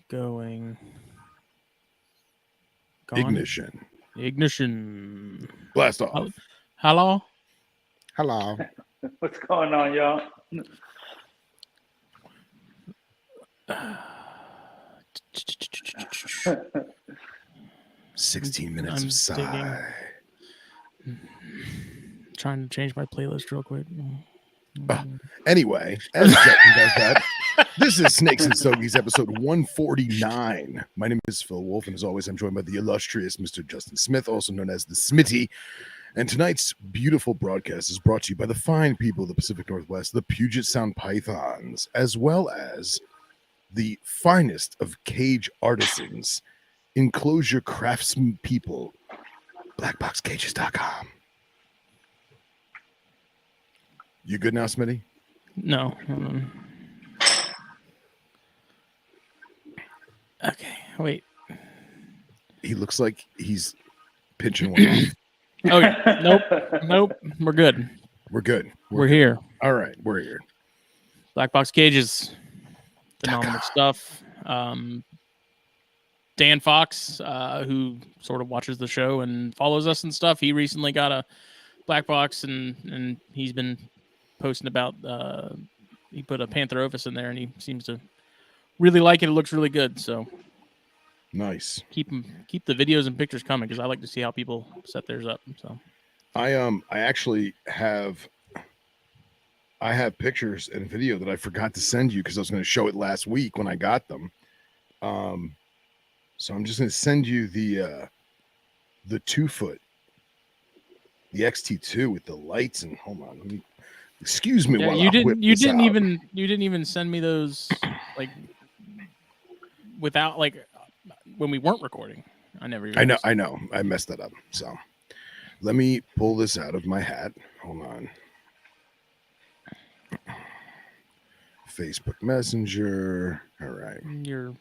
Going. Gone. Ignition. Blast off. Hello. Hello. What's going on, y'all? 16 minutes I'm of sigh. Trying to change my playlist real quick. Anyway, as Justin does that, this is Snakes and Stogies, episode 149. My name is Phil Wolf, and as always, I'm joined by the illustrious Mr. Justin Smith, also known as the Smitty. And tonight's beautiful broadcast is brought to you by the fine people of the Pacific Northwest, the Puget Sound Pythons, as well as the finest of cage artisans, enclosure craftsman people, BlackBoxCages.com. You good now, Smitty? No. Okay, wait. He looks like he's pinching one off. Okay, nope. We're good. We're good. We're here. All right, we're here. Black Box Cages. Phenomenal stuff. Dan Fox, who sort of watches the show and follows us and stuff, he recently got a black box and he's been posting about he put a Pantherophis in there and he seems to really like it. It looks really good. So nice. Keep the videos and pictures coming because I like to see how people set theirs up. So I actually have pictures and video that I forgot to send you because I was going to show it last week when I got them. So I'm just going to send you the 2-foot, the XT2 with the lights and hold on, let me. Excuse me. Yeah, while you I didn't even send me those like without like when we weren't recording. I know. I messed that up. So let me pull this out of my hat. Hold on. Facebook Messenger. All right. You're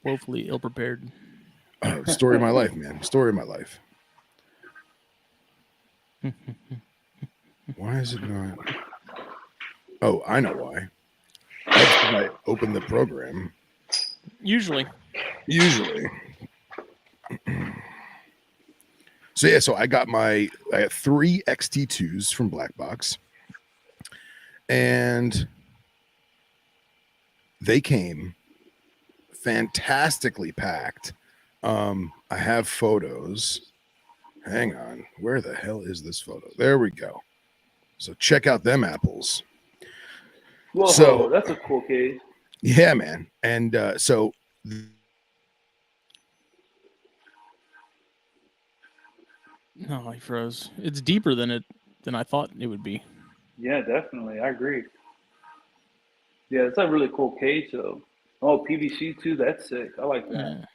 woefully ill prepared. Oh, story of my life, man. Story of my life. Why is it not? Oh, I know why. That's when I opened the program. Usually. So I got 3 XT2s from BlackBox, and they came fantastically packed. I have photos. Hang on. Where the hell is this photo? There we go. So check out them apples. Whoa, so that's a cool case. Yeah, man. And so no, he froze. It's deeper than I thought it would be. Yeah, definitely. I agree. Yeah, it's a really cool case though. Oh, PVC too. That's sick. I like that. Yeah.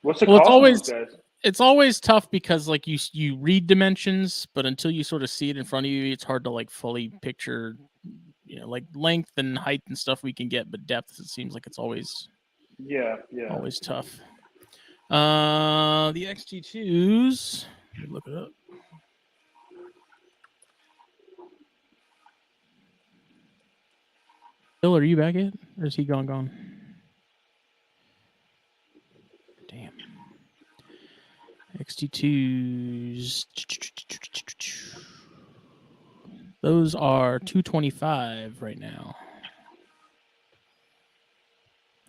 What's the cost of those guys? It's always tough because like you read dimensions, but until you sort of see it in front of you, it's hard to like fully picture, like length and height and stuff we can get, but depth, it seems like it's always always tough. The XT2s, let me look it up. Bill, are you back yet? Or is he gone? Damn. XT2s. Those are $225 right now.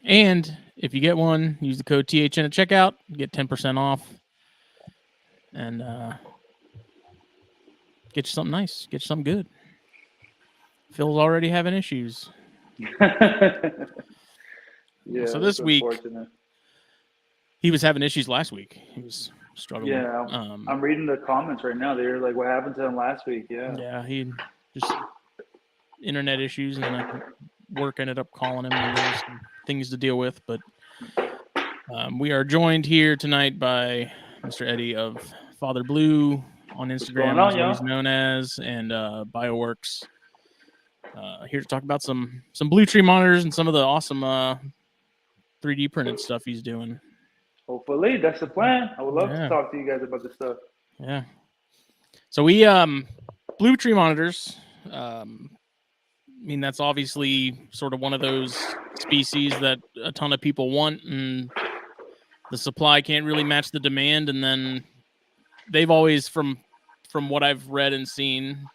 And if you get one, use the code THN at checkout, get 10% off. And get you something nice. Get you something good. Phil's already having issues. Yeah. So this week, he was having issues last week. He was struggling. Yeah, I'm reading the comments right now. They're like, "What happened to him last week?" Yeah. Yeah, he just internet issues, and then work ended up calling him, and there was some things to deal with. But we are joined here tonight by Mr. Eddie of Father Blue on Instagram, is what he's known as, and Bioworks. Here to talk about some blue tree monitors and some of the awesome 3D printed stuff he's doing. Hopefully, that's the plan. I would love to talk to you guys about this stuff. Yeah. So we blue tree monitors. mean, that's obviously sort of one of those species that a ton of people want, and the supply can't really match the demand. And then they've always, from what I've read and seen,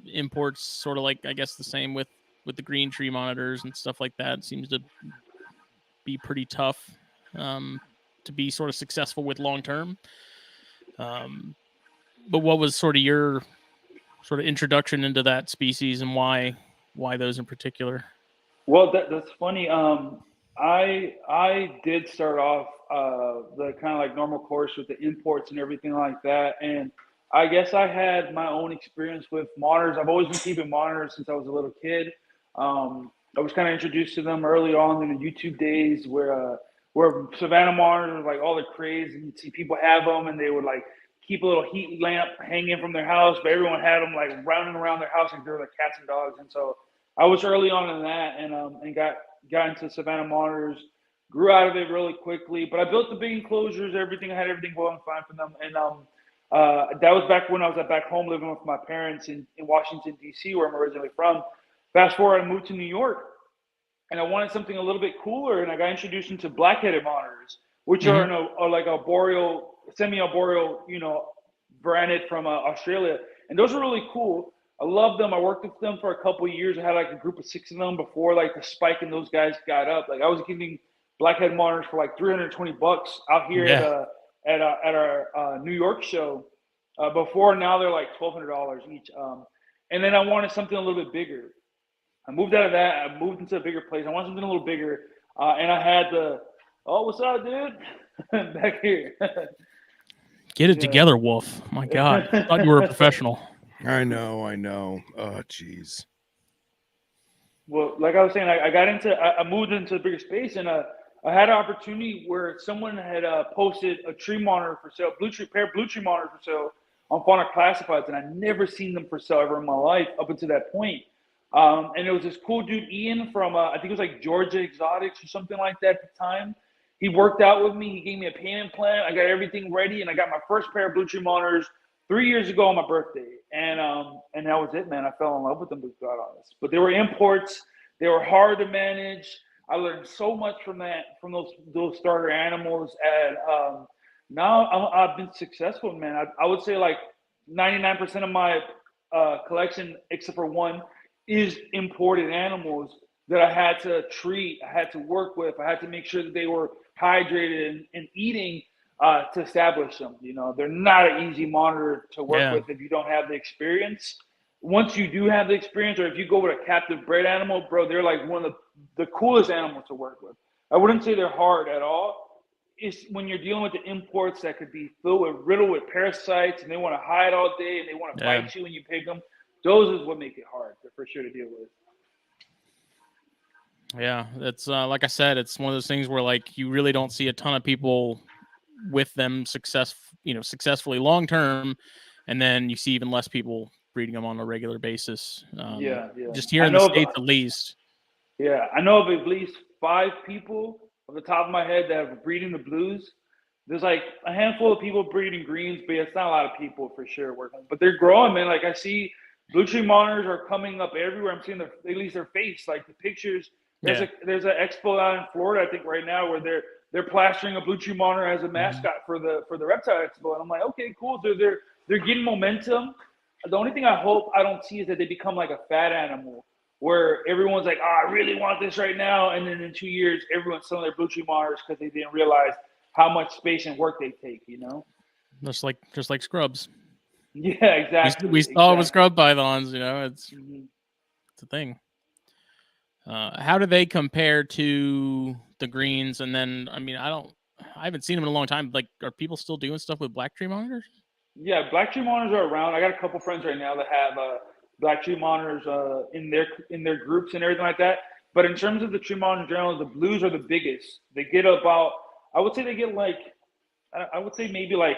imports sort of like, I guess, the same with the green tree monitors and stuff like that. It seems to be pretty tough to be sort of successful with long term. But what was sort of your sort of introduction into that species, and why those in particular? Well, that's funny. I did start off the kind of like normal course with the imports and everything like that, and I guess I had my own experience with monitors. I've always been keeping monitors since I was a little kid. I was kind of introduced to them early on in the YouTube days where Savannah monitors were like all the craze, and you'd see people have them, and they would like keep a little heat lamp hanging from their house, but everyone had them like running around their house like they were like cats and dogs. And so I was early on in that, and got into Savannah monitors, grew out of it really quickly. But I built the big enclosures, everything. I had everything going fine for them, and that was back when I was back home living with my parents in Washington D.C., where I'm originally from. Fast forward, I moved to New York, and I wanted something a little bit cooler, and I got introduced into black-headed monitors, which are like a boreal, semi-arboreal, branded from Australia, and those are really cool. I love them. I worked with them for a couple of years. I had like a group of 6 of them before like the spike in those guys got up. Like I was giving blackhead monitors for like $320 out here at our New York show. Before, now they're like $1,200 each. And then I wanted something a little bit bigger. I moved out of that. I moved into a bigger place. I wanted something a little bigger. And I had what's up, dude? Back here. Get it together, Wolf. My God. I thought you were a professional. I know. Oh, jeez. Well, like I was saying, I moved into a bigger space, and I had an opportunity where someone had posted a tree monitor for sale, pair of blue tree monitors for sale on Fauna Classifieds, and I'd never seen them for sale ever in my life up until that point. And it was this cool dude, Ian, from I think it was like Georgia Exotics or something like that at the time. He worked out with me. He gave me a payment plan. I got everything ready, and I got my first pair of blue tree monitors 3 years ago on my birthday, and that was it, man. I fell in love with them, to be quite honest. But they were imports. They were hard to manage. I learned so much from those starter animals, and now I've been successful, man. I would say like 99% of my collection, except for one, is imported animals that I had to treat, I had to work with, I had to make sure that they were hydrated and eating to establish them. They're not an easy monitor to work with if you don't have the experience. Once you do have the experience, or if you go with a captive bred animal, bro, they're like one of the coolest animals to work with. I wouldn't say they're hard at all. It's when you're dealing with the imports that could be riddled with parasites, and they want to hide all day, and they want to bite you when you pick them. Those is what make it hard for sure to deal with. Yeah, it's like I said, it's one of those things where like you really don't see a ton of people with them successfully long term, and then you see even less people breeding them on a regular basis. Just here in the States, at least. Yeah, I know of at least 5 people off the top of my head that are breeding the blues. There's like a handful of people breeding greens, but it's not a lot of people for sure working. But they're growing, man. Like I see blue tree monitors are coming up everywhere. I'm seeing at least their face, like the pictures. There's an expo out in Florida, I think, right now where they're plastering a blue tree monitor as a mascot for the Reptile Expo, and I'm like, okay, cool. They're getting momentum. The only thing I hope I don't see is that they become like a fat animal, where everyone's like, I really want this right now, and then in 2 years, everyone's selling their blue tree monitors because they didn't realize how much space and work they take. Just like scrubs. Yeah, exactly. We saw it with scrub pythons. It's a thing. How do they compare to the greens? And then, I mean, I haven't seen them in a long time. Like, are people still doing stuff with black tree monitors? Yeah, black tree monitors are around. I got a couple friends right now that have black tree monitors in their groups and everything like that. But in terms of the tree monitor in general, the blues are the biggest. They get about, I would say maybe like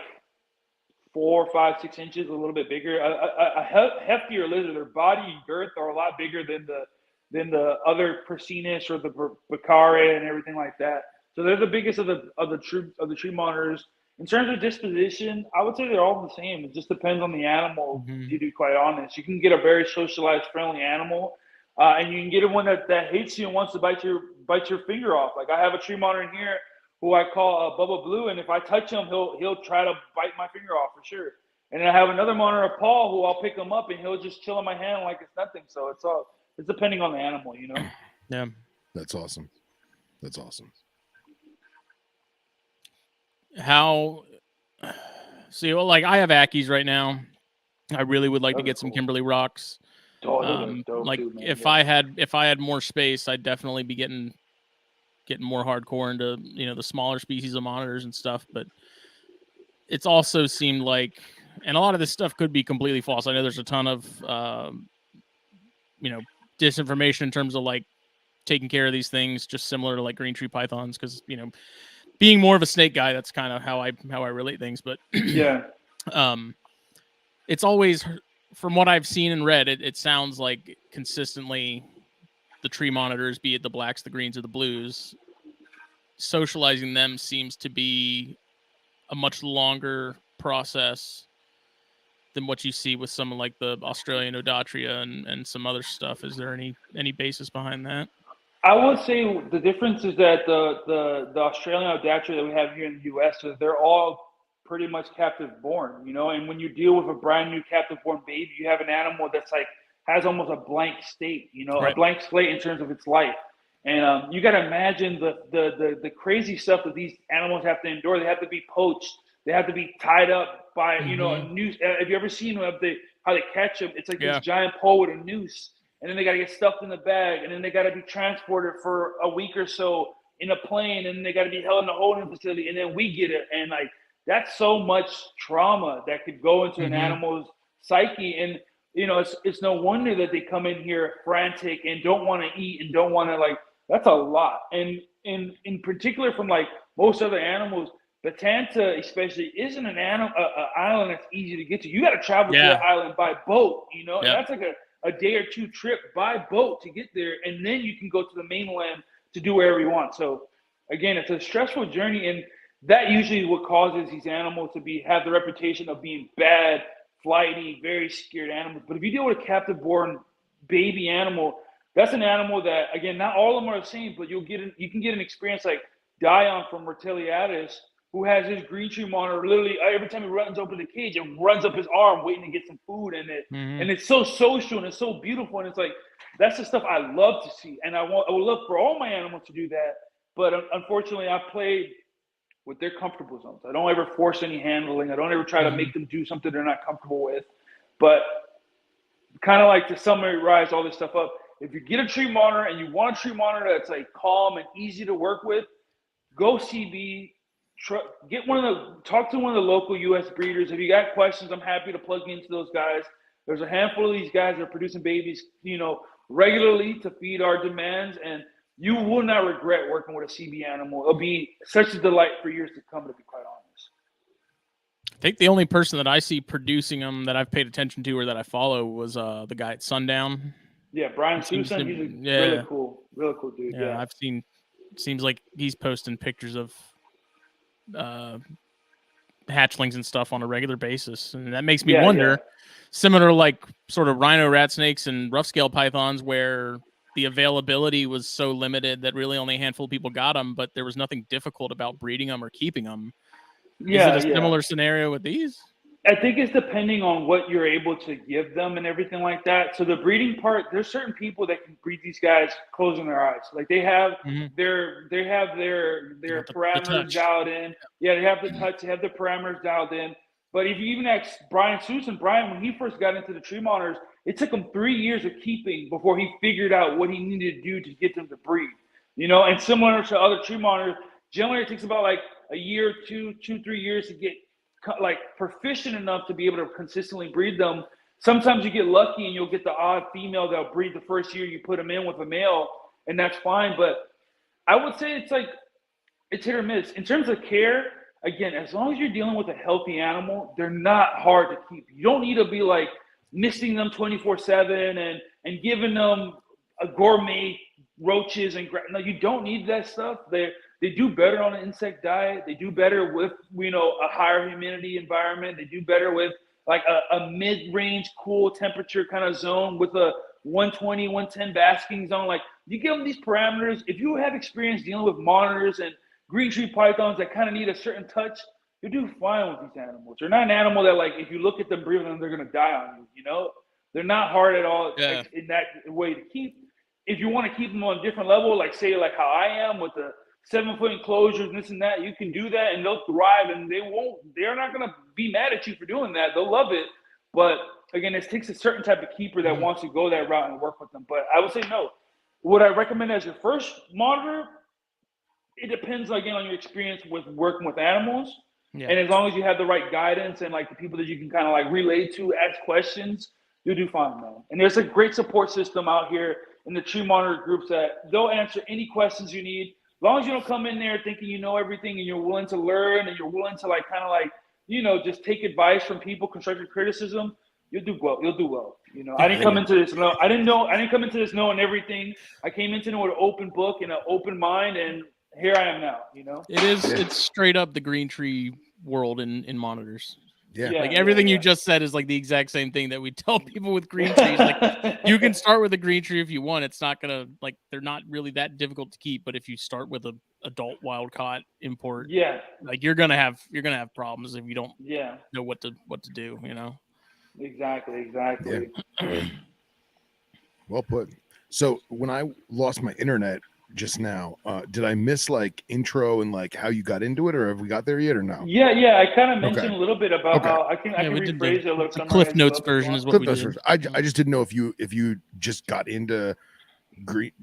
4, 5, 6 inches, a little bit bigger. A heftier lizard. Their body and girth are a lot bigger than the other Persinus or the Bacare and everything like that. So they're the biggest of the tree monitors. In terms of disposition, I would say they're all the same. It just depends on the animal, to be quite honest. You can get a very socialized, friendly animal And you can get one that hates you and wants to bite your finger off. Like I have a tree monitor in here who I call Bubba Blue, and if I touch him, he'll try to bite my finger off for sure. And then I have another monitor, Paul, who I'll pick him up and he'll just chill in my hand like it's nothing. So it's depending on the animal, you know. Yeah, That's awesome. That's awesome. How? See, well, like I have Ackies right now. I really would like to get some Kimberly rocks. Like too, man. if I had more space, I'd definitely be getting more hardcore into the smaller species of monitors and stuff. But it's also seemed like, and a lot of this stuff could be completely false. I know there's a ton of disinformation in terms of like taking care of these things, just similar to like green tree pythons, because being more of a snake guy, that's kind of how I relate things. But yeah, it's always, from what I've seen and read, it sounds like consistently the tree monitors, be it the blacks, the greens, or the blues, socializing them seems to be a much longer process than what you see with some like the Australian Odatria and some other stuff. Is there any basis behind that? I would say the difference is that the Australian Odatria that we have here in the U.S. is they're all pretty much captive born, and when you deal with a brand new captive born baby, you have an animal that's like has almost a blank state, Right. a blank slate in terms of its life. And you got to imagine the crazy stuff that these animals have to endure. They have to be poached. They have to be tied up by, a noose. Have you ever seen how they catch them? It's like this giant pole with a noose. And then they got to get stuffed in the bag. And then they got to be transported for a week or so in a plane. And then they got to be held in a holding facility. And then we get it. And like, that's so much trauma that could go into an animal's psyche. And, it's no wonder that they come in here frantic and don't want to eat and don't want to like, that's a lot. And in particular from like most other animals, the Tanta especially isn't an island that's easy to get to. You got to travel to the island by boat, and that's like a day or two trip by boat to get there. And then you can go to the mainland to do wherever you want. So again, it's a stressful journey. And that usually is what causes these animals to have the reputation of being bad, flighty, very scared animals. But if you deal with a captive born baby animal, that's an animal that, again, not all of them are the same, but you can get an experience like Dion from Reptiliatus, who has his green tree monitor. Literally, every time he runs open the cage, it runs up his arm waiting to get some food in it. And it's so social and it's so beautiful. And it's like, that's the stuff I love to see. And I would love for all my animals to do that. But unfortunately, I play with their comfortable zones. I don't ever force any handling. I don't ever try to make them do something they're not comfortable with. But kind of like to summarize all this stuff up, if you get a tree monitor and you want a tree monitor that's like calm and easy to work with, go CB, talk to one of the local U.S. breeders. If you got questions, I'm happy to plug into those guys. There's a handful of these guys that are producing babies, regularly to feed our demands, and you will not regret working with a CB animal. It'll be such a delight for years to come, to be quite honest. I think the only person that I see producing them that I've paid attention to or that I follow was the guy at Sundown. Yeah, Brian Susan, he's a really cool dude. Yeah, I've seen. Seems like he's posting pictures of hatchlings and stuff on a regular basis, and that makes me wonder. Similar, like sort of rhino rat snakes and rough scale pythons, where the availability was so limited that really only a handful of people got them, but there was nothing difficult about breeding them or keeping them. Yeah, is it a similar scenario with these? I think it's depending on what you're able to give them and everything like that. So the breeding part, there's certain people that can breed these guys closing their eyes. Like they have their parameters dialed in. Yeah, they have the touch, they have the parameters dialed in. But if you even ask Brian Susan, when he first got into the tree monitors, it took him 3 years of keeping before he figured out what he needed to do to get them to breed. And similar to other tree monitors, generally it takes about like a year, 3 years to get like proficient enough to be able to consistently breed them. Sometimes you get lucky and you'll get the odd female that'll breed the first year you put them in with a male, and that's fine. But I would say it's hit or miss. In terms of care, again, as long as you're dealing with a healthy animal, they're not hard to keep. You don't need to be like misting them 24/7 and giving them a gourmet roaches no, you don't need that stuff. They do better on an insect diet. They do better with, a higher humidity environment. They do better with like a mid-range cool temperature kind of zone with a 120, 110 basking zone. Like, you give them these parameters. If you have experience dealing with monitors and green tree pythons that kind of need a certain touch, you do fine with these animals. They're not an animal that, like, if you look at them breathing, they're going to die on you, you know? They're not hard at all in that way to keep. If you want to keep them on a different level, like, say, like how I am with the 7-foot enclosures and this and that, you can do that and they'll thrive, and they're not going to be mad at you for doing that. They'll love it. But again, it takes a certain type of keeper that wants to go that route and work with them. But I would say no. Would I recommend as your first monitor? It depends, again, on your experience with working with animals. Yeah. And as long as you have the right guidance and like the people that you can kind of like relate to, ask questions, you'll do fine, man. And there's a great support system out here in the tree monitor groups that they'll answer any questions you need. As long as you don't come in there thinking you know everything and you're willing to learn and you're willing to like kind of like, you know, just take advice from people, constructive criticism, you'll do well. You'll do well. You know, I didn't come into this. No, I didn't come into this knowing everything. I came into it with an open book and an open mind, and here I am now. You know, it's straight up the green tree world in monitors. Yeah. Like everything you just said is like the exact same thing that we tell people with green trees. Like, you can start with a green tree if you want. It's not gonna, like, they're not really that difficult to keep. But if you start with a adult wild caught import, like you're gonna have problems if you don't know what to do. You know. Exactly. Yeah. Well put. So when I lost my internet just now, did I miss like intro and like how you got into it, or have we got there yet, or no? Yeah, I kind of mentioned a little bit about how I can rephrase it a little. The Cliff Notes version is what we did. I just didn't know if you just got into tree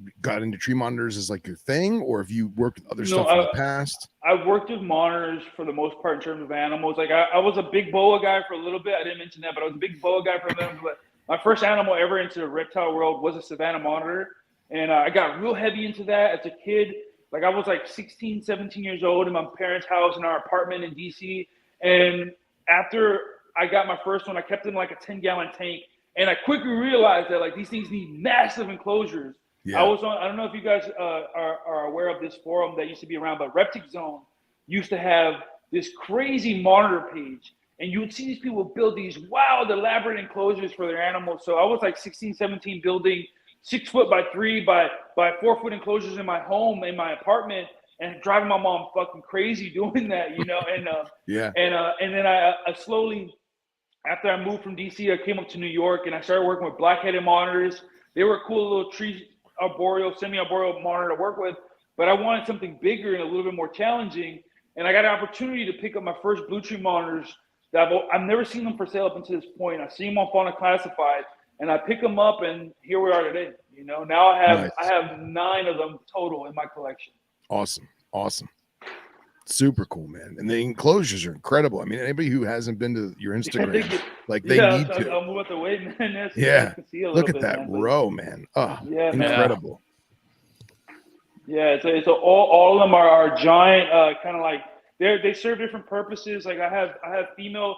monitors as like your thing, or if you worked with other stuff in the past. I've worked with monitors for the most part in terms of animals. Like I was a big boa guy for a little bit. I didn't mention that, but I was a big boa guy for a minute. But my first animal ever into the reptile world was a Savannah monitor. And I got real heavy into that as a kid. Like I was like 16, 17 years old in my parents' house in our apartment in DC. And after I got my first one, I kept it in like a 10-gallon tank. And I quickly realized that like these things need massive enclosures. Yeah. I don't know if you guys are aware of this forum that used to be around, but Reptile Zone used to have this crazy monitor page. And you would see these people build these wild, elaborate enclosures for their animals. So I was like 16, 17 building 6-foot by 3 by 4-foot enclosures in my home, in my apartment, and driving my mom fucking crazy doing that, you know. And and then I slowly, after I moved from DC, I came up to New York and I started working with black-headed monitors. They were a cool little tree arboreal, semi-arboreal monitor to work with, but I wanted something bigger and a little bit more challenging. And I got an opportunity to pick up my first blue tree monitors that I've never seen them for sale up until this point. I see them on Fauna Classified. And I pick them up, and here we are today. You know, now I have 9 of them total in my collection. Awesome, super cool, man. And the enclosures are incredible. I mean, anybody who hasn't been to your Instagram, they need to. I'll move out the way, man. Look at that row, man. Oh, incredible. Yeah, so all of them are giant, kind of like they serve different purposes. Like I have female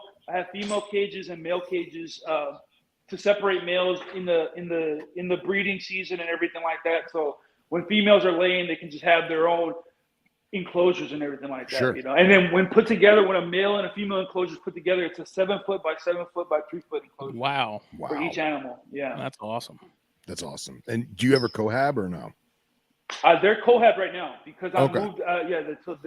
cages and male cages. To separate males in the breeding season and everything like that. So when females are laying, they can just have their own enclosures and everything like that. Sure. You know. And then when put together, when a male and a female enclosure is put together, it's a 7-foot by 7-foot by 3-foot enclosure. Wow. For each animal. Yeah. That's awesome. And do you ever cohab or no? They're cohab right now because I moved. So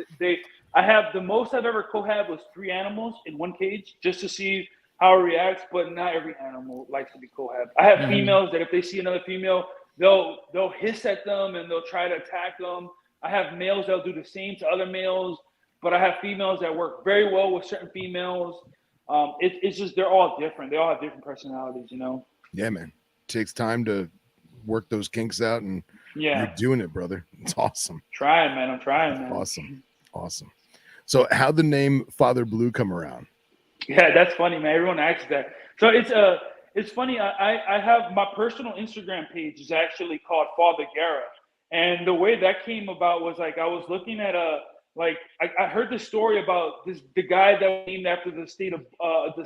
I have the most I've ever cohab was 3 animals in one cage just to see how it reacts, but not every animal likes to be cohab. I have females that if they see another female, they'll hiss at them and they'll try to attack them. I have males that'll do the same to other males, but I have females that work very well with certain females. It's just they're all different. They all have different personalities, you know. Yeah, man. It takes time to work those kinks out, and you're doing it, brother. It's awesome. I'm trying, man. Awesome. So how'd the name Father Blue come around? Yeah, that's funny, man. Everyone asks that. So it's funny. I have my personal Instagram page is actually called Father Gara, and the way that came about was like I was looking at I heard the story about the guy that was named after the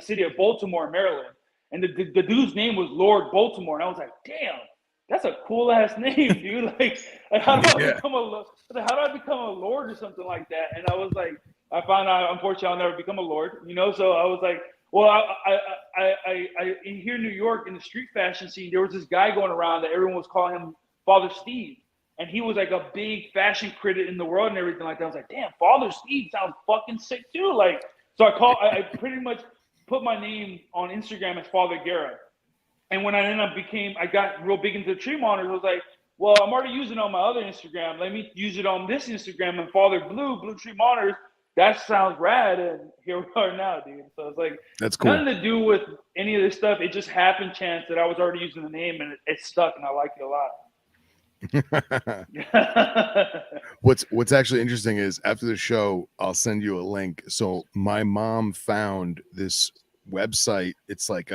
city of Baltimore, Maryland, and the dude's name was Lord Baltimore, and I was like, damn, that's a cool ass name, dude. Like how do I become a lord or something like that? And I was like. I found out, unfortunately, I'll never become a lord, you know? So I was like, Well, I in here in New York in the street fashion scene, there was this guy going around that everyone was calling him Father Steve, and he was like a big fashion critic in the world and everything like that. I was like, damn, Father Steve sounds fucking sick too. Like, so I pretty much put my name on Instagram as Father Gara, and when I got real big into tree monitors. I was like, well, I'm already using it on my other Instagram. Let me use it on this Instagram and Father Blue Tree Monitors. That sounds rad, and here we are now, dude. So it's like, that's cool. Nothing to do with any of this stuff. It just happened chance that I was already using the name, and it stuck, and I like it a lot. What's actually interesting is after the show, I'll send you a link. So my mom found this website. It's like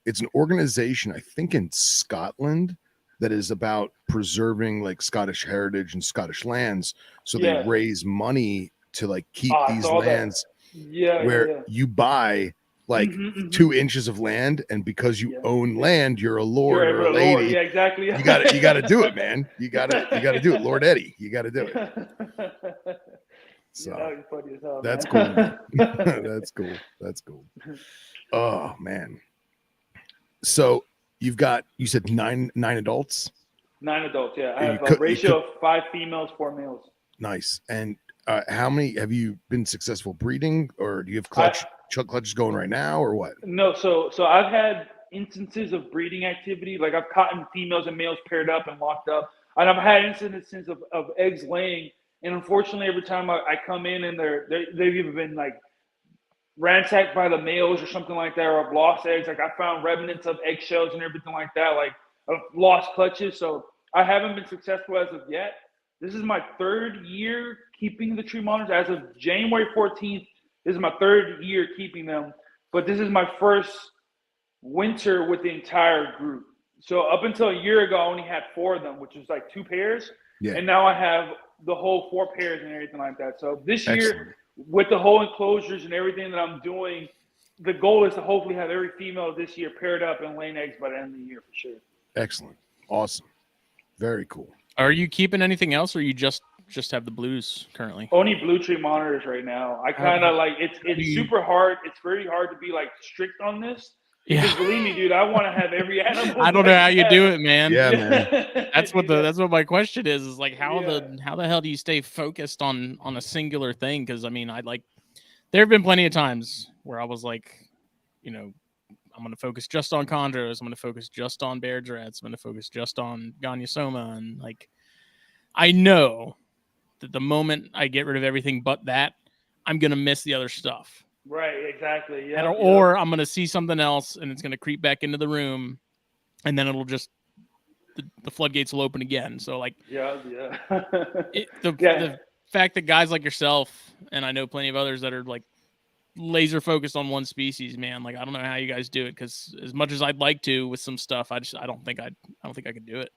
it's an organization, I think in Scotland, that is about preserving like Scottish heritage and Scottish lands. So they raise money to like keep these lands where you buy like 2 inches of land, and because you own land, you're a lord or a lady. Yeah, exactly. You got to do it, man. You got to do it, Lord Eddie. You got to do it. So funny as hell, that's cool. That's cool. That's cool. Oh man. So you said nine adults. 9 adults. Yeah, I have a ratio of 5 females, 4 males. Nice. And how many have you been successful breeding, or do you have clutches going right now, or what? No, so I've had instances of breeding activity. Like I've caught females and males paired up and locked up, and I've had instances of eggs laying. And unfortunately, every time I come in and they've either been like ransacked by the males or something like that, or I've lost eggs. Like I found remnants of eggshells and everything like that. Like I've lost clutches, so I haven't been successful as of yet. This is my 3rd year keeping the tree monitors. As of January 14th, this is my 3rd year keeping them. But this is my first winter with the entire group. So up until a year ago, I only had 4 of them, which was like 2 pairs. Yeah. And now I have the whole 4 pairs and everything like that. So this year, with the whole enclosures and everything that I'm doing, the goal is to hopefully have every female this year paired up and laying eggs by the end of the year for sure. Excellent. Awesome. Very cool. Are you keeping anything else, or you just have the blues currently? Only blue tree monitors right now. I kind of like it's super hard. It's very hard to be like strict on this. Because believe me, dude, I want to have every animal. I don't know how you do it, man. Yeah, man. That's what my question is like how the hell do you stay focused on a singular thing? Because I mean, there have been plenty of times where I was like, I'm going to focus just on chondros. I'm going to focus just on bear dreads. I'm going to focus just on goniosoma. And like, I know that the moment I get rid of everything but that, I'm going to miss the other stuff. Right. Exactly. Yeah. Or I'm going to see something else and it's going to creep back into the room, and then it'll just, the floodgates will open again. So like, the fact that guys like yourself, and I know plenty of others that are like, laser focused on one species, man. Like I don't know how you guys do it, because as much as I'd like to with some stuff, I don't think I could do it.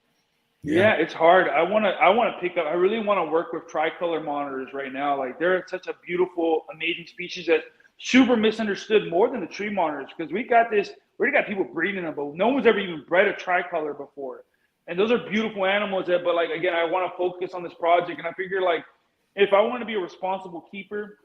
Yeah, it's hard. I want to pick up. I really want to work with tricolor monitors right now. Like they're such a beautiful, amazing species that super misunderstood more than the tree monitors, because we already got people breeding them, but no one's ever even bred a tricolor before. And those are beautiful animals but like again, I want to focus on this project, and I figure like if I want to be a responsible keeper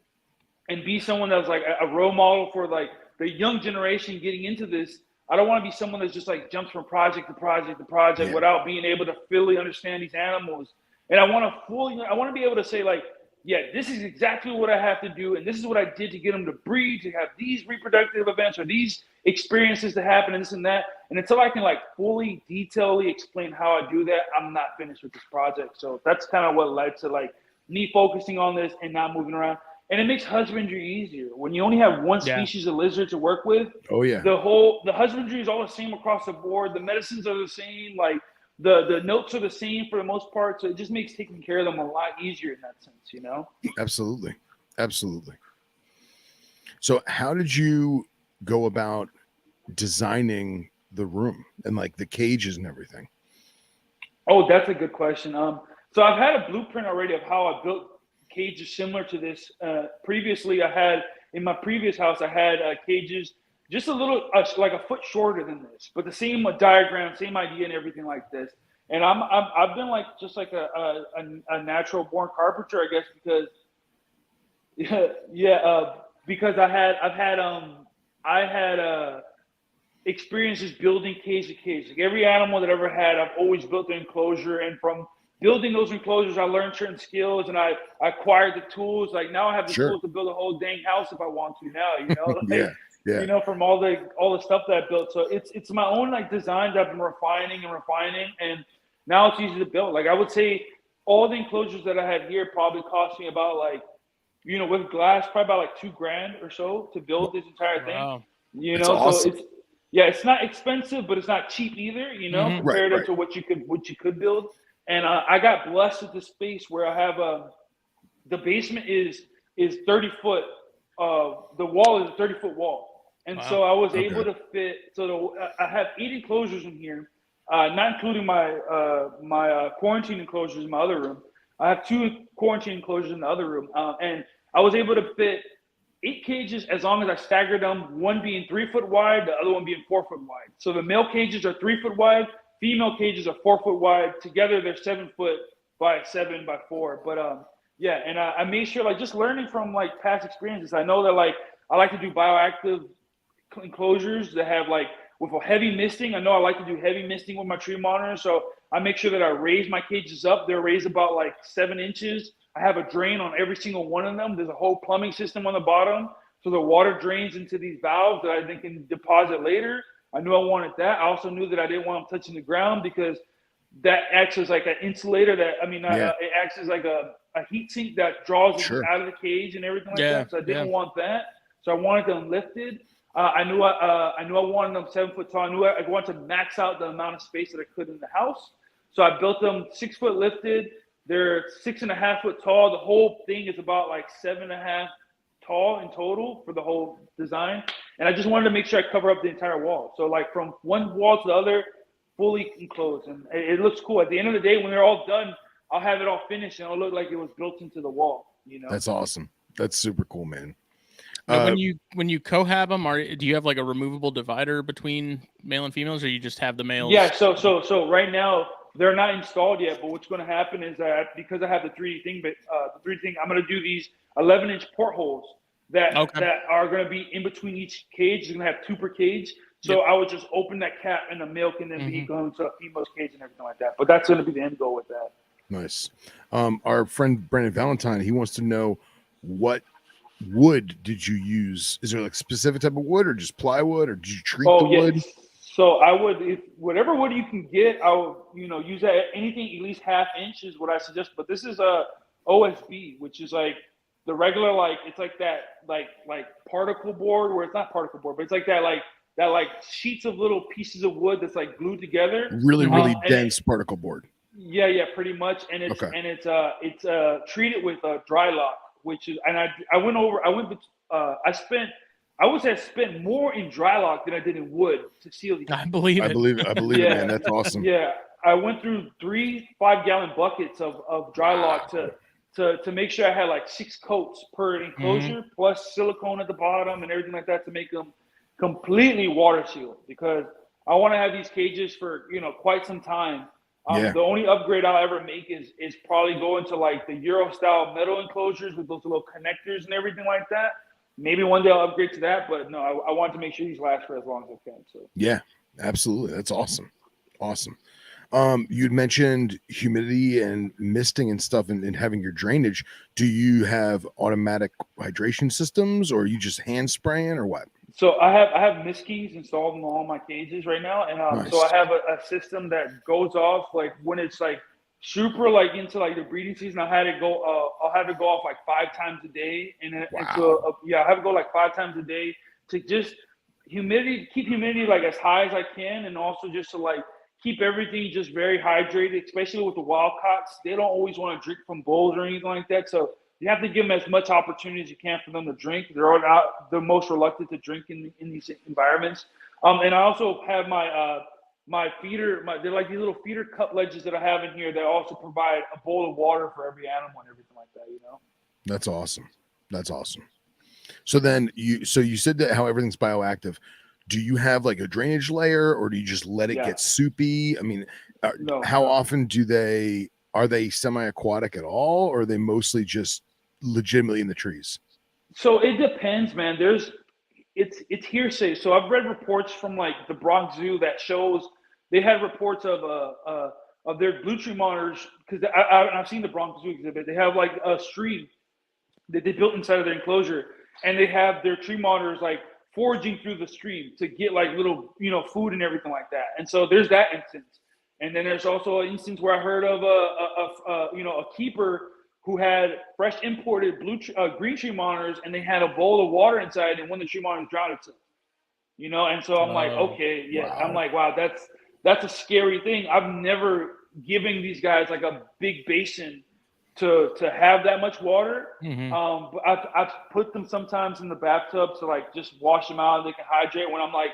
and be someone that's like a role model for like the young generation getting into this, I don't want to be someone that just like jumps from project to project to project without being able to fully understand these animals. And I want to be able to say like, yeah, this is exactly what I have to do, and this is what I did to get them to breed, to have these reproductive events or these experiences to happen, and this and that. And until I can like fully, detailedly explain how I do that, I'm not finished with this project. So that's kind of what led to like me focusing on this and not moving around. And it makes husbandry easier when you only have one species of lizard to work with. Oh yeah. The husbandry is all the same across the board. The medicines are the same. Like the notes are the same for the most part. So it just makes taking care of them a lot easier in that sense, Absolutely. Absolutely. So how did you go about designing the room and like the cages and everything? Oh, that's a good question. So I've had a blueprint already of how I built cages similar to this. Previously, I had in my previous house, I had cages just a little like a foot shorter than this, but the same diagram, same idea, and everything like this. And I've been like just like a natural born carpenter, I guess, because because I had experiences building cage to cage. Like every animal that I ever had, I've always built an enclosure, and from building those enclosures, I learned certain skills, and I acquired the tools. Like now, I have the tools to build a whole dang house if I want to. Now, like, yeah. from all the stuff that I built. So it's my own like designs I've been refining, and now it's easy to build. Like I would say, all the enclosures that I had here probably cost me about like, with glass, probably about like $2,000 or so to build this entire thing. That's awesome. So it's not expensive, but it's not cheap either. Compared to what you could build. And I got blessed with the space where I have the basement is 30 foot. The wall is a 30-foot wall, and so I was able to fit. So I have 8 enclosures in here, not including my quarantine enclosures in my other room. I have 2 quarantine enclosures in the other room, and I was able to fit 8 cages as long as I staggered them, one being 3 foot wide, the other one being 4 foot wide. So the male cages are 3 foot wide, female cages are 4 foot wide. Together they're 7 foot by 7 by 4. But and I made sure, like, just learning from like past experiences. I know that like I like to do bioactive enclosures that have like with a heavy misting. I know I like to do heavy misting with my tree monitors, so I make sure that I raise my cages up. They're raised about like 7 inches. I have a drain on every single one of them. There's a whole plumbing system on the bottom, so the water drains into these valves that I then can deposit later. I knew I wanted that. I also knew that I didn't want them touching the ground because that acts as like an insulator. It acts as like a heat sink that draws it out of the cage and everything like that. So I didn't want that. So I wanted them lifted. I knew I wanted them 7 foot tall. I knew I wanted to max out the amount of space that I could in the house. So I built them 6 foot lifted. They're 6.5 foot tall. The whole thing is about like 7.5 tall in total for the whole design. And I just wanted to make sure I cover up the entire wall. So like from one wall to the other, fully enclosed. And it looks cool. At the end of the day, when they're all done, I'll have it all finished and it'll look like it was built into the wall. That's awesome. That's super cool, man. Now, when you cohab them, do you have like a removable divider between male and females, or you just have the males? Yeah. So right now they're not installed yet, but what's going to happen is that because I have the 3D thing, I'm going to do these 11-inch portholes that are going to be in between each cage. You're going to have 2 per cage. So I would just open that cap and the male can then be going to a female's cage and everything like that. But that's going to be the end goal with that. Nice. Our friend Brandon Valentine, he wants to know, what wood did you use? Is there like a specific type of wood or just plywood, or did you treat the wood? So I would, whatever wood you can get, I would, use that. Anything at least 1/2 inch is what I suggest. But this is a OSB, which is like the regular, like it's like that, like particle board, where it's not particle board, but it's like that, like sheets of little pieces of wood that's like glued together. Really dense particle board. Yeah, pretty much. And it's treated with a dry lock, which is, and I would say I spent more in dry lock than I did in wood to seal these. I believe it, man. That's awesome. Yeah, I went through 3 5-gallon buckets of dry lock to make sure I had like 6 coats per enclosure, plus silicone at the bottom and everything like that to make them completely water sealed, because I want to have these cages for quite some time. The only upgrade I'll ever make is probably go into like the Euro style metal enclosures with those little connectors and everything like that. Maybe one day I'll upgrade to that, but no, I want to make sure these last for as long as I can. So yeah, absolutely. That's awesome. You'd mentioned humidity and misting and stuff and having your drainage. Do you have automatic hydration systems, or are you just hand spraying, or what? So I have mist keys installed in all my cages right now, and Nice. So I have a system that goes off like when it's like super like into like the breeding season. I'll have it go off like 5 times a day, and then I have it go like 5 times a day to just keep humidity like as high as I can, and also just to like keep everything just very hydrated, especially with the wild caughts. They don't always want to drink from bowls or anything like that, so you have to give them as much opportunity as you can for them to drink. They're most reluctant to drink in these environments. And I also have my feeder, they're like these little feeder cup ledges that I have in here that also provide a bowl of water for every animal and everything like that, That's awesome. So then you said that how everything's bioactive. Do you have like a drainage layer, or do you just let it get soupy? I mean, how often are they semi-aquatic at all, or are they mostly just legitimately in the trees? So it depends, man. it's hearsay. So I've read reports from like the Bronx Zoo that shows they had reports of their blue tree monitors, because I've seen the Bronx Zoo exhibit. They have like a stream that they built inside of their enclosure, and they have their tree monitors like foraging through the stream to get like little, food and everything like that. And so there's that instance. And then there's also an instance where I heard of a keeper who had fresh imported green tree monitors, and they had a bowl of water inside, and one of the tree monitors drowned itself. And so I'm like, okay, yeah, wow. I'm like, wow, that's a scary thing. I've never given these guys like a big basin to have that much water. But I've put them sometimes in the bathtub to like just wash them out and they can hydrate. When I'm like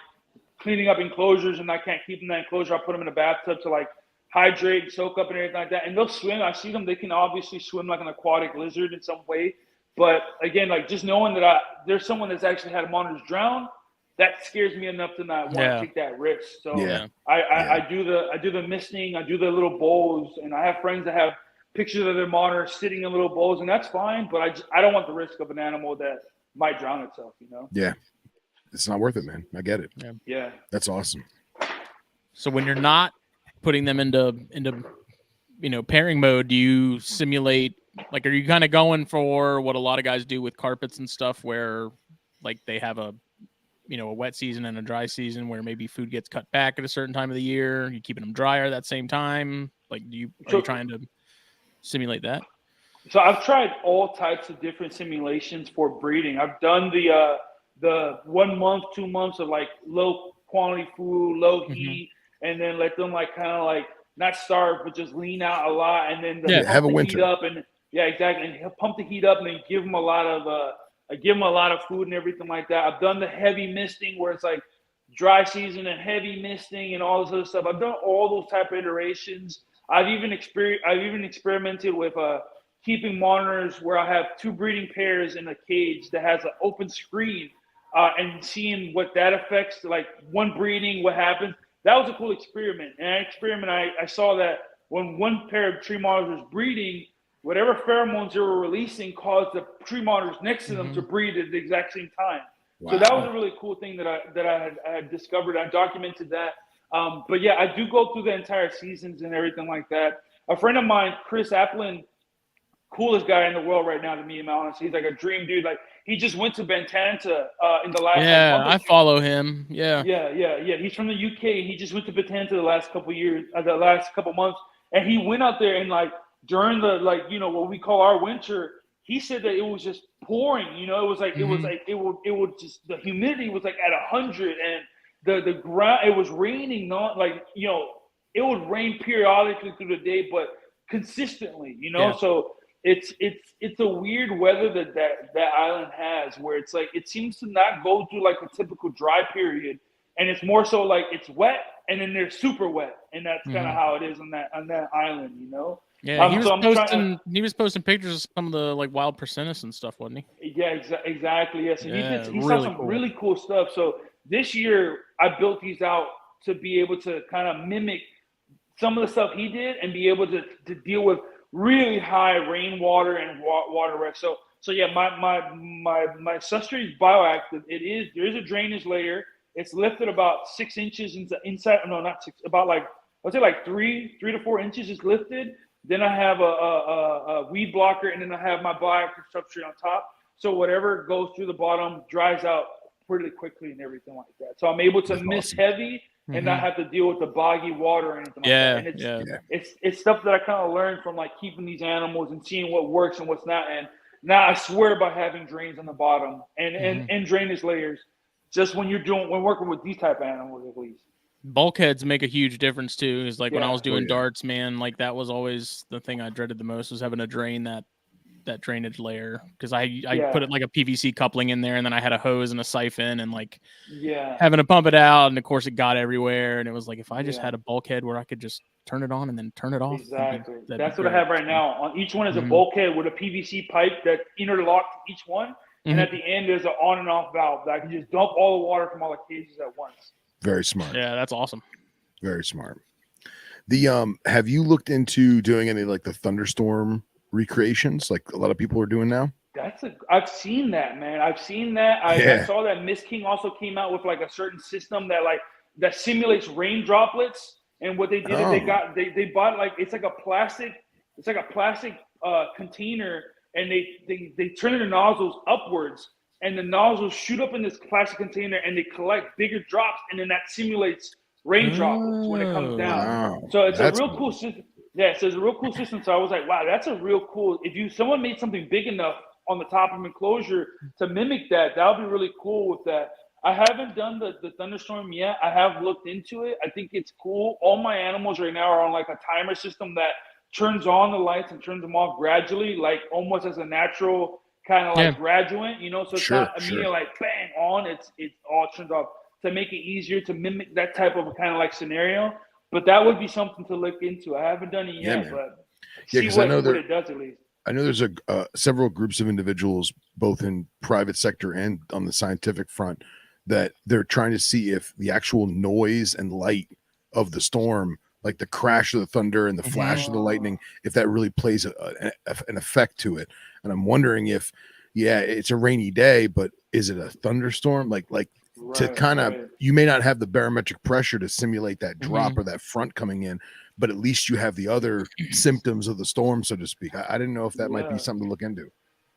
cleaning up enclosures and I can't keep them in that enclosure, I put them in a bathtub to like hydrate, soak up and everything like that. And they'll swim. I see them. They can obviously swim like an aquatic lizard in some way. But again, like just knowing that there's someone that's actually had monitors drown, that scares me enough to not want to take that risk. So I do the misting, I do the little bowls, and I have friends that have pictures of their monitor sitting in little bowls, and that's fine. But I don't want the risk of an animal that might drown itself. Yeah, it's not worth it, man. I get it. Yeah, that's awesome. So when you're not putting them into pairing mode, do you simulate, like, are you kind of going for what a lot of guys do with carpets and stuff, where like they have a wet season and a dry season where maybe food gets cut back at a certain time of the year? You keeping them drier at that same time? Like, are you trying to simulate that? So I've tried all types of different simulations for breeding. I've done the 1 month, 2 months of like low quantity food, low heat, and then let them like kind of like not starve but just lean out a lot, and then have a winter heat up, and exactly, and pump the heat up, and then give them a lot of food and everything like that. I've done the heavy misting where it's like dry season and heavy misting and all this other stuff. I've done all those type of iterations. I've even experimented with keeping monitors where I have 2 breeding pairs in a cage that has an open screen, and seeing what that affects, like one breeding, what happens. That was a cool experiment. And I saw that when one pair of tree monitors was breeding, whatever pheromones they were releasing caused the tree monitors next to them to breed at the exact same time. Wow. So that was a really cool thing that I had discovered. I documented that. But yeah, I do go through the entire seasons and everything like that. A friend of mine, Chris Applin, coolest guy in the world right now to me, honestly. He's like a dream dude. Like, he just went to Bantanta in the last month. I follow him. Yeah. He's from the UK. He just went to Bantanta the last couple months, and he went out there and like during the what we call our winter. He said that it was just pouring. It was like it would just, the humidity was like at 100, and the ground, it was raining. Not like it would rain periodically through the day, but consistently. So. It's a weird weather that island has, where it's like it seems to not go through like a typical dry period, and it's more so like it's wet and then they're super wet, and that's kind of how it is on that island, Yeah, he was posting pictures of some of the like wild percentis and stuff, wasn't he? Yeah, exactly. Yes, and he saw some cool. really cool stuff. So this year I built these out to be able to kind of mimic some of the stuff he did and be able to deal with really high rainwater and water wreck. So yeah, my substrate is bioactive. There is a drainage layer. It's lifted about 6 inches inside. No, not 6. About like, I'd say like 3 to 4 inches is lifted. Then I have a weed blocker, and then I have my bioactive substrate on top. So whatever goes through the bottom dries out pretty quickly and everything like that. So I'm able to mist heavy and not have to deal with the boggy water or anything like that. And it's stuff that I kind of learned from like keeping these animals and seeing what works and what's not. And now I swear by having drains on the bottom and drainage layers, just when working with these type of animals at least. Bulkheads make a huge difference too. Is like when I was doing darts, man, like that was always the thing I dreaded the most, was having to drain that drainage layer, because I put it like a PVC coupling in there, and then I had a hose and a siphon, and like having to pump it out, and of course it got everywhere, and it was like, if I just had a bulkhead where I could just turn it on and then turn it off. Exactly. That's what I have right now. On each one is a bulkhead with a PVC pipe that's interlocked to each one, and at the end there's an on and off valve that I can just dump all the water from all the cages at once. Very smart. Yeah, that's awesome. Very smart. The have you looked into doing any like the thunderstorm recreations like a lot of people are doing now? I've seen that, man. I've seen that. I saw that Miss King also came out with like a certain system that simulates rain droplets. And what they did is they bought like it's like a plastic container, and they turn the nozzles upwards, and the nozzles shoot up in this plastic container, and they collect bigger drops, and then that simulates rain droplets when it comes down. Wow. So it's a real cool system. Yeah, so it's a real cool system. So I was like, wow, that's a real cool. If someone made something big enough on the top of an enclosure to mimic that would be really cool with that. I haven't done the thunderstorm yet. I have looked into it. I think it's cool. All my animals right now are on like a timer system that turns on the lights and turns them off gradually, like almost as a natural kind of like graduate, you know. So it's not immediately like bang on. It all turns off to make it easier to mimic that type of a kind of like scenario. But that would be something to look into. I haven't done it yet, but see what it does at least. I know there's several groups of individuals, both in private sector and on the scientific front, that they're trying to see if the actual noise and light of the storm, like the crash of the thunder and the flash of the lightning, if that really plays an effect to it. And I'm wondering if, it's a rainy day, but is it a thunderstorm? To kind of, you may not have the barometric pressure to simulate that drop or that front coming in, but at least you have the other symptoms of the storm, so to speak. I didn't know if that might be something to look into.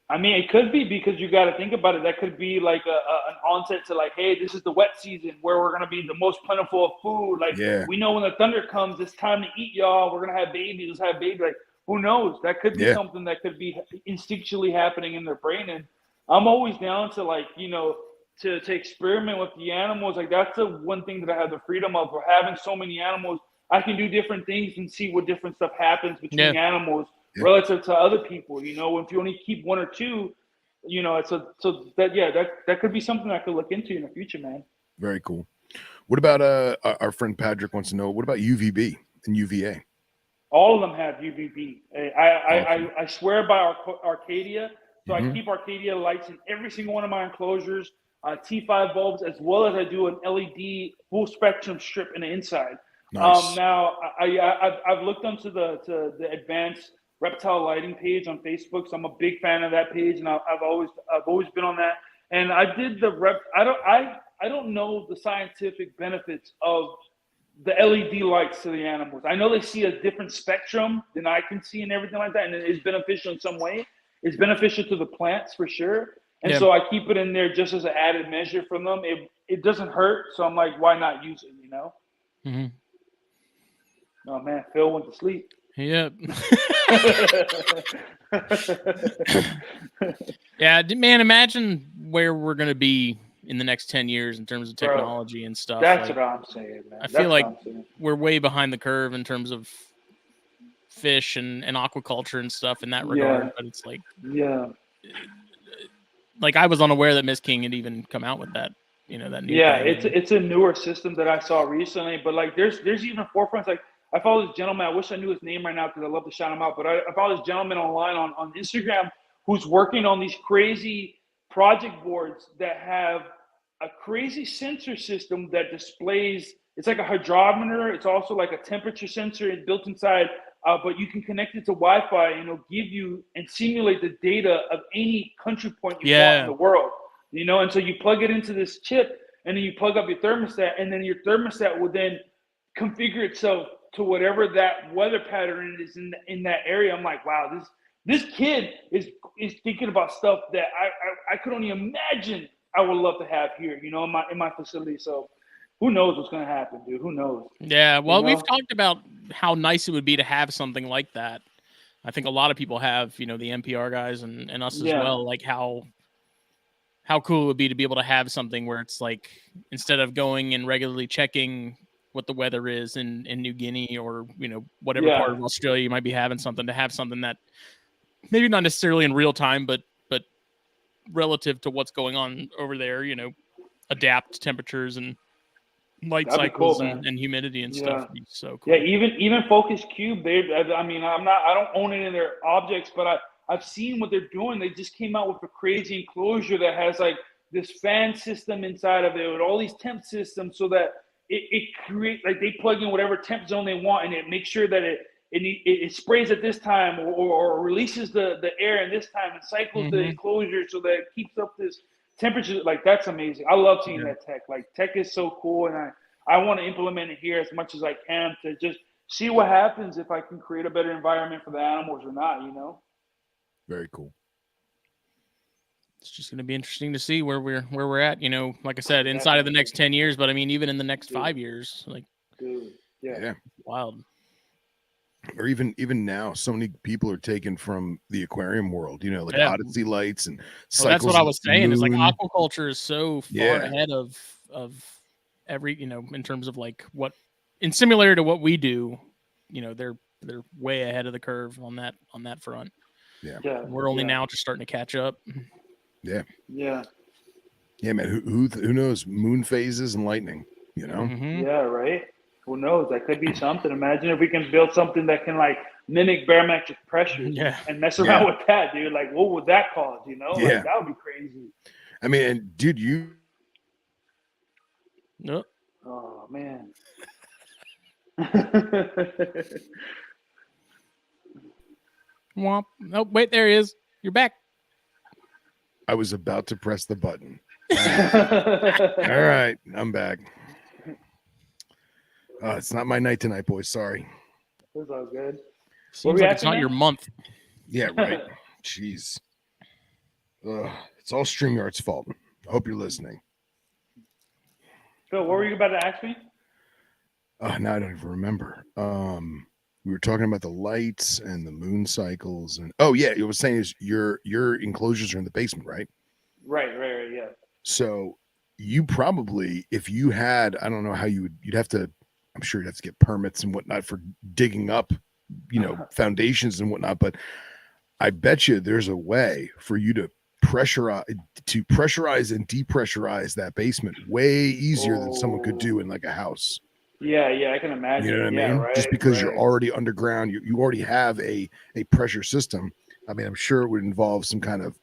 I mean, it could be, because you got to think about it. That could be like an onset to like, hey, this is the wet season where we're going to be the most plentiful of food. Like, we know when the thunder comes, it's time to eat, y'all. We're going to have babies. Let's have babies. Like, who knows? That could be something that could be instinctually happening in their brain. And I'm always down to like, you know, to experiment with the animals. Like, that's the one thing that I have the freedom of. For having so many animals, I can do different things and see what different stuff happens between animals relative to other people. You know, if you only keep one or two, you know, that could be something I could look into in the future, man. Very cool. What about our friend Patrick wants to know, what about UVB and UVA? All of them have UVB. I swear by Arcadia. So I keep Arcadia lights in every single one of my enclosures, T5 bulbs, as well as I do an LED full spectrum strip in the inside. Nice. Now I've looked onto the advanced Reptile lighting page on Facebook, so I'm a big fan of that page, and I've always been on that. And I did I don't know the scientific benefits of the LED lights to the animals. I know they see a different spectrum than I can see and everything like that, and it is beneficial in some way. It's beneficial to the plants for sure. And so I keep it in there just as an added measure from them. It doesn't hurt, so I'm like, why not use it, you know? Oh man, Phil went to sleep. Yep. Yeah, man, imagine where we're going to be in the next 10 years in terms of technology and stuff. That's what I'm saying, man. I feel like we're way behind the curve in terms of fish and aquaculture and stuff in that regard. But it's like, like I was unaware that Miss King had even come out with that, you know, that new thing. It's a newer system that I saw recently, but like there's even forefronts. Like, I follow this gentleman. I wish I knew his name right now because I love to shout him out. But I follow this gentleman online on Instagram who's working on these crazy project boards that have a crazy sensor system that displays. It's like a hydrometer. It's also like a temperature sensor built inside. But you can connect it to Wi-Fi and it'll give you and simulate the data of any country point you want in the world. You know, and so you plug it into this chip, and then you plug up your thermostat, and then your thermostat will then configure itself to whatever that weather pattern is in that area. I'm like, wow, this kid is thinking about stuff that I could only imagine I would love to have here, you know, in my facility. So who knows what's going to happen, dude? Who knows? Yeah, well, we've talked about how nice it would be to have something like that. I think a lot of people have, you know, the NPR guys and us as well, like how cool it would be to be able to have something where it's like, instead of going and regularly checking what the weather is in New Guinea or, you know, whatever part of Australia you might be having something, to have something that maybe not necessarily in real time, but relative to what's going on over there, you know, adapt temperatures and light cycles and humidity and stuff. Be so cool. Yeah, even Focus Cube, I mean, I don't own any of their objects, but I've seen what they're doing. They just came out with a crazy enclosure that has like this fan system inside of it with all these temp systems, so that it creates, like, they plug in whatever temp zone they want, and it makes sure that it sprays at this time, or releases the air in this time and cycles the enclosure so that it keeps up this temperature. Like, that's amazing. I love seeing that tech. Like, tech is so cool, and I want to implement it here as much as I can to just see what happens if I can create a better environment for the animals or not, you know? Very cool. It's just going to be interesting to see where we're at, you know, like I said, inside of the next 10 years, but I mean, even in the next 5 years, like, yeah. Wild. Or even now, so many people are taken from the aquarium world, you know, like Odyssey lights and cycles. Well, that's what I was saying. Is like aquaculture is so far ahead of every, you know, in terms of like what, in similar to what we do, you know, they're way ahead of the curve on that front. Yeah. We're only now just starting to catch up. Yeah, man. Who knows moon phases and lightning, you know? Yeah, right. Who knows? That could be something. Imagine if we can build something that can like mimic barometric pressure and mess around with that, dude. Like, what would that cause? You know, like, that would be crazy. I mean, and dude, Oh man. Womp. Oh, wait, there he is. You're back. I was about to press the button. All right, I'm back. It's not my night tonight, boys. Sorry. It's all good. Seems like it's not your month. Yeah, right. Jeez. It's all StreamYard's fault. I hope you're listening. Phil, what were you about to ask me? Now I don't even remember. We were talking about the lights and the moon cycles, and you were saying is your enclosures are in the basement, right? Right, yeah. So you probably, if you had, I don't know how you'd have to. I'm sure you'd have to get permits and whatnot for digging up, you know, foundations and whatnot. But I bet you there's a way for you to pressurize and depressurize that basement way easier than someone could do in like a house. Yeah, I can imagine. You know what I mean? Right, just because you're already underground, you already have a pressure system. I mean, I'm sure it would involve some kind of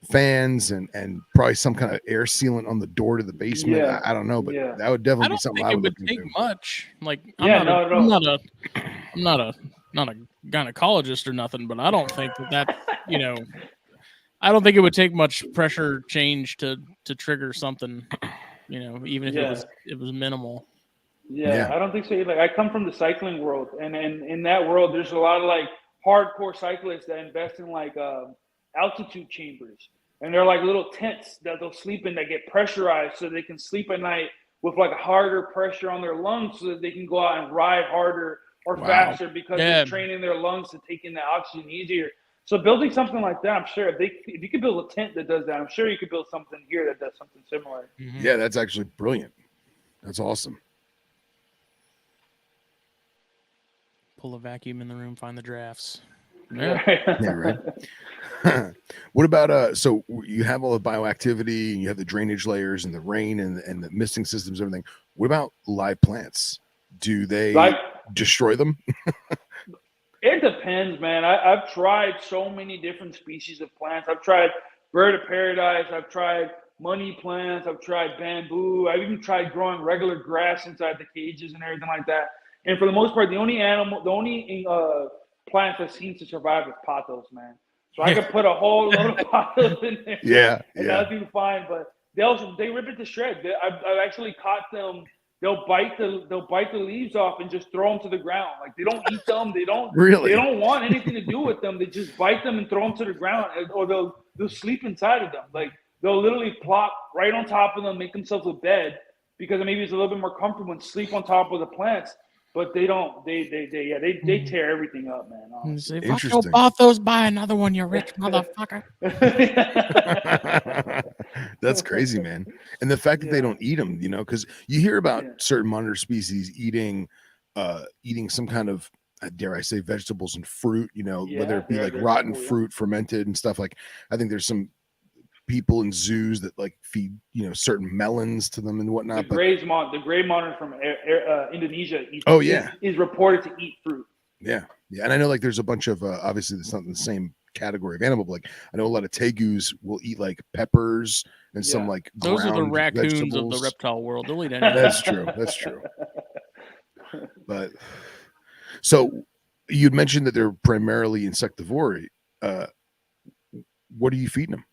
fans and probably some kind of air sealant on the door to the basement. I don't know, but that would definitely be something I would look into. It would take much. Like, I'm not a gynecologist or nothing, but I don't think that you know, I don't think it would take much pressure change to trigger something, you know, even if it was minimal. Yeah, I don't think so. Like, I come from the cycling world, and in that world, there's a lot of like hardcore cyclists that invest in like altitude chambers, and they're like little tents that they'll sleep in that get pressurized so they can sleep at night with like a harder pressure on their lungs so that they can go out and ride harder or faster because they're training their lungs to take in the oxygen easier. So building something like that, I'm sure if you could build a tent that does that, I'm sure you could build something here that does something similar. Yeah, that's actually brilliant. That's awesome. Pull a vacuum in the room, find the drafts. Right. What about so you have all the bioactivity and you have the drainage layers and the rain and the misting systems, everything. What about live plants? Do they destroy them? It depends, man. I've tried so many different species of plants. I've tried bird of paradise. I've tried money plants. I've tried bamboo. I've even tried growing regular grass inside the cages and everything like that. And for the most part, the only plant that seems to survive is pothos, man. So I could put a whole load of pothos in there. And that'll do fine. But they rip it to shreds. I've actually caught them. They'll bite the leaves off and just throw them to the ground. Like, they don't eat them. They don't want anything to do with them. They just bite them and throw them to the ground, or they'll sleep inside of them. Like, they'll literally plop right on top of them, make themselves a bed because maybe it's a little bit more comfortable and sleep on top of the plants. But they don't. They tear everything up, man. Honestly. If I go Bothos, buy another one, you rich motherfucker. That's crazy, man. And the fact that they don't eat them, you know, because you hear about certain monitor species eating some kind of, dare I say, vegetables and fruit, you know, whether it be like rotten fruit, fermented and stuff. Like, I think there's some people in zoos that like feed, you know, certain melons to them and whatnot. The gray monitor from Indonesia is reported to eat fruit. Yeah. And I know like there's a bunch of obviously it's not in the same category of animal, but like I know a lot of tegus will eat like peppers and some like those are the raccoons vegetables. of the reptile world. They'll eat anything. That's true. But so you'd mentioned that they're primarily insectivore. What are you feeding them?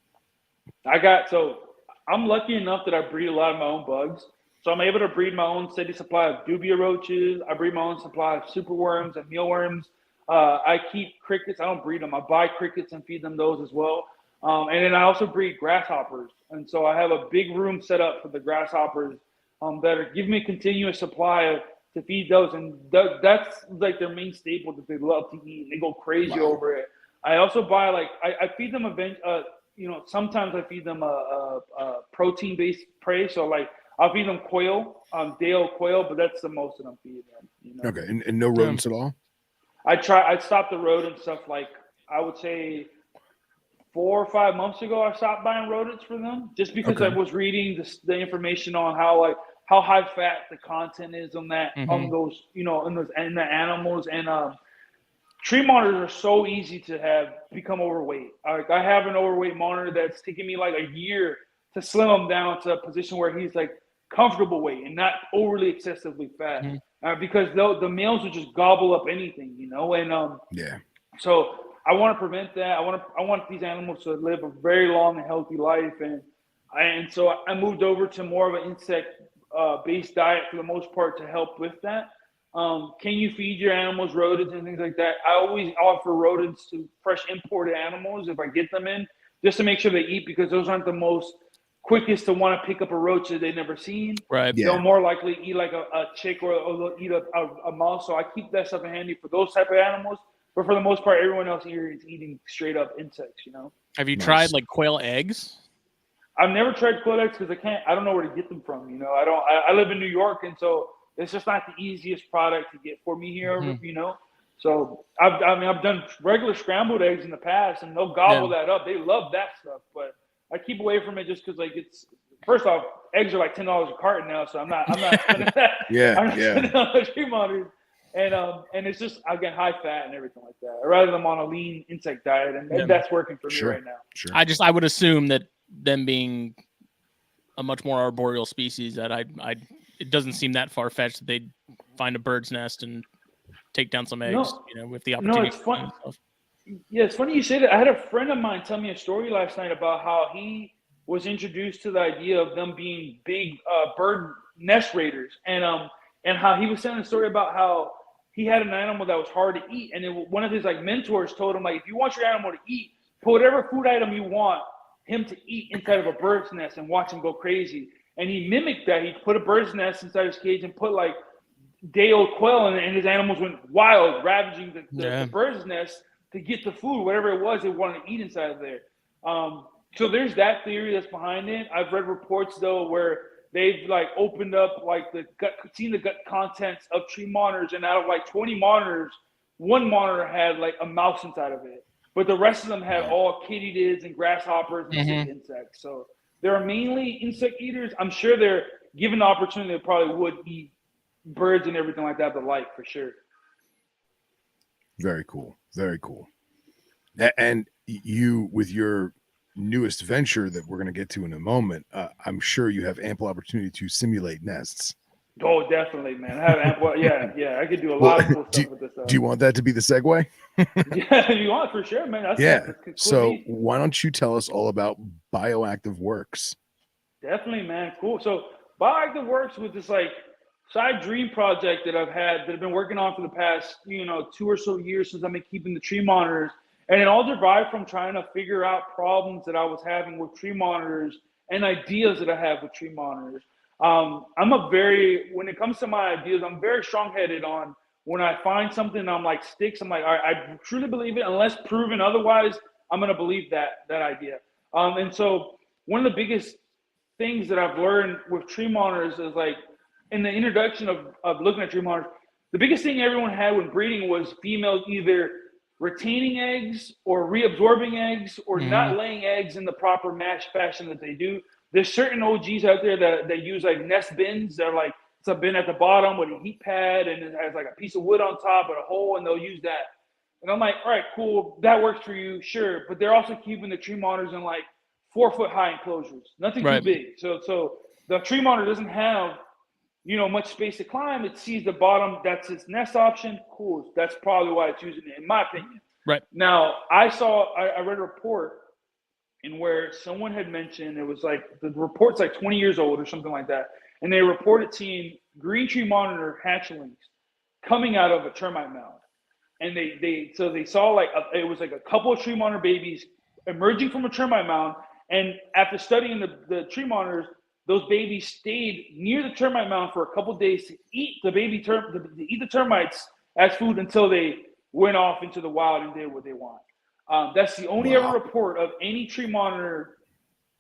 I'm lucky enough that I breed a lot of my own bugs. So I'm able to breed my own steady supply of dubia roaches. I breed my own supply of superworms and mealworms. I keep crickets. I don't breed them. I buy crickets and feed them those as well. And then I also breed grasshoppers. And so I have a big room set up for the grasshoppers that are giving me a continuous supply to feed those. And that's like their main staple that they love to eat. And they go crazy over it. I also buy I feed them sometimes I feed them a protein-based prey. So like I'll feed them quail, day-old quail, but that's the most that I'm feeding them. Okay, and no rodents at all? I stopped the rodent stuff like I would say 4 or 5 months ago. I stopped buying rodents for them just because I was reading the information on how high fat the content is on that on those in the animals, and tree monitors are so easy to become overweight. I have an overweight monitor that's taken me like a year to slim him down to a position where he's like comfortable weight and not overly excessively fat. Because the males would just gobble up anything, and so I want to prevent that. I want these animals to live a very long and healthy life, and so I moved over to more of an insect based diet for the most part to help with that. Can you feed your animals rodents and things like that? I always offer rodents to fresh imported animals if I get them in, just to make sure they eat, because those aren't the most quickest to want to pick up a roach that they've never seen. Right. Yeah. They'll more likely eat like a chick or they'll eat a mouse. So I keep that stuff in handy for those type of animals. But for the most part, everyone else here is eating straight up insects, Have you tried like quail eggs? I've never tried quail eggs because I don't know where to get them from. I live in New York, and so it's just not the easiest product to get for me here, So I've done regular scrambled eggs in the past, and they'll gobble that up. They love that stuff, but I keep away from it just because it's, first off, eggs are like $10 a carton now, so I'm not spending that. I'm not spending on the tree monitors, and it's just, again, high fat and everything like that. I'd rather them on a lean insect diet, and that's working for me right now. Sure. I would assume that them being a much more arboreal species, that it doesn't seem that far fetched that they'd find a bird's nest and take down some eggs, with the opportunity. No, it's fun. Yeah, it's funny you say that. I had a friend of mine tell me a story last night about how he was introduced to the idea of them being big bird nest raiders, and how he was telling a story about how he had an animal that was hard to eat, and one of his mentors told him, if you want your animal to eat, put whatever food item you want him to eat inside of a bird's nest and watch him go crazy. And he mimicked that. He put a bird's nest inside his cage and put day-old quail, and his animals went wild, ravaging the bird's nest to get the food, whatever it was they wanted to eat inside of there. So there's that theory that's behind it. I've read reports though where they've opened up seen the gut contents of tree monitors, and out of 20 monitors, one monitor had a mouse inside of it, but the rest of them had all katydids and grasshoppers and sick insects. So they're mainly insect eaters. I'm sure they're given the opportunity, they probably would eat birds and everything like that, but for sure. Very cool. Very cool. And you, with your newest venture that we're going to get to in a moment, I'm sure you have ample opportunity to simulate nests. Oh, definitely, man. I have ample. Yeah. I could do a lot of cool stuff with this stuff. Do you want that to be the segue? Yeah, you want for sure, man. That's cool. So why don't you tell us all about Bioactive Works? Definitely, man. Cool. So Bioactive Works with this side dream project that I've been working on for the past 2 or so years since I've been keeping the tree monitors, and it all derived from trying to figure out problems that I was having with tree monitors and ideas that I have with tree monitors. When it comes to my ideas, I'm very strong-headed on when I find something I'm sticks, I'm all right, I truly believe it. Unless proven otherwise, I'm going to believe that idea. And so one of the biggest things that I've learned with tree monitors is in the introduction of looking at tree monitors, the biggest thing everyone had when breeding was females either retaining eggs or reabsorbing eggs or not laying eggs in the proper mash fashion that they do. There's certain OGs out there that use nest bins. They're it's a bin at the bottom with a heat pad and it has a piece of wood on top and a hole, and they'll use that. And I'm all right, cool, that works for you, sure. But they're also keeping the tree monitors in 4-foot high enclosures, nothing too big. So the tree monitor doesn't have much space to climb. It sees the bottom. That's its nest option. Cool. That's probably why it's using it, in my opinion. Right. Now, I read a report in where someone had mentioned, it was like, the report's like 20 years old or something like that. And they reported seeing green tree monitor hatchlings coming out of a termite mound. And they saw like, it was like a couple of tree monitor babies emerging from a termite mound. And after studying the tree monitors, those babies stayed near the termite mound for a couple of days to eat the termites as food until they went off into the wild and did what they want. That's the only ever report of any tree monitor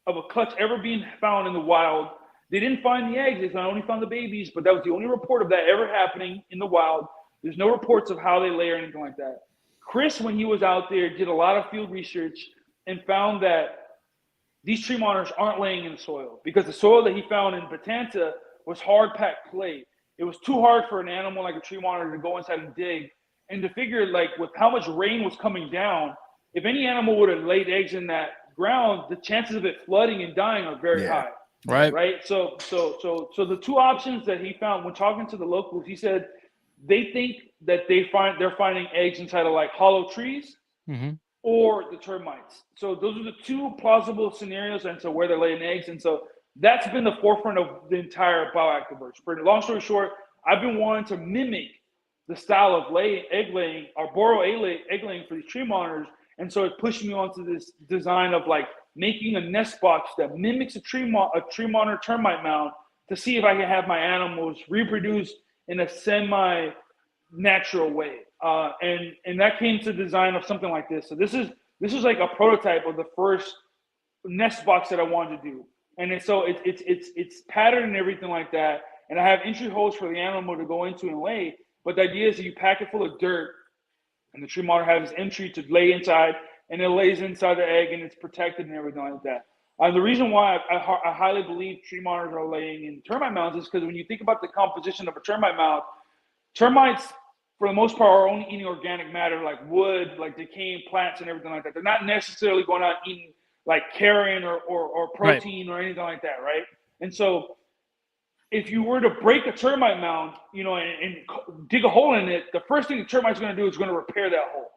of a clutch ever being found in the wild. They didn't find the eggs; they only found the babies. But that was the only report of that ever happening in the wild. There's no reports of how they lay or anything like that. Chris, when he was out there, did a lot of field research and found that these tree monitors aren't laying in the soil, because the soil that he found in Batanta was hard packed clay. It was too hard for an animal like a tree monitor to go inside and dig. And to figure, like, with how much rain was coming down, if any animal would have laid eggs in that ground, the chances of it flooding and dying are very high. Right. So the two options that he found when talking to the locals, he said they think that they're finding eggs inside of like hollow trees or the termites. So those are the two plausible scenarios, and so where they're laying eggs. And so that's been the forefront of the entire Bioactive Works. For long story short, I've been wanting to mimic the style of egg laying, arboreal egg laying for these tree monitors. And so it pushed me onto this design of like making a nest box that mimics a tree monitor termite mound, to see if I can have my animals reproduce in a semi-natural way. And that came to design of something like this. So this is like a prototype of the first nest box that I wanted to do. And it's patterned and everything like that. And I have entry holes for the animal to go into and lay. But the idea is that you pack it full of dirt, and the tree monitor has entry to lay inside, and it lays inside the egg, and it's protected and everything like that. The reason why I highly believe tree monitors are laying in termite mounds is because when you think about the composition of a termite mound, termites, for the most part, are only eating organic matter like wood, like decaying plants and everything like that. They're not necessarily going out eating like carrion or protein or anything like that, right? And so if you were to break a termite mound, and dig a hole in it, the first thing the termite's going to do is going to repair that hole,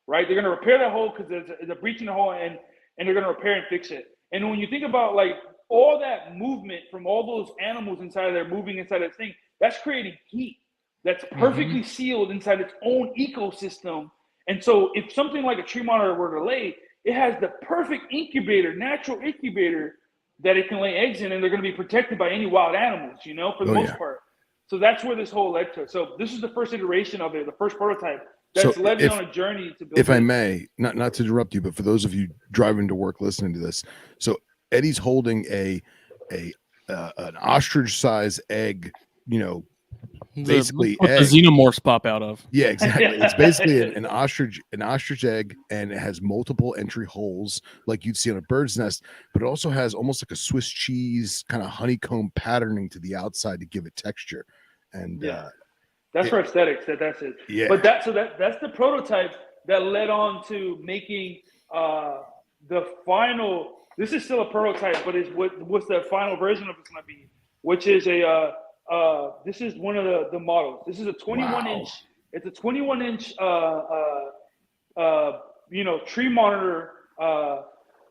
right? They're going to repair that hole because there's a breach in the hole, and they're going to repair and fix it. And when you think about like all that movement from all those animals inside of there moving inside that thing, that's creating heat that's perfectly sealed inside its own ecosystem. And so if something like a tree monitor were to lay, it has the perfect incubator, natural incubator, that it can lay eggs in, and they're going to be protected by any wild animals, for the most part. So that's where this whole led to. So this is the first iteration of it, the first prototype that's led me on a journey to build. If I may, not to interrupt you, but for those of you driving to work listening to this, so Eddie's holding an ostrich-size egg, basically what the xenomorphs pop out of. Yeah, exactly. It's basically an ostrich egg, and it has multiple entry holes like you'd see on a bird's nest, but it also has almost like a Swiss cheese kind of honeycomb patterning to the outside to give it texture. And that's for aesthetics. That's it. Yeah. But that's the prototype that led on to making the final. This is still a prototype, but what's the final version of it's going to be, which is this is one of the models. This is a 21-inch. It's a 21-inch, tree monitor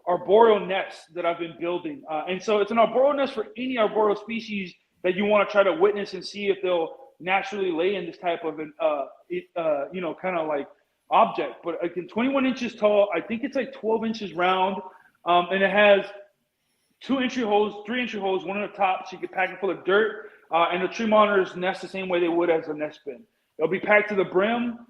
arboreal nest that I've been building. And so it's an arboreal nest for any arboreal species that you want to try to witness and see if they'll naturally lay in this type of an, kind of like object. But again, 21 inches tall. I think it's like 12 inches round, and it has 3 entry holes, one on the top, so you can pack it full of dirt. And the tree monitors nest the same way they would as a nest bin. It'll be packed to the brim.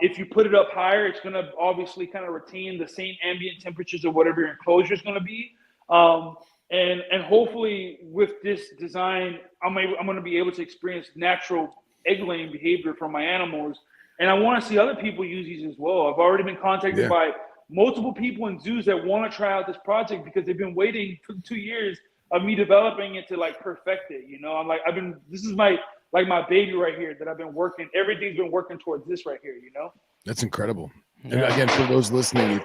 If you put it up higher, it's going to obviously kind of retain the same ambient temperatures of whatever your enclosure is going to be. And hopefully with this design, I'm going to be able to experience natural egg laying behavior from my animals. And I want to see other people use these as well. I've already been contacted by multiple people in zoos that want to try out this project because they've been waiting for 2 years of me developing it to like perfect it. I'm like, this is my baby right here that I've been working. Everything's been working towards this right here, That's incredible. And again, for those listening,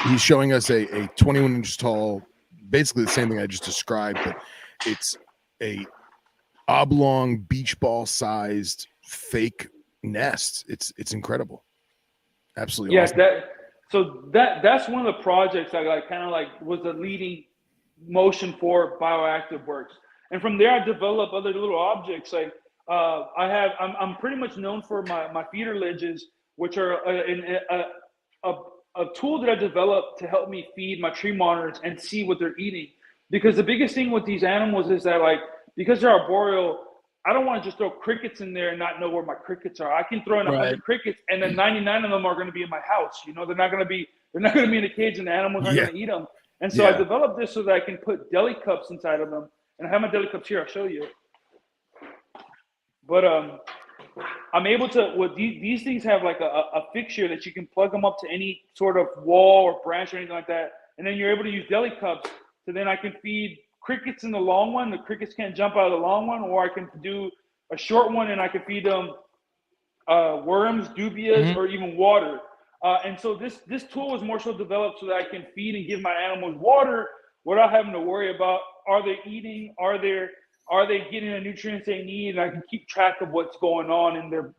he's showing us a 21 inch tall, basically the same thing I just described, but it's a oblong beach ball sized fake nest. It's incredible. Absolutely Yeah, awesome. that's one of the projects I like kind of like was the leading motion for Bioactive Works, and from there I developed other little objects like I'm pretty much known for my feeder ledges, which are a, a tool that I developed to help me feed my tree monitors and see what they're eating. Because the biggest thing with these animals is that like because they're arboreal, I don't want to just throw crickets in there and not know where my crickets are. I can throw in 100 Right. crickets, and then 99 of them are going to be in my house. You know, they're not going to be in a cage, and the animals aren't Yeah. going to eat them. And so I developed this so that I can put deli cups inside of them. And I have my deli cups here. I'll show you. But I'm able to. What these things have like a fixture that you can plug them up to any sort of wall or branch or anything like that, and then you're able to use deli cups. So then I can feed crickets in the long one. The crickets can't jump out of the long one, or I can do a short one and I can feed them worms, dubias, or even water. And so this tool was more so developed so that I can feed and give my animals water without having to worry about are they eating, are they getting the nutrients they need, and I can keep track of what's going on in their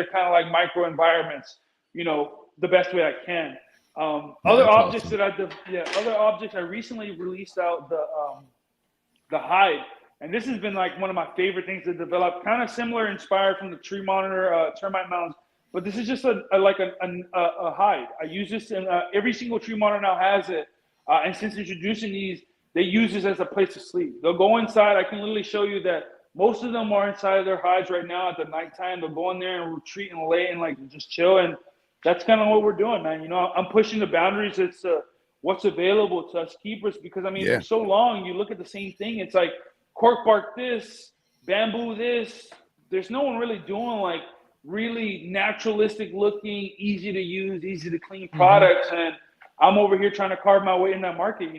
kind of like micro environments, the best way I can. Other objects awesome. Other objects I recently released out the hide, and this has been like one of my favorite things to develop, kind of similar, inspired from the tree monitor termite mounds, but this is just a hide. I use this in every single tree monitor now has it, and since introducing these, they use this as a place to sleep. They'll go inside. I can literally show you that most of them are inside of their hides right now at the nighttime. They'll go in there and retreat and lay and like just chill, and that's kind of what we're doing, man. I'm pushing the boundaries as to what's available to us keepers, because I mean, for so long you look at the same thing. It's like cork bark this, bamboo this. There's no one really doing like really naturalistic looking, easy to use, easy to clean products, and I'm over here trying to carve my way in that market.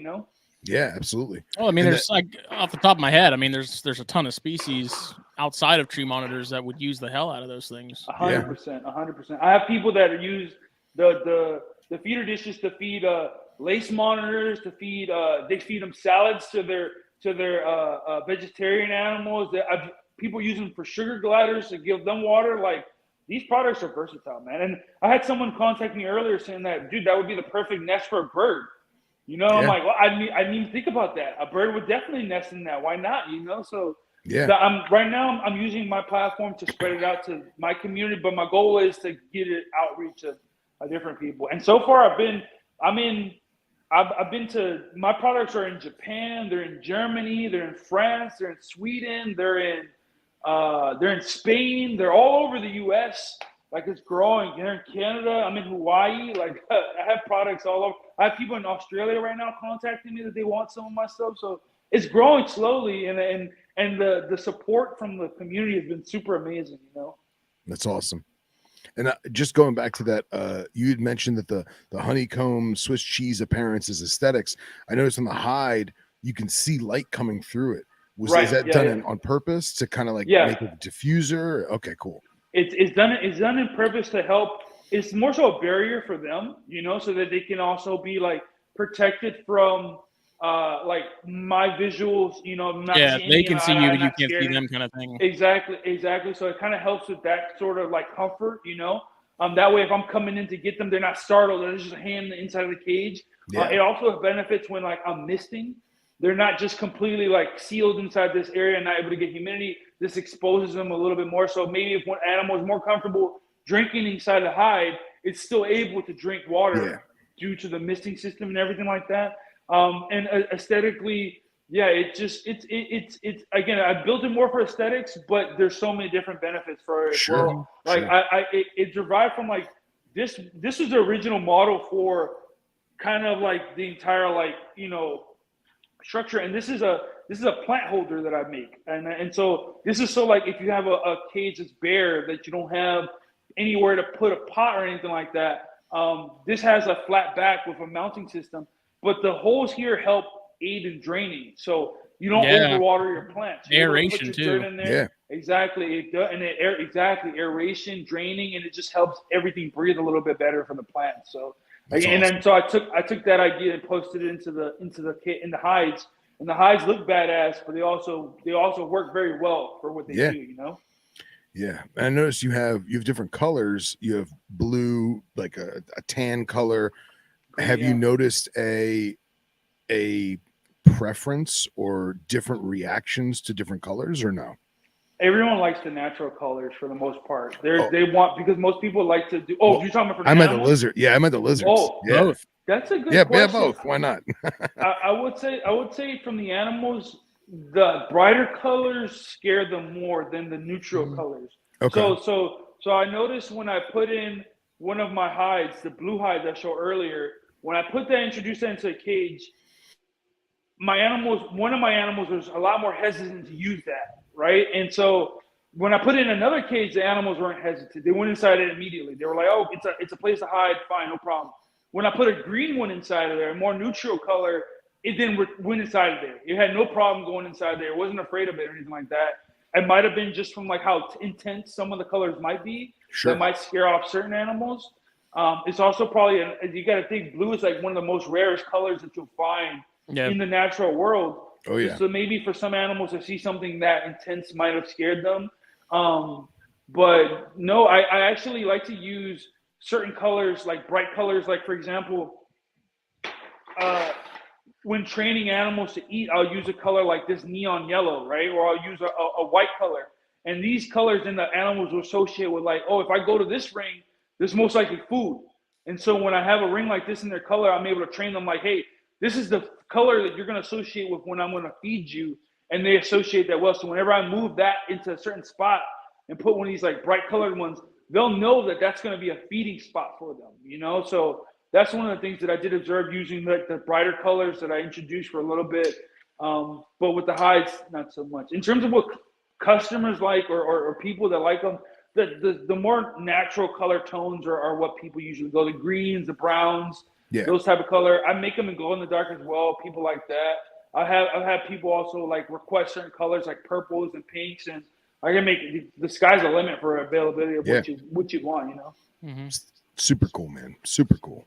Yeah, absolutely. Well, I mean, there's like off the top of my head, I mean, there's a ton of species outside of tree monitors that would use the hell out of those things. 100%, 100%. I have people that use the feeder dishes to feed lace monitors, to feed they feed them salads to their vegetarian animals. People use them for sugar gliders to give them water. Like, these products are versatile, man. And I had someone contact me earlier saying that, dude, that would be the perfect nest for a bird. I'm like, well, I didn't even think about that. A bird would definitely nest in that. Why not? So right now I'm using my platform to spread it out to my community, but my goal is to get it outreach to different people. And so far I've been to, my products are in Japan, they're in Germany, they're in France, they're in Sweden, they're in Spain, they're all over the US. Like, it's growing. They're in Canada. I'm in Hawaii. Like, I have products all over. I have people in Australia right now contacting me that they want some of my stuff. So it's growing slowly, and the support from the community has been super amazing. That's awesome. And just going back to that, you had mentioned that the honeycomb Swiss cheese appearance is aesthetics. I noticed on the hide you can see light coming through it. Is that done on purpose to kind of like make a diffuser? Okay, cool. It's done in purpose to help. It's more so a barrier for them, so that they can also be like protected from like my visuals. They can see you, but you can't see them, kind of thing. Exactly. So it kind of helps with that sort of like comfort. That way, if I'm coming in to get them, they're not startled. There's just a hand inside of the cage. It also benefits when like I'm misting. They're not just completely like sealed inside this area and not able to get humidity. This exposes them a little bit more. So maybe if one animal is more comfortable drinking inside the hide, it's still able to drink water due to the misting system and everything like that. And aesthetically, it's again, I built it more for aesthetics, but there's so many different benefits for it as well. Like it derived from like this was the original model for kind of like the entire structure, and this is a plant holder that I make, and so this is so like if you have a cage that's bare that you don't have anywhere to put a pot or anything like that, this has a flat back with a mounting system, but the holes here help aid in draining, so you don't overwater your plants. Aeration too. Exactly. Aeration, draining, and it just helps everything breathe a little bit better for the plants. So. That's awesome. Then so I took that idea and posted it in the hides, and the hides look badass, but they also work very well for what they Yeah. do, you know. Yeah, and I noticed you have different colors. You have blue, like a tan color. Have you Yeah. noticed a preference or different reactions to different colors, or no? Everyone likes the natural colors for the most part. Oh. They want, because most people like to do. Oh, Well, you're talking about for I meant the animals? lizard. Yeah, I meant the lizards. Oh, yeah, Both. That's a good yeah, question. both. Why not? I would say from the animals, the brighter colors scare them more than the neutral colors. Okay. So I noticed when I put in one of my hides, the blue hide that I showed earlier, when I introduced that into a cage, one of my animals was a lot more hesitant to use that, right? And so when I put in another cage, the animals weren't hesitant. They went inside it immediately. They were like, "Oh, it's a place to hide. Fine, no problem." When I put a green one inside of there, a more neutral color, it then went inside of there. It had no problem going inside there. It wasn't afraid of it or anything like that. It might have been just from like how intense some of the colors might be Sure. that might scare off certain animals. It's also probably you got to think blue is like one of the most rarest colors that you'll find in the natural world. Oh yeah. So maybe for some animals to see something that intense might have scared them. But no, I actually like to use certain colors, like bright colors. Like for example, when training animals to eat, I'll use a color like this neon yellow, right? Or I'll use a white color. And these colors then the animals will associate with like, oh, if I go to this ring, there's most likely food. And so when I have a ring like this in their color, I'm able to train them like, hey, this is the color that you're going to associate with when I'm going to feed you. And they associate that well. So whenever I move that into a certain spot and put one of these like bright colored ones, they'll know that that's going to be a feeding spot for them, you know? So that's one of the things that I did observe using the brighter colors that I introduced for a little bit. But with the hides, not so much. In terms of what customers like or people that like them, the more natural color tones are what people usually go. The greens, the browns, those type of color. I make them in glow in the dark as well. People like that. I've had people also like request certain colors like purples and pinks, and I can make the sky's the limit for availability of what you want, you know. Mm-hmm. Super cool, man. Super cool.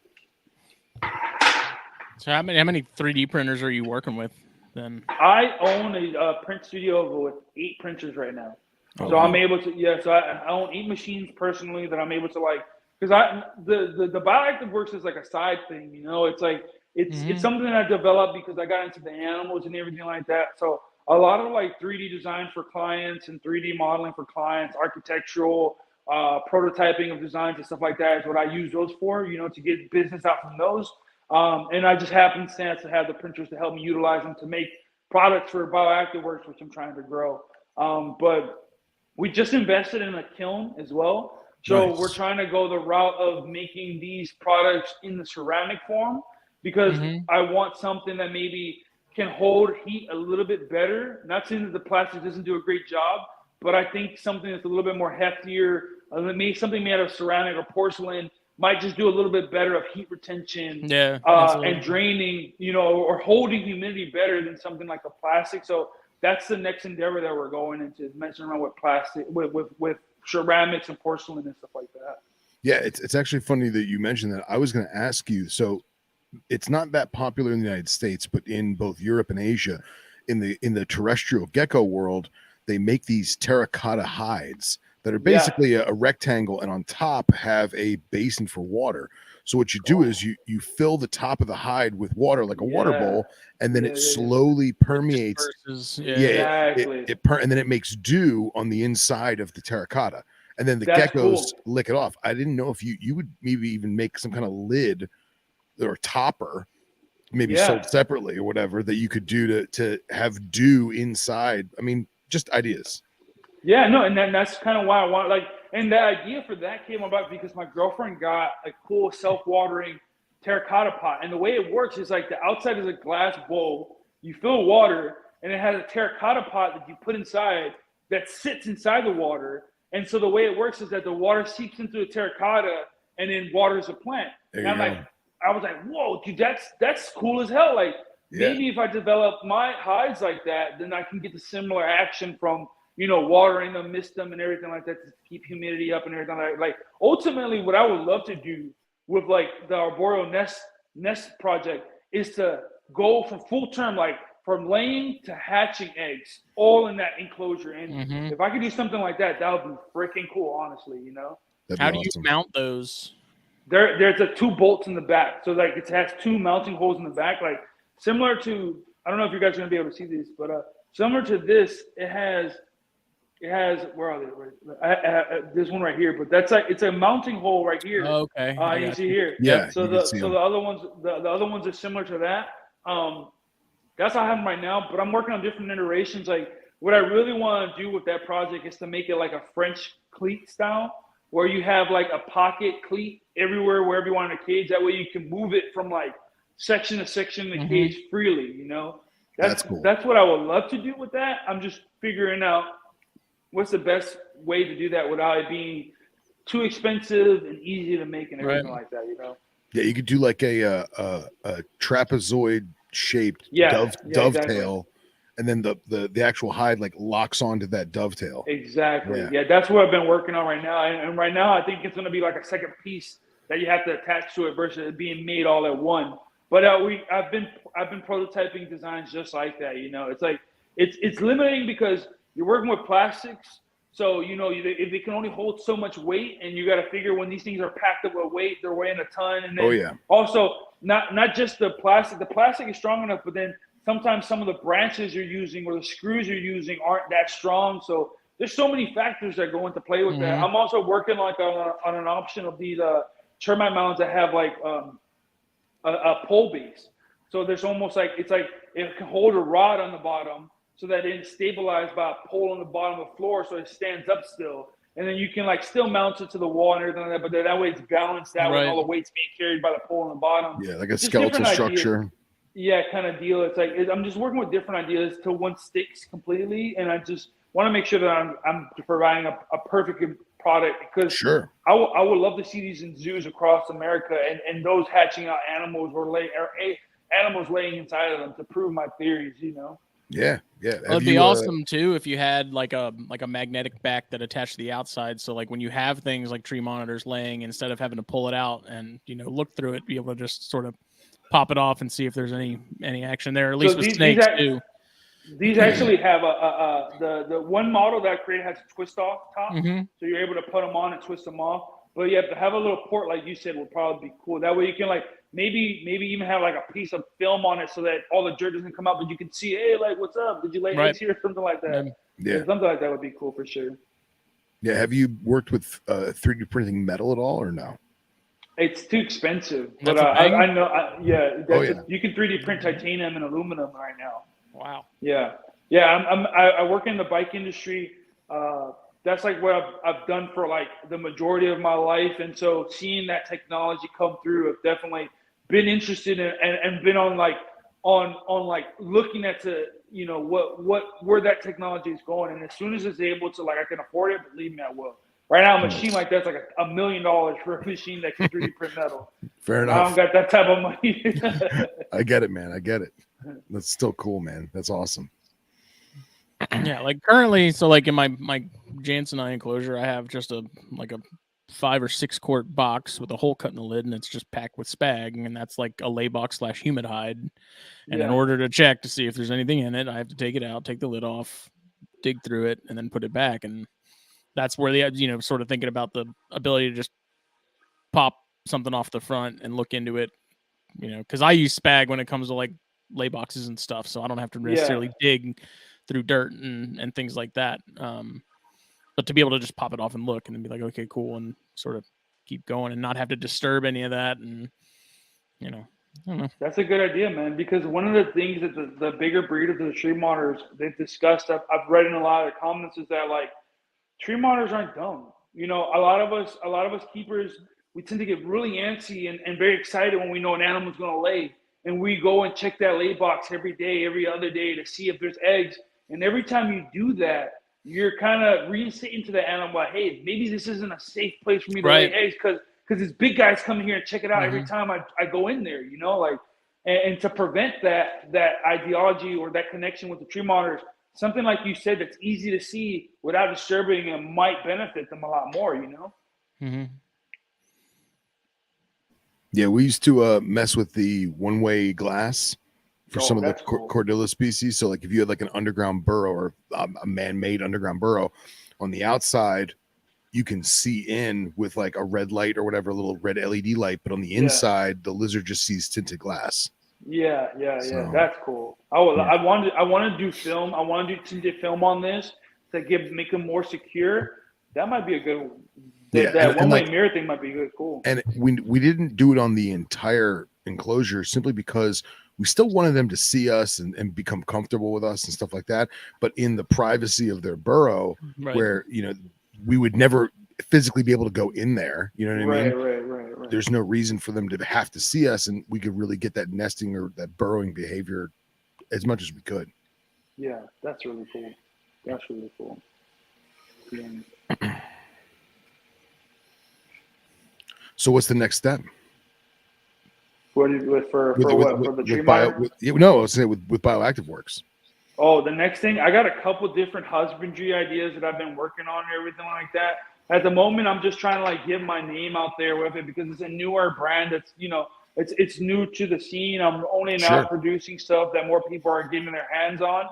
So how many 3D printers are you working with then? I own a print studio with 8 printers right now. Oh, so I'm able to, so I own 8 machines personally that I'm able to like, because the Bioactive Works is like a side thing, you know. It's like it's something that I developed because I got into the animals and everything like that. So a lot of like 3D design for clients and 3D modeling for clients, architectural, prototyping of designs and stuff like that is what I use those for, you know, to get business out from those. And I just happenstance to have the printers to help me utilize them to make products for Bioactive Works, which I'm trying to grow. But we just invested in a kiln as well. So we're trying to go the route of making these products in the ceramic form because I want something that maybe can hold heat a little bit better. Not saying that the plastic doesn't do a great job, but I think something that's a little bit more heftier, maybe something made out of ceramic or porcelain might just do a little bit better of heat retention and draining, you know, or holding humidity better than something like a plastic. So that's the next endeavor that we're going into, messing around with plastic, with ceramics and porcelain and stuff like that. Yeah, it's actually funny that you mentioned that. I was going to ask you, so it's not that popular in the United States, but in both Europe and Asia, in the terrestrial gecko world, they make these terracotta hides that are basically a rectangle, and on top have a basin for water. So what you do is you fill the top of the hide with water, like a water bowl, and then it slowly permeates. Exactly. And then it makes dew on the inside of the terracotta, and then the geckos lick it off. I didn't know if you would maybe even make some kind of lid or topper, maybe sold separately or whatever, that you could do to have dew inside. I mean, just ideas. Yeah, no, and then that's kind of why I want, like, and the idea for that came about because my girlfriend got a cool self-watering terracotta pot. And the way it works is like the outside is a glass bowl, you fill water, and it has a terracotta pot that you put inside that sits inside the water. And so the way it works is that the water seeps into the terracotta and then waters the plant. And I was like, whoa, dude, that's cool as hell. Like, maybe if I develop my hides like that, then I can get the similar action from, you know, watering them, mist them, and everything like that to keep humidity up and everything like ultimately, what I would love to do with like the arboreal nest project is to go from full term, like from laying to hatching eggs, all in that enclosure. And if I could do something like that, that would be freaking cool, honestly, you know? How do you mount those? There's 2 bolts in the back. So like it has 2 mounting holes in the back, like similar to, I don't know if you guys are gonna be able to see these, but similar to this, it has, where are they? This one right here, but that's like, it's a mounting hole right here. Oh, okay. You see here. Yeah. So the other ones are similar to that. That's how I have them right now, but I'm working on different iterations. Like what I really want to do with that project is to make it like a French cleat style, where you have like a pocket cleat everywhere, wherever you want in a cage. That way you can move it from like section to section in the cage freely, you know? That's cool. That's what I would love to do with that. I'm just figuring out what's the best way to do that without it being too expensive and easy to make and everything like that, you know? Yeah, you could do like a trapezoid shaped dovetail, exactly. And then the actual hide like locks onto that dovetail. Exactly. Yeah, that's what I've been working on right now. And right now I think it's going to be like a second piece that you have to attach to it versus it being made all at one. But I've been prototyping designs just like that. You know, it's like it's limiting because you're working with plastics, so you know if they can only hold so much weight, and you got to figure when these things are packed up with weight, they're weighing a ton. And then also not just the plastic. The plastic is strong enough, but then sometimes some of the branches you're using or the screws you're using aren't that strong. So there's so many factors that go into play with that. I'm also working like on an option of these termite mounds that have like a pole base. So there's almost like it can hold a rod on the bottom so that it's stabilized by a pole on the bottom of the floor, so it stands up still. And then you can like still mount it to the wall and everything like that, but that way it's balanced out and all the weight's being carried by the pole on the bottom. Yeah, like a skeletal structure. Yeah, kind of deal. It's like I'm just working with different ideas till one sticks completely, and I just want to make sure that I'm providing a perfect product, because I would love to see these in zoos across America and those hatching out animals or animals laying inside of them to prove my theories, you know. Yeah. It'd be awesome too if you had like a magnetic back that attached to the outside. So like when you have things like tree monitors laying, instead of having to pull it out and look through it, be able to just sort of pop it off and see if there's any action there. At least with snakes too. These actually have the one model that I created has a twist off top, so you're able to put them on and twist them off. But you have to have a little port, like you said, would probably be cool. That way you can like maybe even have like a piece of film on it so that all the dirt doesn't come out, but you can see, hey, like what's up? Did you lay eggs here? Something like that. Yeah, something like that would be cool for sure. Yeah, have you worked with 3D printing metal at all, or no? It's too expensive, but I know. You can 3D print titanium and aluminum right now. Wow. Yeah. I work in the bike industry. That's like what I've done for like the majority of my life, and so seeing that technology come through, I've definitely been interested in and been on looking at where that technology is going. And as soon as it's able to, like, I can afford it, believe me, I will. Right now, a machine like that's like $1 million for a machine that can 3D print metal. Fair enough. I don't got that type of money. I get it, man. I get it. That's still cool, man. That's awesome. Yeah, like currently, so like in my Jansen eye enclosure, I have just a 5 or 6 quart box with a hole cut in the lid, and it's just packed with spag, and that's like a lay box / humid hide. And in order to check to see if there's anything in it, I have to take it out, take the lid off, dig through it, and then put it back. And that's where the sort of thinking about the ability to just pop something off the front and look into it, because I use spag when it comes to like lay boxes and stuff, so I don't have to necessarily dig through dirt and things like that. But to be able to just pop it off and look and then be like, okay, cool, and sort of keep going and not have to disturb any of that. And I don't know. That's a good idea, man, because one of the things that the bigger breeders of the tree monitors, they've discussed, I've read in a lot of the comments, is that like tree monitors aren't dumb. A lot of us keepers, we tend to get really antsy and very excited when we know an animal's going to lay. And we go and check that lay box every day, every other day to see if there's eggs. And every time you do that, you're kind of re-saying to the animal, hey, maybe this isn't a safe place for me to lay eggs because this big guy's coming here and check it out every time I go in there, and to prevent that ideology or that connection with the tree monitors, something like you said that's easy to see without disturbing them might benefit them a lot more, Yeah, we used to mess with the one-way glass for some of the that's cool. Cordilla species. So like if you had like an underground burrow or a man-made underground burrow, on the outside you can see in with like a red light or whatever, a little red LED light, but on the inside the lizard just sees tinted glass. Yeah. So, That's cool. I want to do film. I want to do tinted film on this to make them more secure. That might be a good one. That one-way mirror thing might be good. Cool. And we didn't do it on the entire enclosure simply because we still wanted them to see us and become comfortable with us and stuff like that. But in the privacy of their burrow, where, you know, we would never physically be able to go in there. You know what I mean? Right. There's no reason for them to have to see us, and we could really get that nesting or that burrowing behavior as much as we could. Yeah, that's really cool. That's really cool. Yeah. So what's the next step? For the tree miner? No, I was saying with Bioactive Works. Oh, the next thing, I got a couple different husbandry ideas that I've been working on and everything like that. At the moment, I'm just trying to like get my name out there with it because it's a newer brand that's, you know, it's new to the scene. I'm only now producing stuff that more people are getting their hands on.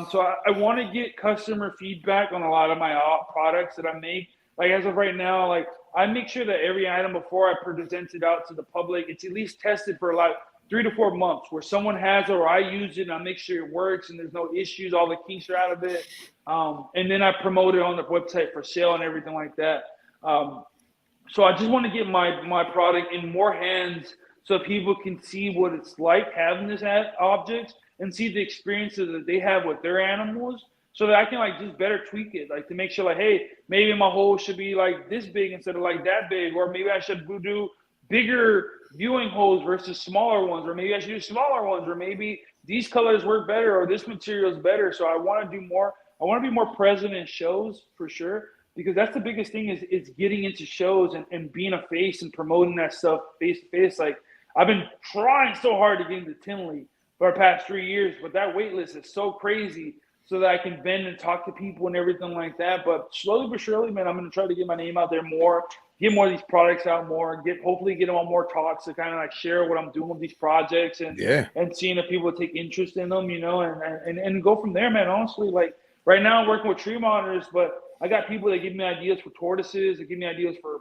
So I want to get customer feedback on a lot of my products that I make. Like as of right now, like I make sure that every item before I present it out to the public, it's at least tested for like 3 to 4 months where someone has it or I use it and I make sure it works and there's no issues, all the kinks are out of it. And then I promote it on the website for sale and everything like that. So I just want to get my product in more hands so people can see what it's like having this object and see the experiences that they have with their animals so that I can like just better tweak it, like to make sure like, hey, maybe my hole should be like this big instead of like that big, or maybe I should do bigger viewing holes versus smaller ones, or maybe I should do smaller ones, or maybe these colors work better or this material is better. So I want to do more. I want to be more present in shows for sure, because that's the biggest thing is getting into shows and being a face and promoting that stuff face to face. Like I've been trying so hard to get into Tinley for the past 3 years, but that wait list is so crazy so that I can bend and talk to people and everything like that. But slowly but surely, man, I'm going to try to get my name out there more, get more of these products out more, hopefully get them on more talks to kind of like share what I'm doing with these projects and seeing if people take interest in them, you know, and go from there, man. Honestly, like right now I'm working with tree monitors, but I got people that give me ideas for tortoises, that give me ideas for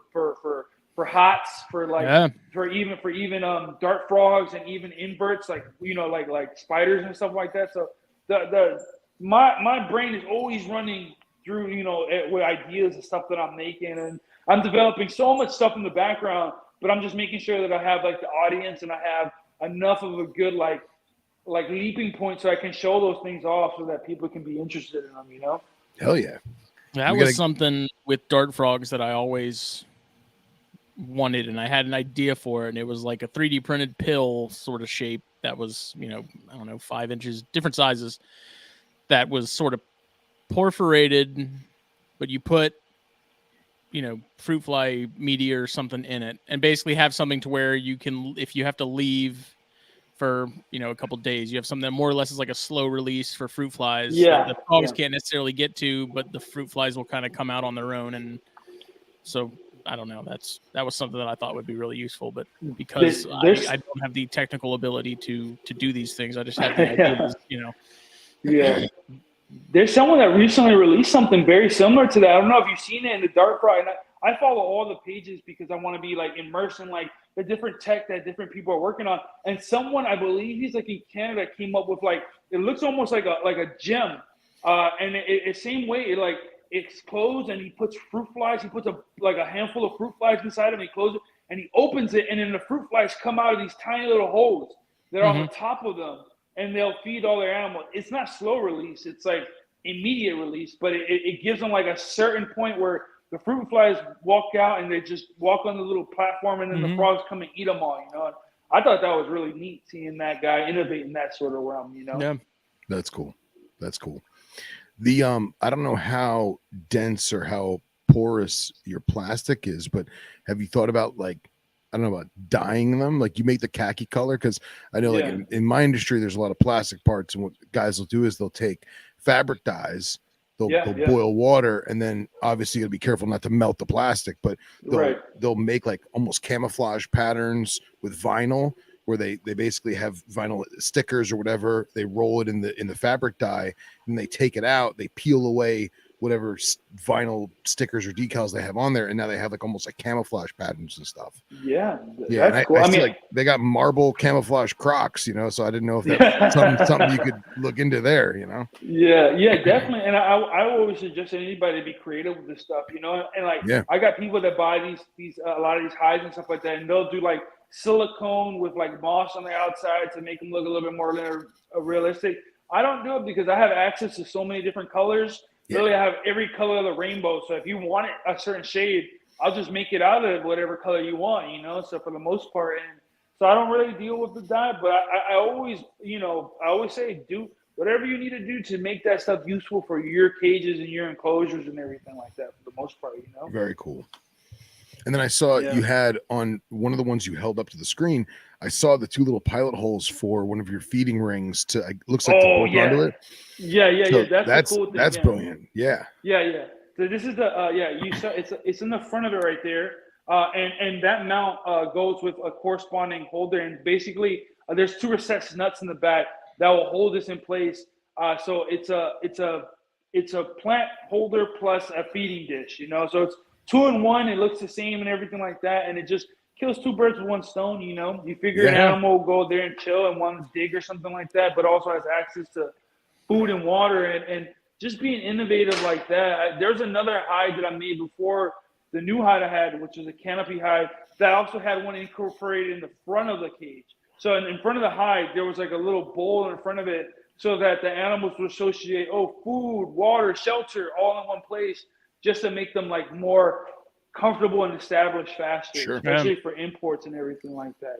hots, for even dart frogs and even inverts, like, you know, like spiders and stuff like that. So my brain is always running through, you know, with ideas and stuff that I'm making, and I'm developing so much stuff in the background, but I'm just making sure that I have like the audience and I have enough of a good like leaping point so I can show those things off so that people can be interested in them, you know? Hell yeah. That was something with dart frogs that I always wanted, and I had an idea for it, and it was like a 3D printed pill sort of shape that was, you know, I don't know, 5 inches, different sizes, that was sort of perforated, but you put, you know, fruit fly media or something in it, and basically have something to where you can, if you have to leave for, you know, a couple of days, you have something that more or less is like a slow release for fruit flies that the frogs can't necessarily get to, but the fruit flies will kind of come out on their own. And so I don't know, that was something that I thought would be really useful, but because I don't have the technical ability to do these things, I just have the ideas, you know. Yeah. There's someone that recently released something very similar to that. I don't know if you've seen it in the dart frog. And I follow all the pages because I want to be like immersed in like the different tech that different people are working on. And someone, I believe he's like in Canada, came up with like, it looks almost like a gem. And it same way, it like explodes, and he puts fruit flies. He puts a handful of fruit flies inside him. He closes it and he opens it, and then the fruit flies come out of these tiny little holes that are on the top of them. And they'll feed all their animals. It's not slow release. It's like immediate release, but it gives them like a certain point where the fruit flies walk out and they just walk on the little platform, and then the frogs come and eat them all, you know? And I thought that was really neat seeing that guy innovate in that sort of realm, you know? Yeah. That's cool. That's cool. The, I don't know how dense or how porous your plastic is, but have you thought about like, I don't know about dyeing them, like you make the khaki color, because I know like in my industry there's a lot of plastic parts, and what guys will do is they'll take fabric dyes, they'll boil water, and then obviously you gotta be careful not to melt the plastic, but they'll make like almost camouflage patterns with vinyl, where they basically have vinyl stickers or whatever. They roll it in the fabric dye, and they take it out. They peel away whatever vinyl stickers or decals they have on there, and now they have like almost like camouflage patterns and stuff. Yeah, Yeah, that's cool. I I see mean, like they got marble camouflage Crocs, so I didn't know if that's something you could look into there, Yeah, definitely. And I always suggest anybody to be creative with this stuff, and like Yeah. I got people that buy these a lot of these hides and stuff like that, and they'll do like silicone with like moss on the outside to make them look a little bit more realistic. I don't do it because I have access to so many different colors. Yeah. Really, I have every color of the rainbow. So if you want it a certain shade, I'll just make it out of whatever color you want, So for the most part, and so I don't really deal with the dye, but I always, I always say do whatever you need to do to make that stuff useful for your cages and your enclosures and everything like that. For the most part, Very cool. And then I saw you had on one of the ones you held up to the screen, I saw the 2 little pilot holes for one of your feeding rings to looks like to bolt onto it. Yeah. That's the cool thing. That's brilliant. Yeah. So this is the you saw it's in the front of it right there. And that mount goes with a corresponding holder, and basically there's 2 recessed nuts in the back that will hold this in place. So it's a plant holder plus a feeding dish, So it's 2 in 1. It looks the same and everything like that, and it just kills 2 birds with 1 stone. You figure an animal will go there and chill and want to dig or something like that, but also has access to food and water, and just being innovative like that. There's another hide that I made before the new hide I had, which is a canopy hide, that also had one incorporated in the front of the cage. So in front of the hide, there was like a little bowl in front of it so that the animals would associate, food, water, shelter, all in one place, just to make them like more comfortable and established faster, especially for imports and everything like that,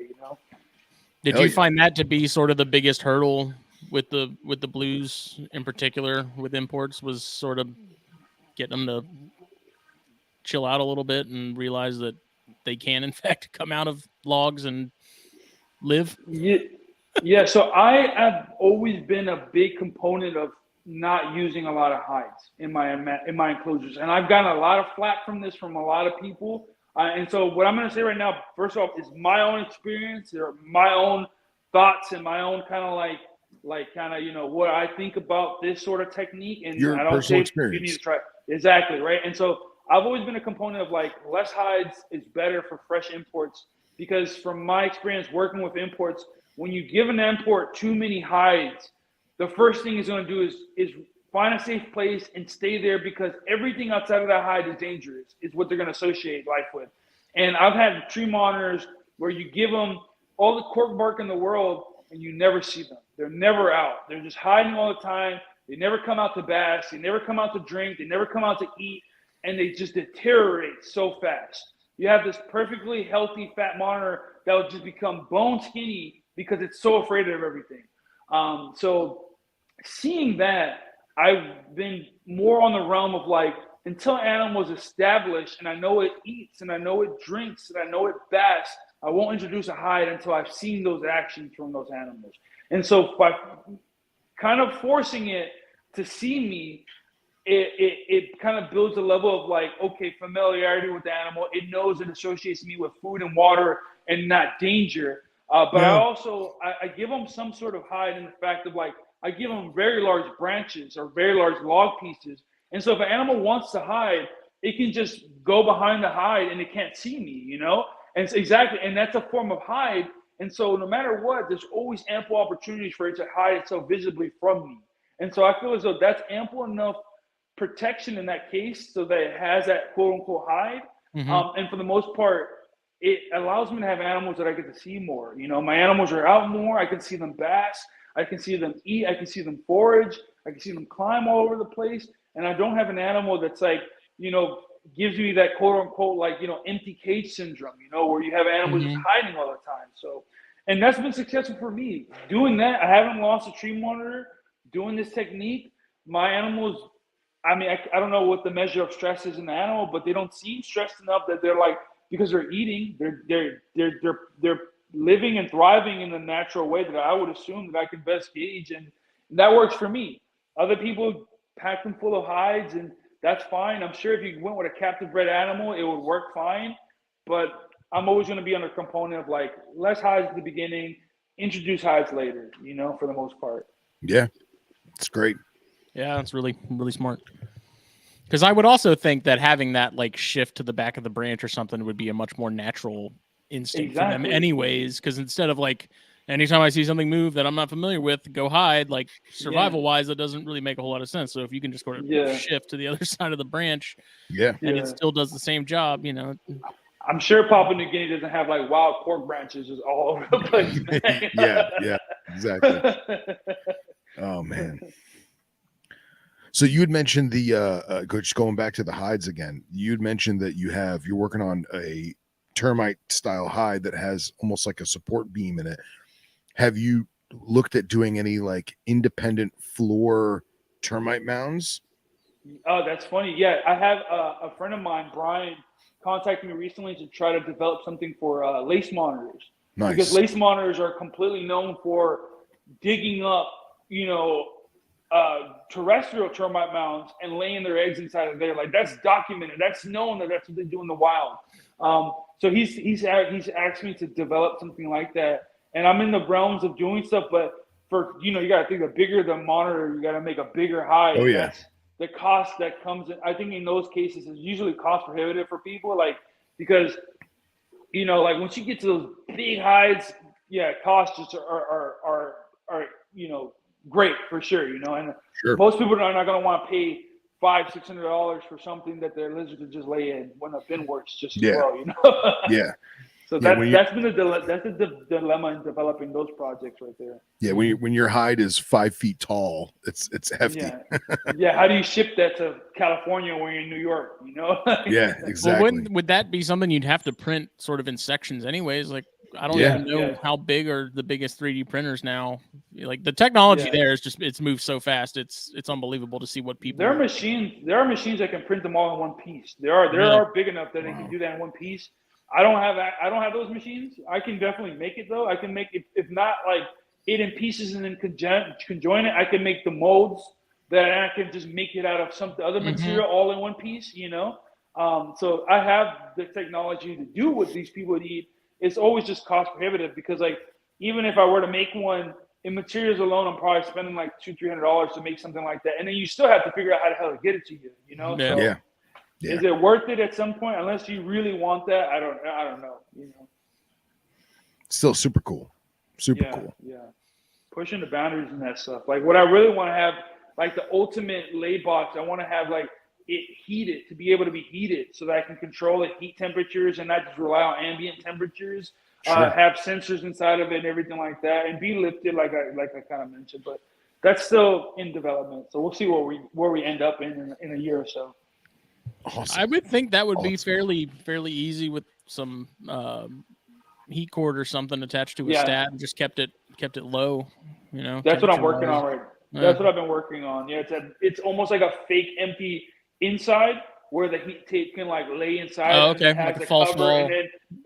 Did you find that to be sort of the biggest hurdle with the blues in particular with imports, was sort of getting them to chill out a little bit and realize that they can in fact come out of logs and live? Yeah. So I have always been a big component of not using a lot of hides in my enclosures, and I've gotten a lot of flack from this from a lot of people. And so what I'm going to say right now, first off, is my own experience, or my own thoughts, and my own kind of what I think about this sort of technique. And your I don't personal say experience. you need to try it. Exactly, right? And so I've always been a component of like less hides is better for fresh imports, because from my experience working with imports, when you give an import too many hides, the first thing he's going to do is find a safe place and stay there, because everything outside of that hide is dangerous, is what they're going to associate life with. And I've had tree monitors where you give them all the cork bark in the world and you never see them. They're never out. They're just hiding all the time. They never come out to bask. They never come out to drink. They never come out to eat. And they just deteriorate so fast. You have this perfectly healthy fat monitor that will just become bone skinny because it's so afraid of everything. So seeing that, I've been more on the realm of like, until animal is established and I know it eats and I know it drinks and I know it basks, I won't introduce a hide until I've seen those actions from those animals. And so by kind of forcing it to see me, it kind of builds a level of like, okay, familiarity with the animal. It knows it associates me with food and water and not danger. But I give them some sort of hide in the fact of like, I give them very large branches or very large log pieces. And so if an animal wants to hide, it can just go behind the hide and it can't see me, And so exactly, and that's a form of hide. And so no matter what, there's always ample opportunities for it to hide itself visibly from me. And so I feel as though that's ample enough protection in that case so that it has that quote unquote hide. Mm-hmm. And for the most part, it allows me to have animals that I get to see more. My animals are out more. I can see them bask. I can see them eat. I can see them forage. I can see them climb all over the place. And I don't have an animal that's like, gives me that quote unquote, like, empty cage syndrome, where you have animals just hiding all the time. So, and that's been successful for me. Doing that, I haven't lost a tree monitor. Doing this technique, my animals, I mean, I don't know what the measure of stress is in the animal, but they don't seem stressed enough that they're like, because they're eating, they're living and thriving in the natural way that I would assume that I can best gauge, and that works for me. Other people pack them full of hides, and that's fine. I'm sure if you went with a captive bred animal, it would work fine. But I'm always going to be on a component of like less hides at the beginning, introduce hides later, you know, for the most part. Yeah, it's great. Yeah, that's really, really smart. Because I would also think that having that like shift to the back of the branch or something would be a much more natural instinct for them anyways. Because instead of like anytime I see something move that I'm not familiar with, go hide, like survival wise, that doesn't really make a whole lot of sense. So if you can just sort of shift to the other side of the branch, and it still does the same job, you know. I'm sure Papua New Guinea doesn't have like wild cork branches just all over the place. yeah, exactly. Oh man. So you had mentioned the just going back to the hides again. You'd mentioned that you're working on a termite style hide that has almost like a support beam in it. Have you looked at doing any like independent floor termite mounds? Oh, that's funny. Yeah, I have a friend of mine, Brian, contacted me recently to try to develop something for lace monitors. Nice. Because lace monitors are completely known for digging up, you know, terrestrial termite mounds and laying their eggs inside of there. Like that's documented. That's known that that's what they do in the wild. So he's asked me to develop something like that, and I'm in the realms of doing stuff. But for you got to think the bigger the monitor, you got to make a bigger hide. Oh yeah. That's the cost that comes in. I think in those cases is usually cost prohibitive for people, like because like once you get to those big hides, costs just are great for sure, and most people are not going to want to pay $500-$600 for something that their lizard could just lay in when the bin works just as well, Yeah. So that's been the dilemma in developing those projects right there. Yeah, when your hide is 5 feet tall, it's hefty. Yeah. How do you ship that to California when you're in New York? Yeah, exactly. Well, would that be something you'd have to print sort of in sections, anyways? Like I don't even know how big are the biggest 3D printers now. Like the technology there is it's moved so fast. It's unbelievable to see what people. There are machines that can print them all in one piece. There are big enough that they can do that in one piece. I don't have those machines. I can definitely make it though. I can make it, if not like it in pieces and then conjoin it. I can make the molds that I can just make it out of some other material all in one piece. So I have the technology to do what these people need. It's always just cost prohibitive because like even if I were to make one in materials alone, I'm probably spending like $200-$300 to make something like that, and then you still have to figure out how the hell to get it to you. Yeah. Is it worth it at some point? Unless you really want that, I don't know. Still super cool. Super cool. Yeah. Pushing the boundaries and that stuff. Like what I really want to have, like the ultimate lay box, I want to have like it heated to be able to be heated so that I can control the heat temperatures and not just rely on ambient temperatures. Have sensors inside of it and everything like that, and be lifted like I kind of mentioned. But that's still in development. So we'll see where we end up in a year or so. Awesome. I would think that would be fairly easy with some heat cord or something attached to a stat and just kept it low. That's what I'm working on right now. That's what I've been working on. Yeah, it's almost like a fake empty inside where the heat tape can like lay inside. Oh, okay, like a false wall.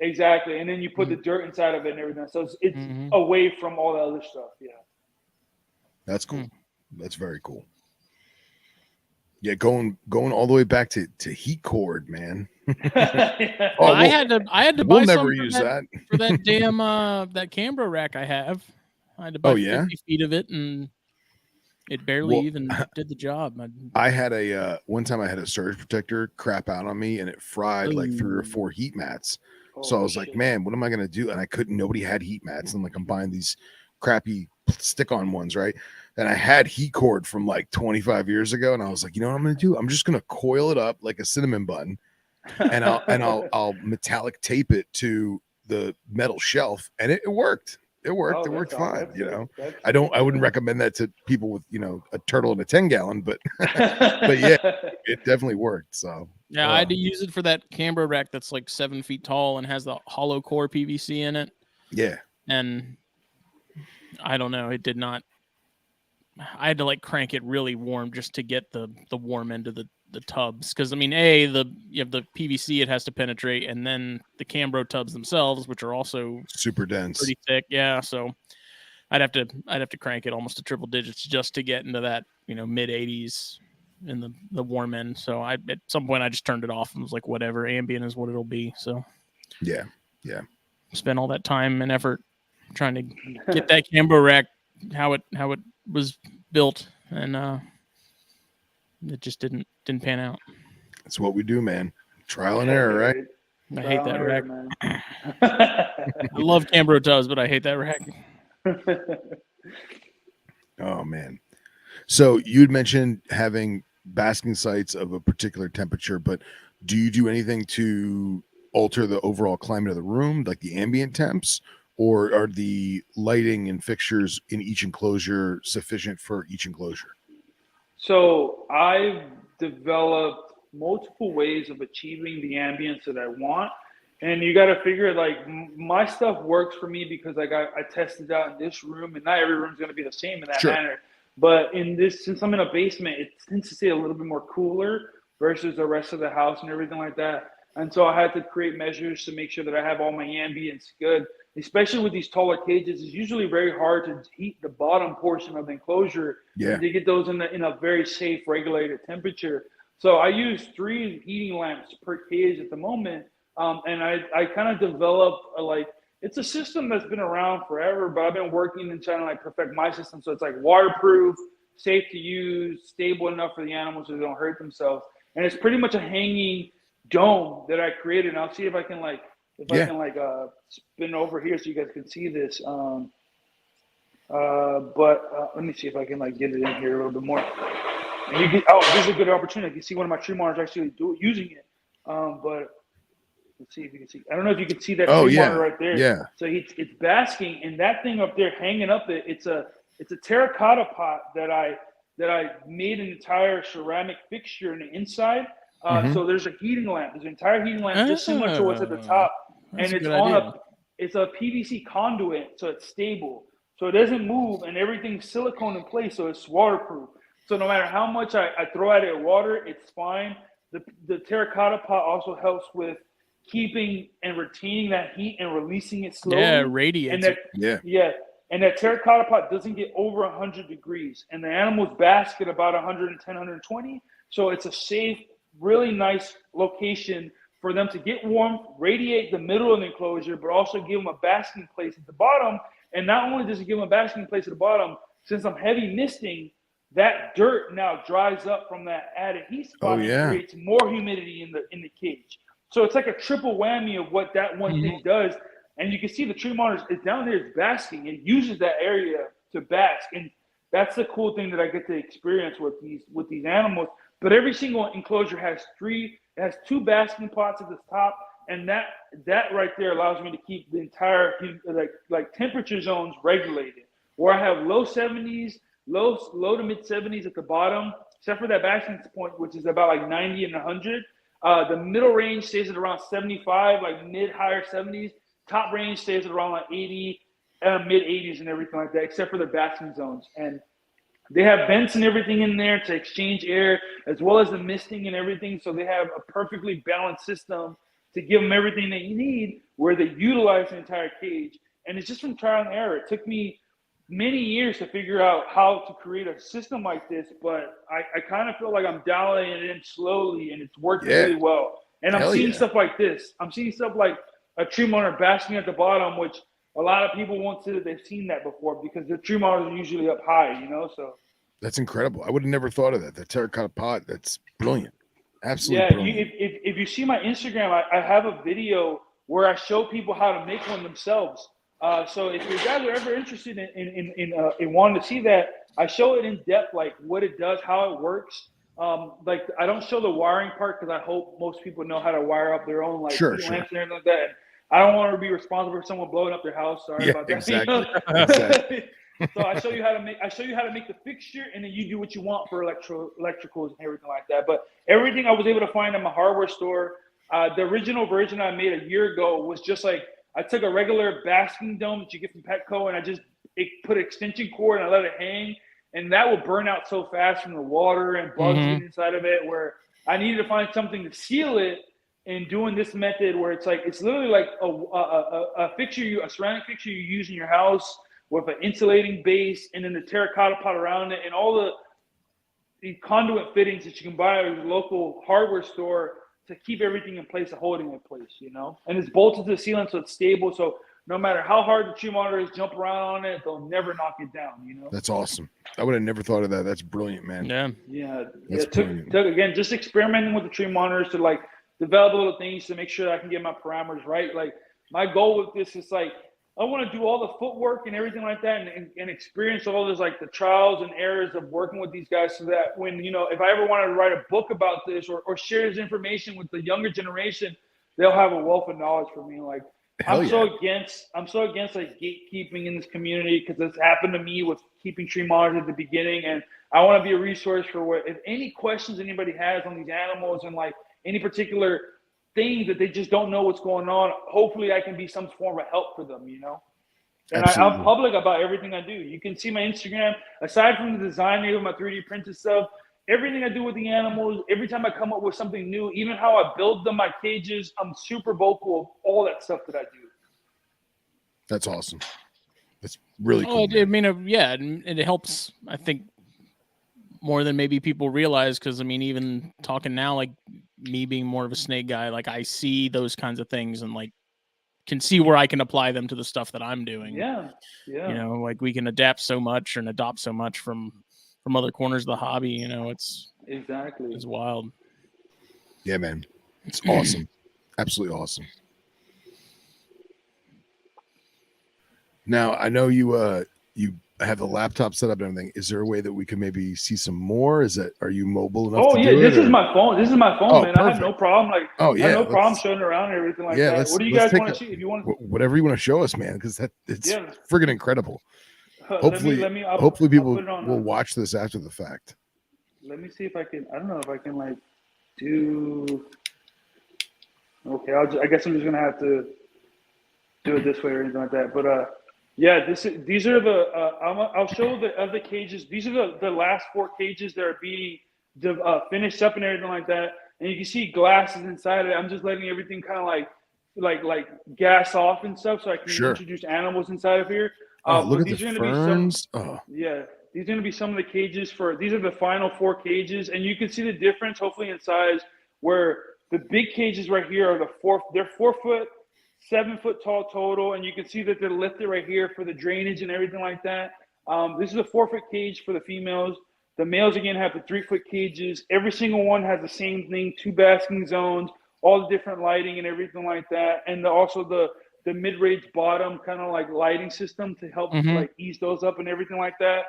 And then you put the dirt inside of it and everything. So it's away from all the other stuff. Yeah. That's cool. That's very cool. Yeah, going all the way back to heat cord, man. I had to buy we'll never some use that for that damn that Canberra rack I have. I had to buy 50 feet of it, and it barely even did the job. I had one time I had a surge protector crap out on me, and it fried like 3 or 4 heat mats. So I was like, man, what am I gonna do? And nobody had heat mats. And I'm buying these crappy stick-on ones, right? And I had heat cord from like 25 years ago, and I was like, you know what I'm gonna do? I'm just gonna coil it up like a cinnamon bun, and I'll metallic tape it to the metal shelf, and it worked. It worked. It worked fine. I wouldn't recommend that to people with a turtle and a 10-gallon, but but yeah, it definitely worked. So yeah, I had to use it for that Canberra rack that's like 7 feet tall and has the hollow core PVC in it. Yeah, and I don't know, it did not. I had to like crank it really warm just to get the warm end of the tubs, because I mean, you have the PVC it has to penetrate, and then the Cambro tubs themselves, which are also super dense, pretty thick. Yeah, so I'd have to crank it almost to triple digits just to get into that mid 80s in the warm end. So at some point I just turned it off and was like, whatever, ambient is what it'll be. So yeah. Yeah. Spent all that time and effort trying to get that camber rack how it was built, and it just didn't pan out. That's what we do, man. Trial and error, right? I hate that rack. Man. I love Cambro toes, but I hate that rack. Oh man. So you'd mentioned having basking sites of a particular temperature, but do you do anything to alter the overall climate of the room, like the ambient temps, or are the lighting and fixtures in each enclosure sufficient for each enclosure? So I've developed multiple ways of achieving the ambience that I want. And you got to figure like my stuff works for me because I tested out in this room, and not every room is going to be the same in that manner. But in this, since I'm in a basement, it tends to stay a little bit more cooler versus the rest of the house and everything like that. And so I had to create measures to make sure that I have all my ambience good. Especially with these taller cages, it's usually very hard to heat the bottom portion of the enclosure to get those in a very safe, regulated temperature. So I use 3 heating lamps per cage at the moment. And I kind of developed it's a system that's been around forever, but I've been working and trying to like perfect my system. So it's like waterproof, safe to use, stable enough for the animals so they don't hurt themselves. And it's pretty much a hanging dome that I created. And I'll see if I can spin over here so you guys can see this. But let me see if I can like get it in here a little bit more. And you get, this is a good opportunity. You can see one of my tree monitors actually using it. But let's see if you can see. I don't know if you can see that tree monitor right there. Yeah. So it's basking, and that thing up there hanging up it's a terracotta pot that I made an entire ceramic fixture in the inside. So there's a heating lamp. There's an entire heating lamp just similar to what's at the top, and it's a PVC conduit, so it's stable, so it doesn't move, and everything's silicone in place, so it's waterproof. So no matter how much I throw at it water, it's fine. The terracotta pot also helps with keeping and retaining that heat and releasing it slowly. Yeah, radiates. And that terracotta pot doesn't get over 100 degrees, and the animals bask at about 110, 120. So it's a safe, really nice location for them to get warm, radiate the middle of the enclosure, but also give them a basking place at the bottom. And not only does it give them a basking place at the bottom, since I'm heavy misting, that dirt now dries up from that added heat spot and creates more humidity in the cage. So it's like a triple whammy of what that one thing does. And you can see the tree monitors is down there, it's basking. It uses that area to bask. And that's the cool thing that I get to experience with these animals. But every single enclosure has 2 basking pots at the top. And that right there allows me to keep the entire like temperature zones regulated. Where I have low 70s, low to mid 70s at the bottom, except for that basking point, which is about like 90 and 100. The middle range stays at around 75, like mid-higher 70s. Top range stays at around like 80, mid-80s and everything like that, except for the basking zones. And they have vents and everything in there to exchange air, as well as the misting and everything. So they have a perfectly balanced system to give them everything they need, where they utilize the entire cage. And it's just from trial and error. It took me many years to figure out how to create a system like this, but I kind of feel like I'm dialing it in slowly, and it's working really well. And I'm seeing stuff like this. I'm seeing stuff like a tree monitor basking at the bottom, which a lot of people won't say that they've seen that before because the tree monitors are usually up high, so. That's incredible. I would have never thought of that. The terracotta pot, that's brilliant. Absolutely brilliant. If you see my Instagram, I have a video where I show people how to make one themselves. So if you guys are ever interested in wanting to see that, I show it in depth, like what it does, how it works. Like I don't show the wiring part because I hope most people know how to wire up their own lamps and everything like that. I don't want to be responsible for someone blowing up their house. Sorry about that. Exactly. So I show you how to make the fixture, and then you do what you want for electricals and everything like that. But everything I was able to find at my hardware store, the original version I made a year ago was just like, I took a regular basking dome that you get from Petco, and I just put an extension cord and I let it hang, and that will burn out so fast from the water and bugs getting inside of it, where I needed to find something to seal it. And doing this method where it's literally like a fixture, a ceramic fixture you use in your house with an insulating base, and then the terracotta pot around it, and all the conduit fittings that you can buy at your local hardware store to keep everything in place and holding it in place, you know. And it's bolted to the ceiling, so it's stable. So no matter how hard the tree monitors jump around on it, they'll never knock it down, you know. That's awesome. I would have never thought of that. That's brilliant, man. Yeah. Yeah. That's It took again just experimenting with the tree monitors to like develop little things to make sure that I can get my parameters right. Like my goal with this is like I want to do all the footwork and everything like that and experience all this like the trials and errors of working with these guys so that when, you know, if I ever wanted to write a book about this or share this information with the younger generation, they'll have a wealth of knowledge for me. Like I'm so against like gatekeeping in this community because it's happened to me with keeping tree monitors at the beginning. And I want to be a resource for what, if any questions anybody has on these animals and like any particular thing that they just don't know what's going on, hopefully I can be some form of help for them, you know? And I'm public about everything I do. You can see my Instagram, aside from the design of my 3D printed stuff, everything I do with the animals, every time I come up with something new, even how I build them, my cages, I'm super vocal of all that stuff that I do. That's awesome. That's really cool. I mean, yeah, and it helps, I think, more than maybe people realize. Because, I mean, even talking now, like me being more of a snake guy, like I see those kinds of things and like can see where I can apply them to the stuff that I'm doing. Yeah. You know, like we can adapt so much and adopt so much from other corners of the hobby. You know, it's wild. Yeah, man, it's awesome. Absolutely awesome. Now I know you have the laptop set up and everything. Is there a way that we could maybe see some more? Are you mobile enough? Oh, yeah, this is my phone. This is my phone, man. Perfect. I have no problem. Like, I have no problem showing around and everything like that. What do you guys want to see? If you want, whatever you want to show us, man, because it's friggin' incredible. Hopefully, hopefully people will watch this after the fact. Let me see if I can. I don't know if I can like do. Okay, I guess I'm just gonna have to do it this way or anything like that. But yeah, these are the. I'll show the other cages. These are the last 4 cages that are being finished up and everything like that. And you can see glasses inside it. I'm just letting everything kind of like gas off and stuff, so I can introduce animals inside of here. Look at the ferns. Yeah, these are going to be some of the cages these are the final 4 cages. And you can see the difference, hopefully, in size, where the big cages right here are they're 4 foot, 7 foot tall total. And you can see that they're lifted right here for the drainage and everything like that. This is a 4 foot cage for the females. The males, again, have the 3 foot cages. Every single one has the same thing, 2 basking zones, all the different lighting and everything like that. And also the mid-range bottom kind of like lighting system to help like ease those up and everything like that.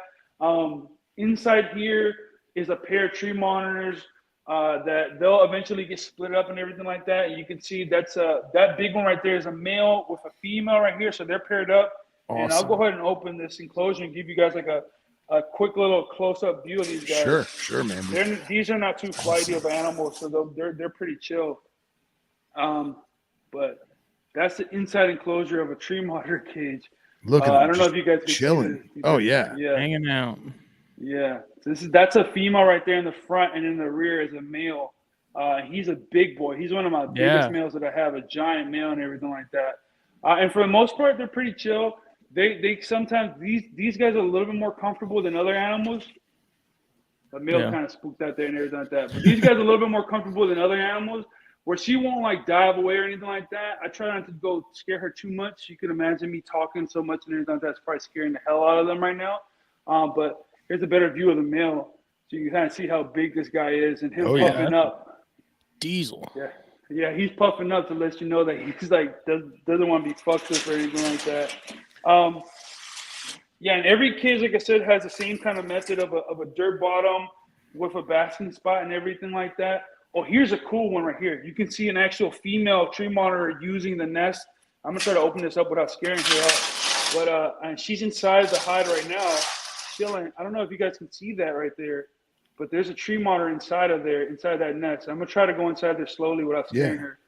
Inside here is a pair of tree monitors that they'll eventually get split up and everything like that. And you can see that big one right there is a male with a female right here. So they're paired up. Awesome. And I'll go ahead and open this enclosure and give you guys like a quick little close-up view of these guys. Sure, man. These are not too flighty of animals, so they're pretty chill. But that's the inside enclosure of a tree monitor cage. Look at I don't know if you guys can chilling. See oh yeah, hanging out. Yeah, that's a female right there in the front, and in the rear is a male. He's a big boy. He's one of my biggest males that I have, a giant male and everything like that. And for the most part, they're pretty chill. They sometimes these guys are a little bit more comfortable than other animals. The male kind of spooked out there and everything like that. But these guys are a little bit more comfortable than other animals, where she won't like dive away or anything like that. I try not to go scare her too much. You can imagine me talking so much and everything like that's probably scaring the hell out of them right now. But here's a better view of the male, so you can kind of see how big this guy is and him puffing up. Diesel. Yeah, he's puffing up to let you know that he's like doesn't want to be fucked up or anything like that. Yeah, and every cage, like I said, has the same kind of method of a dirt bottom with a basking spot and everything like that. Oh, here's a cool one right here. You can see an actual female tree monitor using the nest. I'm gonna try to open this up without scaring her out. But and she's inside the hide right now, chilling. I don't know if you guys can see that right there, but there's a tree monitor inside that nest. I'm gonna try to go inside there slowly without scaring her.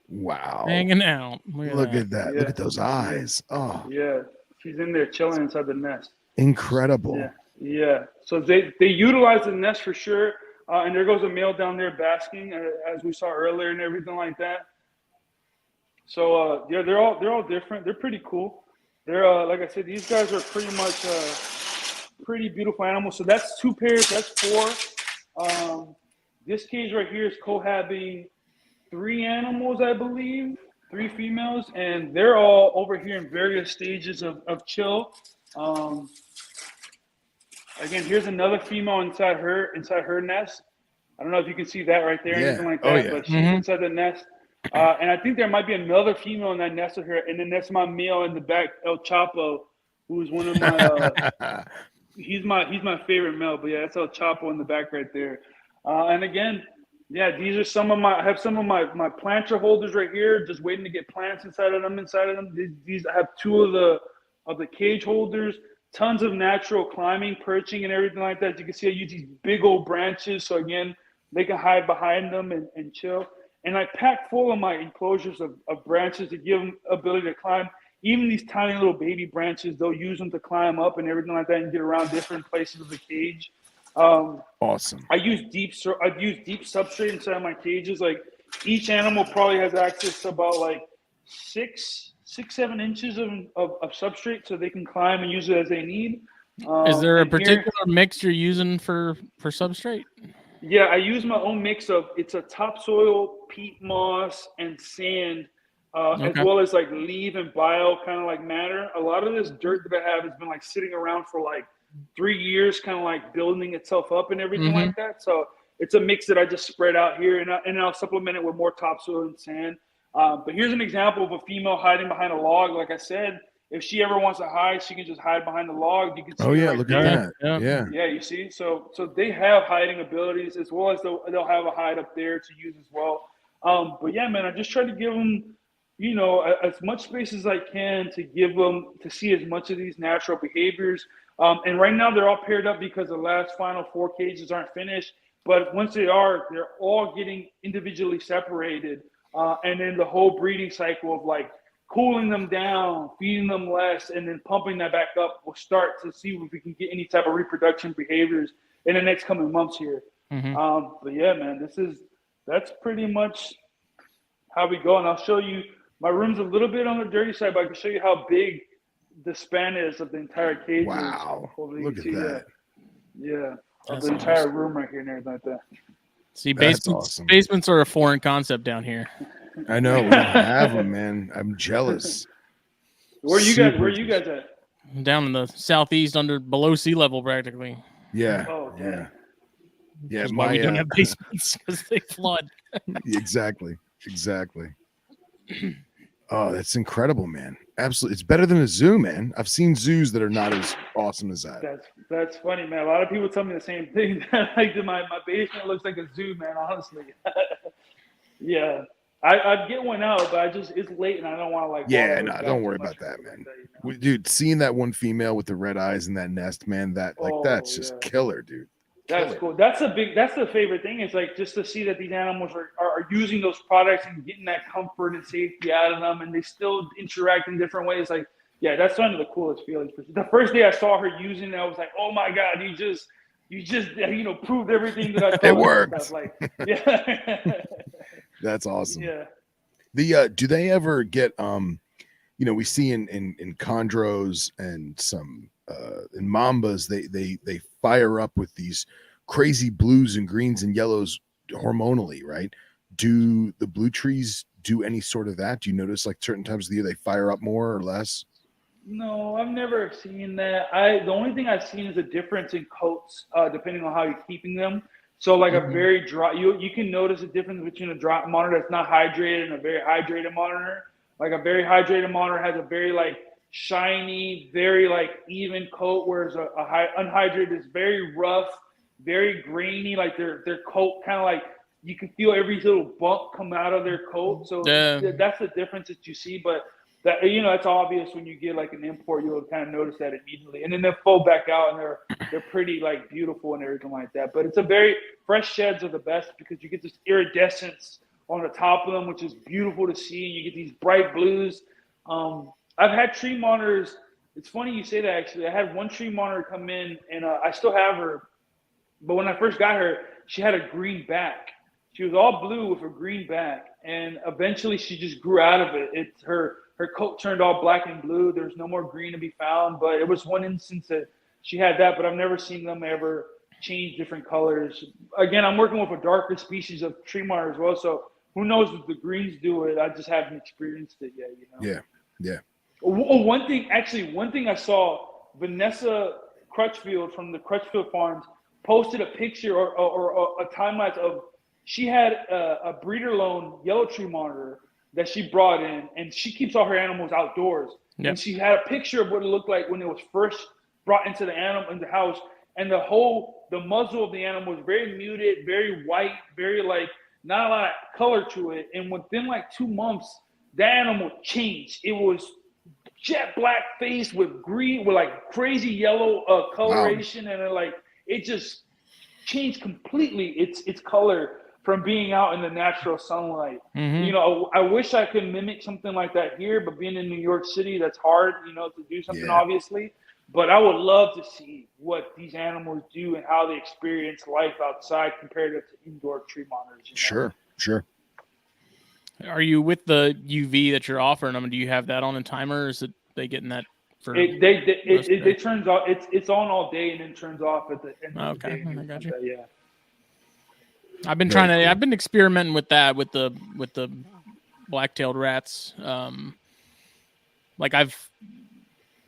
Wow. Hanging out. Look at that. Look at those eyes. Oh. Yeah. She's in there chilling inside the nest. Incredible. Yeah. So they utilize the nest for sure. And there goes a male down there basking, as we saw earlier, and everything like that. So they're all different. They're pretty cool. They're like I said, these guys are pretty much pretty beautiful animals. So that's 2 pairs. That's 4. this cage right here is cohabiting 3 animals, I believe, 3 females, and they're all over here in various stages of chill. Again, here's another female inside her nest. I don't know if you can see that right there or anything like that, but she's inside the nest. And I think there might be another female in that nest with her, and then that's my male in the back, El Chapo, who's one of my he's my favorite male, but yeah, that's El Chapo in the back right there. And again, yeah, these are I have some of my planter holders right here, just waiting to get plants inside of them. These I have 2 of the cage holders, tons of natural climbing, perching, and everything like that. You can see I use these big old branches, so again, they can hide behind them and chill. And I pack full of my enclosures of branches to give them ability to climb. Even these tiny little baby branches, they'll use them to climb up and everything like that and get around different places of the cage. Awesome. I use deep substrate inside my cages. Like each animal probably has access to about like 6-7 inches of substrate, so they can climb and use it as they need. Is there a particular mix you're using for substrate? Yeah, I use my own mix of, it's a topsoil, peat moss, and sand, as well as like leaf and bio kind of like matter. A lot of this dirt that I have has been like sitting around for like 3 years, kind of like building itself up and everything like that. So it's a mix that I just spread out here, and I'll supplement it with more topsoil and sand. But here's an example of a female hiding behind a log. Like I said, if she ever wants to hide, she can just hide behind the log. You can see look at that. Yeah, you see. So they have hiding abilities, as well as they'll have a hide up there to use as well. But yeah, man, I just try to give them, as much space as I can to give them to see as much of these natural behaviors. And right now they're all paired up because the last final 4 cages aren't finished. But once they're all getting individually separated. And then the whole breeding cycle of like cooling them down, feeding them less, and then pumping that back up will start to see if we can get any type of reproduction behaviors in the next coming months here. But yeah, man, that's pretty much how we go. And I'll show you, my room's a little bit on the dirty side, but I can show you how big the span is of the entire cage. Wow, look at that. Yeah, of the entire room right here and everything like that. See, basements are a foreign concept down here. I know, we don't have them, man. I'm jealous. Where are you guys at? Down in the southeast, below sea level, practically. Yeah. Oh, yeah. That's why we don't have basements, because they flood. Exactly. Oh, that's incredible, man. Absolutely. It's better than a zoo, man. I've seen zoos that are not as awesome as that. That's funny, man. A lot of people tell me the same thing. Like my basement looks like a zoo, man, honestly. Yeah. I'd get one out, but it's late and I don't want to like. Yeah, no, don't worry about that, man. Dude, seeing that one female with the red eyes in that nest, man, that's just killer, dude. That's cool. That's the favorite thing, is like just to see that these animals are using those products and getting that comfort and safety out of them, and they still interact in different ways. Like, yeah, that's one of the coolest feelings. The first day I saw her using it, I was like, oh my God, you just proved everything that I thought. It worked. Like, yeah. That's awesome. Yeah. Do they ever get we see in chondros and some in mambas, they fire up with these crazy blues and greens and yellows hormonally, right? Do the blue trees do any sort of that? Do you notice like certain times of the year they fire up more or less? No, I've never seen that. The only thing I've seen is a difference in coats, depending on how you're keeping them. So like a very dry, you can notice a difference between a dry monitor that's not hydrated and a very hydrated monitor. Like a very hydrated monitor has a very like shiny, very like even coat, whereas a unhydrated is very rough, very grainy. Like their coat kind of like you can feel every little bump come out of their coat. So that's the difference that you see. But that it's obvious when you get like an import, you'll kind of notice that immediately. And then they'll fold back out and they're pretty like beautiful and everything like that. But it's a very fresh sheds are the best because you get this iridescence on the top of them, which is beautiful to see. And you get these bright blues. I've had tree monitors. It's funny you say that, actually. I had one tree monitor come in, and I still have her. But when I first got her, she had a green back. She was all blue with a green back. And eventually she just grew out of it. Her coat turned all black and blue. There's no more green to be found. But it was one instance that she had that. But I've never seen them ever change different colors. Again, I'm working with a darker species of tree monitor as well, so who knows if the greens do it? I just haven't experienced it yet. Yeah. One thing I saw, Vanessa Crutchfield from the Crutchfield Farms posted a picture or a time lapse of, she had a breeder loan yellow tree monitor that she brought in, and she keeps all her animals outdoors. Yep. And she had a picture of what it looked like when it was first brought into the house, and the muzzle of the animal was very muted, very white, very like not a lot of color to it. And within like 2 months, that animal changed. It was jet black face with green, with like crazy yellow coloration, wow. And it just changed completely its color from being out in the natural sunlight. Mm-hmm. I wish I could mimic something like that here, but being in New York City, that's hard, to do something, obviously. But I would love to see what these animals do and how they experience life outside compared to indoor tree monitors. Sure. Are you with the UV that you're offering them? Do you have that on a timer, or is it they getting that for? It turns off. It's on all day and then turns off at the end of the day. I got you. Yeah. I've been I've been experimenting with that with the black-tailed rats.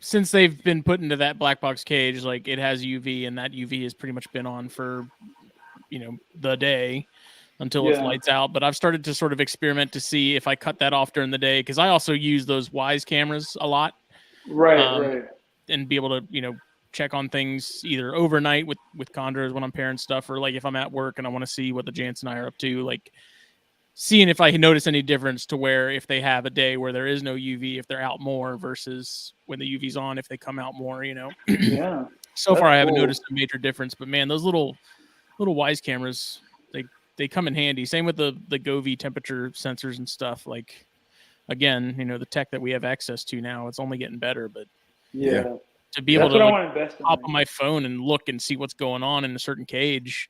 Since they've been put into that black box cage, like it has UV, and that UV has pretty much been on for, the day until it's lights out. But I've started to sort of experiment to see if I cut that off during the day, because I also use those Wise cameras a lot. Right. And be able to, check on things either overnight with condors when I'm pairing stuff, or like if I'm at work and I want to see what the Jansen and I are up to, like seeing if I notice any difference to where if they have a day where there is no UV, if they're out more versus when the UV's on, if they come out more, Yeah. So far I haven't noticed a major difference, but man, those little Wise cameras, they come in handy. Same with the Govee temperature sensors and stuff. Like, again, the tech that we have access to now, it's only getting better, but to be able to hop on my phone and look and see what's going on in a certain cage,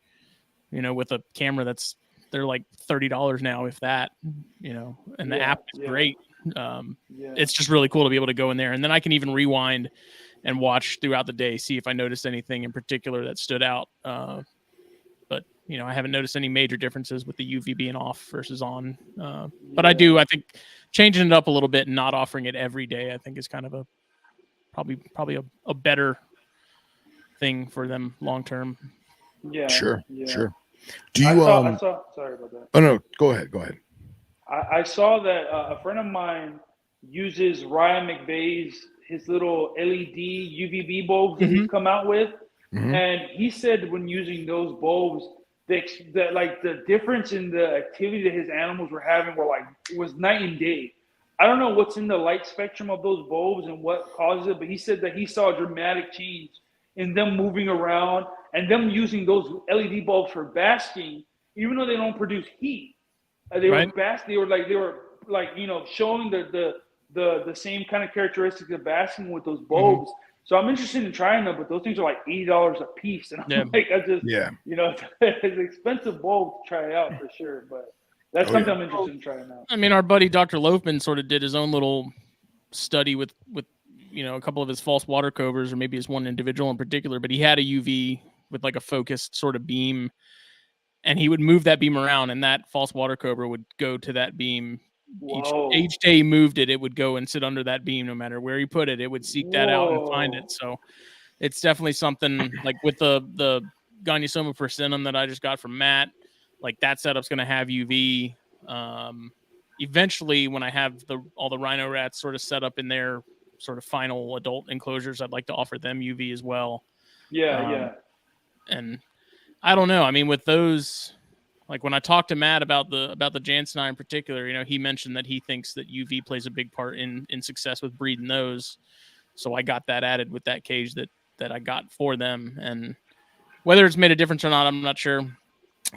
with a camera they're like $30 now, if that, and the app is great. It's just really cool to be able to go in there, and then I can even rewind and watch throughout the day, see if I noticed anything in particular that stood out. But I haven't noticed any major differences with the UV being off versus on. But I think changing it up a little bit and not offering it every day, I think is kind of probably a better thing for them long term. Yeah. Sure. Do you sorry about that. Oh no, go ahead. I saw that a friend of mine uses Ryan McVeigh's his little LED UVB bulbs that he's come out with. Mm-hmm. And he said when using those bulbs, that like the difference in the activity that his animals were having was night and day. I don't know what's in the light spectrum of those bulbs and what causes it, but he said that he saw a dramatic change in them moving around and them using those LED bulbs for basking, even though they don't produce heat. They were showing the same kind of characteristics of basking with those bulbs. Mm-hmm. So I'm interested in trying them, but those things are like $80 a piece, and I'm it's an expensive bulb to try out for sure, but. That's something I'm interested in trying out. I mean, our buddy Dr. Loafman sort of did his own little study with a couple of his false water cobras, or maybe his one individual in particular, but he had a UV with like a focused sort of beam, and he would move that beam around, and that false water cobra would go to that beam. Each day he moved it would go and sit under that beam no matter where he put it. It would seek that out and find it. So it's definitely something like with the Gonyosoma persimmon that I just got from Matt. Like that setup's going to have UV. Eventually, when I have all the rhino rats sort of set up in their sort of final adult enclosures, I'd like to offer them UV as well. Yeah. And I don't know. I mean, with those, like when I talked to Matt about the Jansen in particular, he mentioned that he thinks that UV plays a big part in success with breeding those. So I got that added with that cage that I got for them, and whether it's made a difference or not, I'm not sure.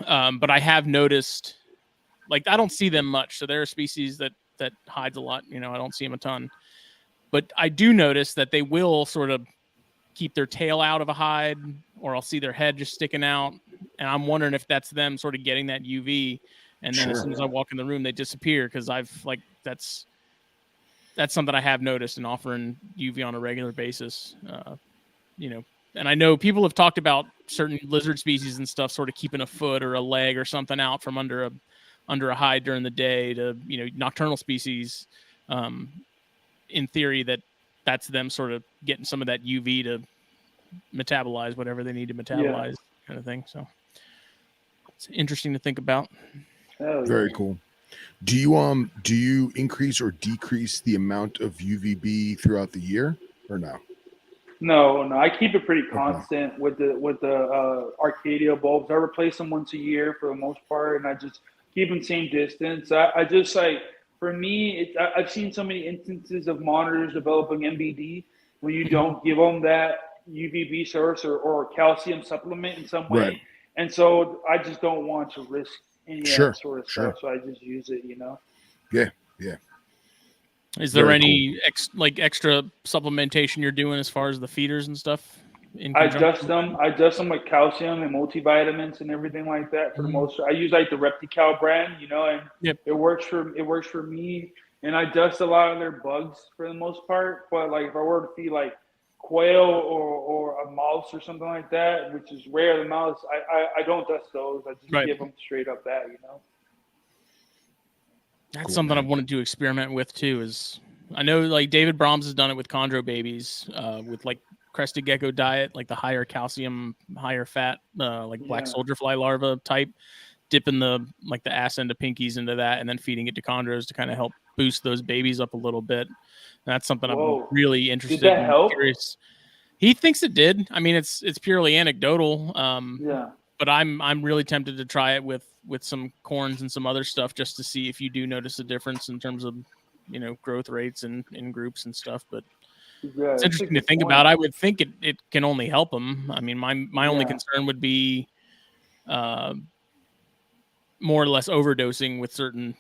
But I have noticed, like, I don't see them much. So they're a species that hides a lot. I don't see them a ton. But I do notice that they will sort of keep their tail out of a hide, or I'll see their head just sticking out. And I'm wondering if that's them sort of getting that UV. And then as soon as I walk in the room, they disappear, because that's something I have noticed in offering UV on a regular basis. and I know people have talked about certain lizard species and stuff sort of keeping a foot or a leg or something out from under a hide during the day to, nocturnal species. In theory, that's them sort of getting some of that UV to metabolize whatever they need to metabolize, kind of thing. So it's interesting to think about. Very cool. Do you increase or decrease the amount of UVB throughout the year or no? No, I keep it pretty constant with the Arcadia bulbs. I replace them once a year for the most part, and I just keep them same distance. I just like, for me, I've seen so many instances of monitors developing MBD when you don't give them that UVB source or calcium supplement in some way. Right. And so I just don't want to risk any of that sort of stuff. So I just use it, Yeah. Is there any extra supplementation you're doing as far as the feeders and stuff? I adjust them with calcium and multivitamins and everything like that. For the most, I use like the Reptile brand, and it works for me. And I dust a lot of their bugs for the most part. But like if I were to feed like quail or a mouse or something like that, which is rare, the mouse, I don't dust those. I just give them straight up that, That's something I've wanted to experiment with too. Is I know like David Brahms has done it with chondro babies, with like crested gecko diet, like the higher calcium, higher fat, black soldier fly larva type, dipping the ass end of pinkies into that, and then feeding it to chondros to kind of help boost those babies up a little bit. And that's something I'm really interested in. Did that help? Curious. He thinks it did. I mean, it's purely anecdotal. But I'm really tempted to try it with some corns and some other stuff just to see if you do notice a difference in terms of, growth rates and in groups and stuff. But it's interesting to think about. I would think it can only help them. I mean, my only concern would be more or less overdosing with certain,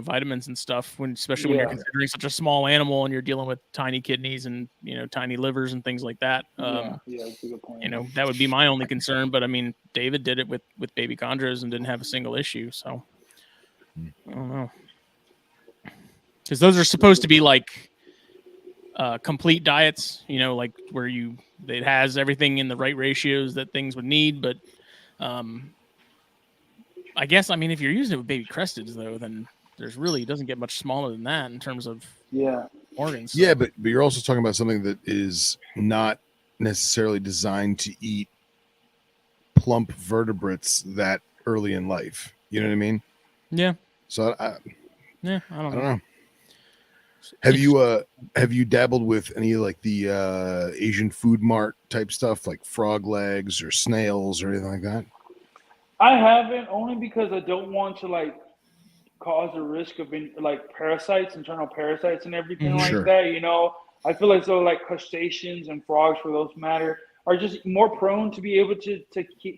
vitamins and stuff, especially when you're considering such a small animal and you're dealing with tiny kidneys and, tiny livers and things like that. That's a good point. That would be my only concern. But I mean, David did it with baby chondros and didn't have a single issue. So I don't know. Because those are supposed to be like complete diets, like where it has everything in the right ratios that things would need. But I guess, I mean, if you're using it with baby cresteds, though, then there's really, it doesn't get much smaller than that in terms of organs. So. Yeah, but you're also talking about something that is not necessarily designed to eat plump vertebrates that early in life. You know what I mean? Yeah. So I don't know. Have you dabbled with any like the Asian food mart type stuff, like frog legs or snails or anything like that? I haven't, only because I don't want to cause a risk of parasites, internal parasites and everything like that. I feel like crustaceans and frogs, for those matter, are just more prone to be able to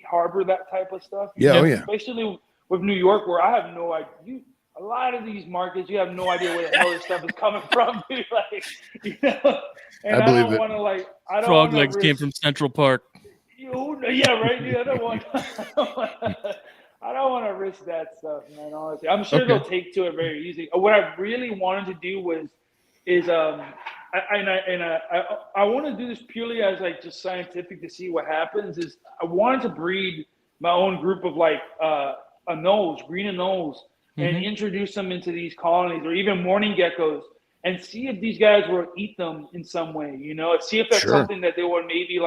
harbor that type of stuff. Especially with New York, where I have no idea. A lot of these markets, you have no idea where the hell this stuff is coming from, dude. And I don't want to frog legs came from Central Park. Yeah, right, dude. I don't want to risk that stuff, man. Honestly, I'm sure they'll take to it very easy. What I really wanted to do I want to do this purely as just scientific to see what happens. Is I wanted to breed my own group of green anoles, and introduce them into these colonies, or even morning geckos, and see if these guys will eat them in some way. See if that's something that they would maybe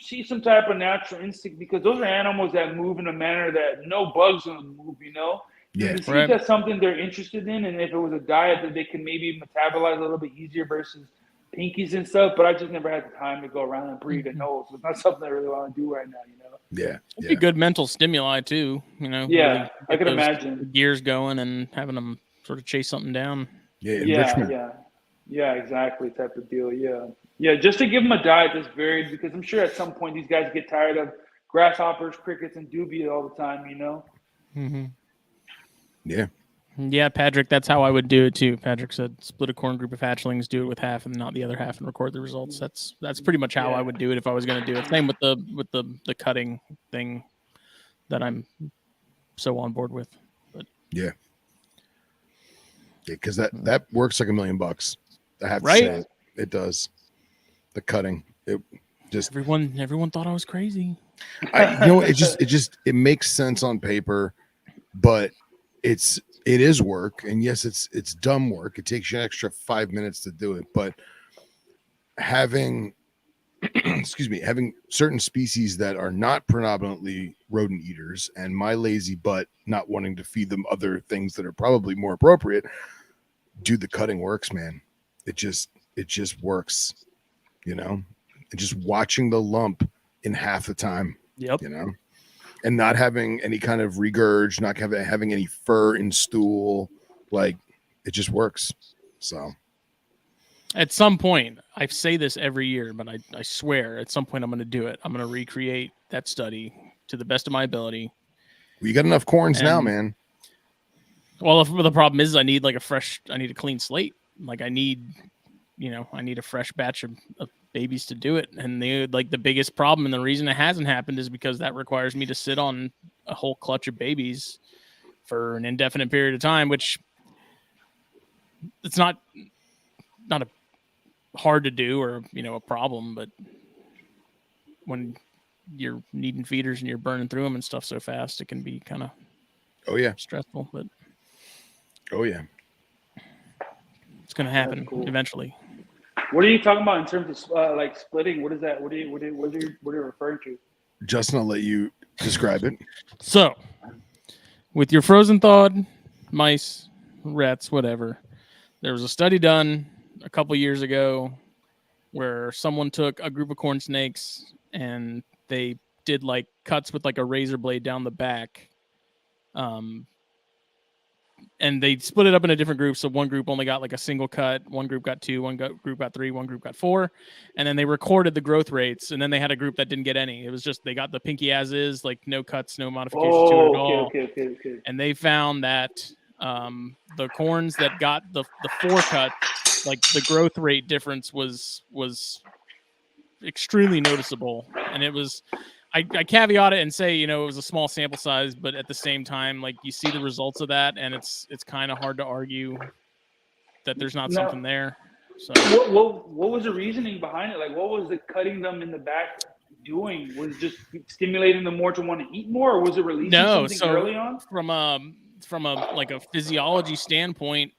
see some type of natural instinct, because those are animals that move in a manner that no bugs gonna move, Yeah. To see if that's something they're interested in, and if it was a diet that they can maybe metabolize a little bit easier versus pinkies and stuff. But I just never had the time to go around and breed a nose. It's not something I really want to do right now, Yeah. It'd be good mental stimuli too, Yeah, really I could imagine. Gears going and having them sort of chase something down. Yeah, exactly, type of deal. Yeah, just to give them a diet that's varied, because I'm sure at some point these guys get tired of grasshoppers, crickets, and dubia all the time. Yeah, Patrick, that's how I would do it too. Patrick said, split a corn group of hatchlings, do it with half and not the other half, and record the results. That's pretty much how I would do it if I was going to do it. Same with the cutting thing that I'm so on board with. But because that works like $1 million. I have to say it does. The cutting, Just everyone thought I was crazy. it makes sense on paper, but it is work, and yes, it's dumb work. It takes you an extra 5 minutes to do it, but having having certain species that are not predominantly rodent eaters, and my lazy butt not wanting to feed them other things that are probably more appropriate, do the cutting works, man. It just works, and just watching the lump in half the time. Yep. And not having any kind of regurg, not having any fur in stool, like it just works. So at some point, I say this every year, but I swear at some point I'm going to do it. I'm going to recreate that study to the best of my ability. Well, you got enough corns now, man. Well, the problem is I need a clean slate. Like I need a fresh batch of babies to do it. And the biggest problem and the reason it hasn't happened is because that requires me to sit on a whole clutch of babies for an indefinite period of time, which it's not a hard to do or a problem, but when you're needing feeders and you're burning through them and stuff so fast, it can be kind of stressful. But it's going to happen eventually. What are you talking about in terms of like splitting? What is that? What are you referring to? Justin, I'll let you describe it. So, with your frozen thawed mice, rats, whatever, there was a study done a couple years ago where someone took a group of corn snakes and they did like cuts with like a razor blade down the back. And they split it up into different groups. So one group only got like a single cut, one group got 2, one group got 3, one group got 4. And then they recorded the growth rates. And then they had a group that didn't get any. It was just, they got the pinky as is, like no cuts, no modifications to it at all. Okay. And they found that the corns that got the 4 cut, like the growth rate difference was extremely noticeable. And it was, I caveat it and say, it was a small sample size, but at the same time, like you see the results of that, and it's kind of hard to argue that there's not something there. So what was the reasoning behind it? Like, what was the cutting them in the back doing? Was it just stimulating them more to want to eat more, or was it releasing something early on? From a physiology standpoint,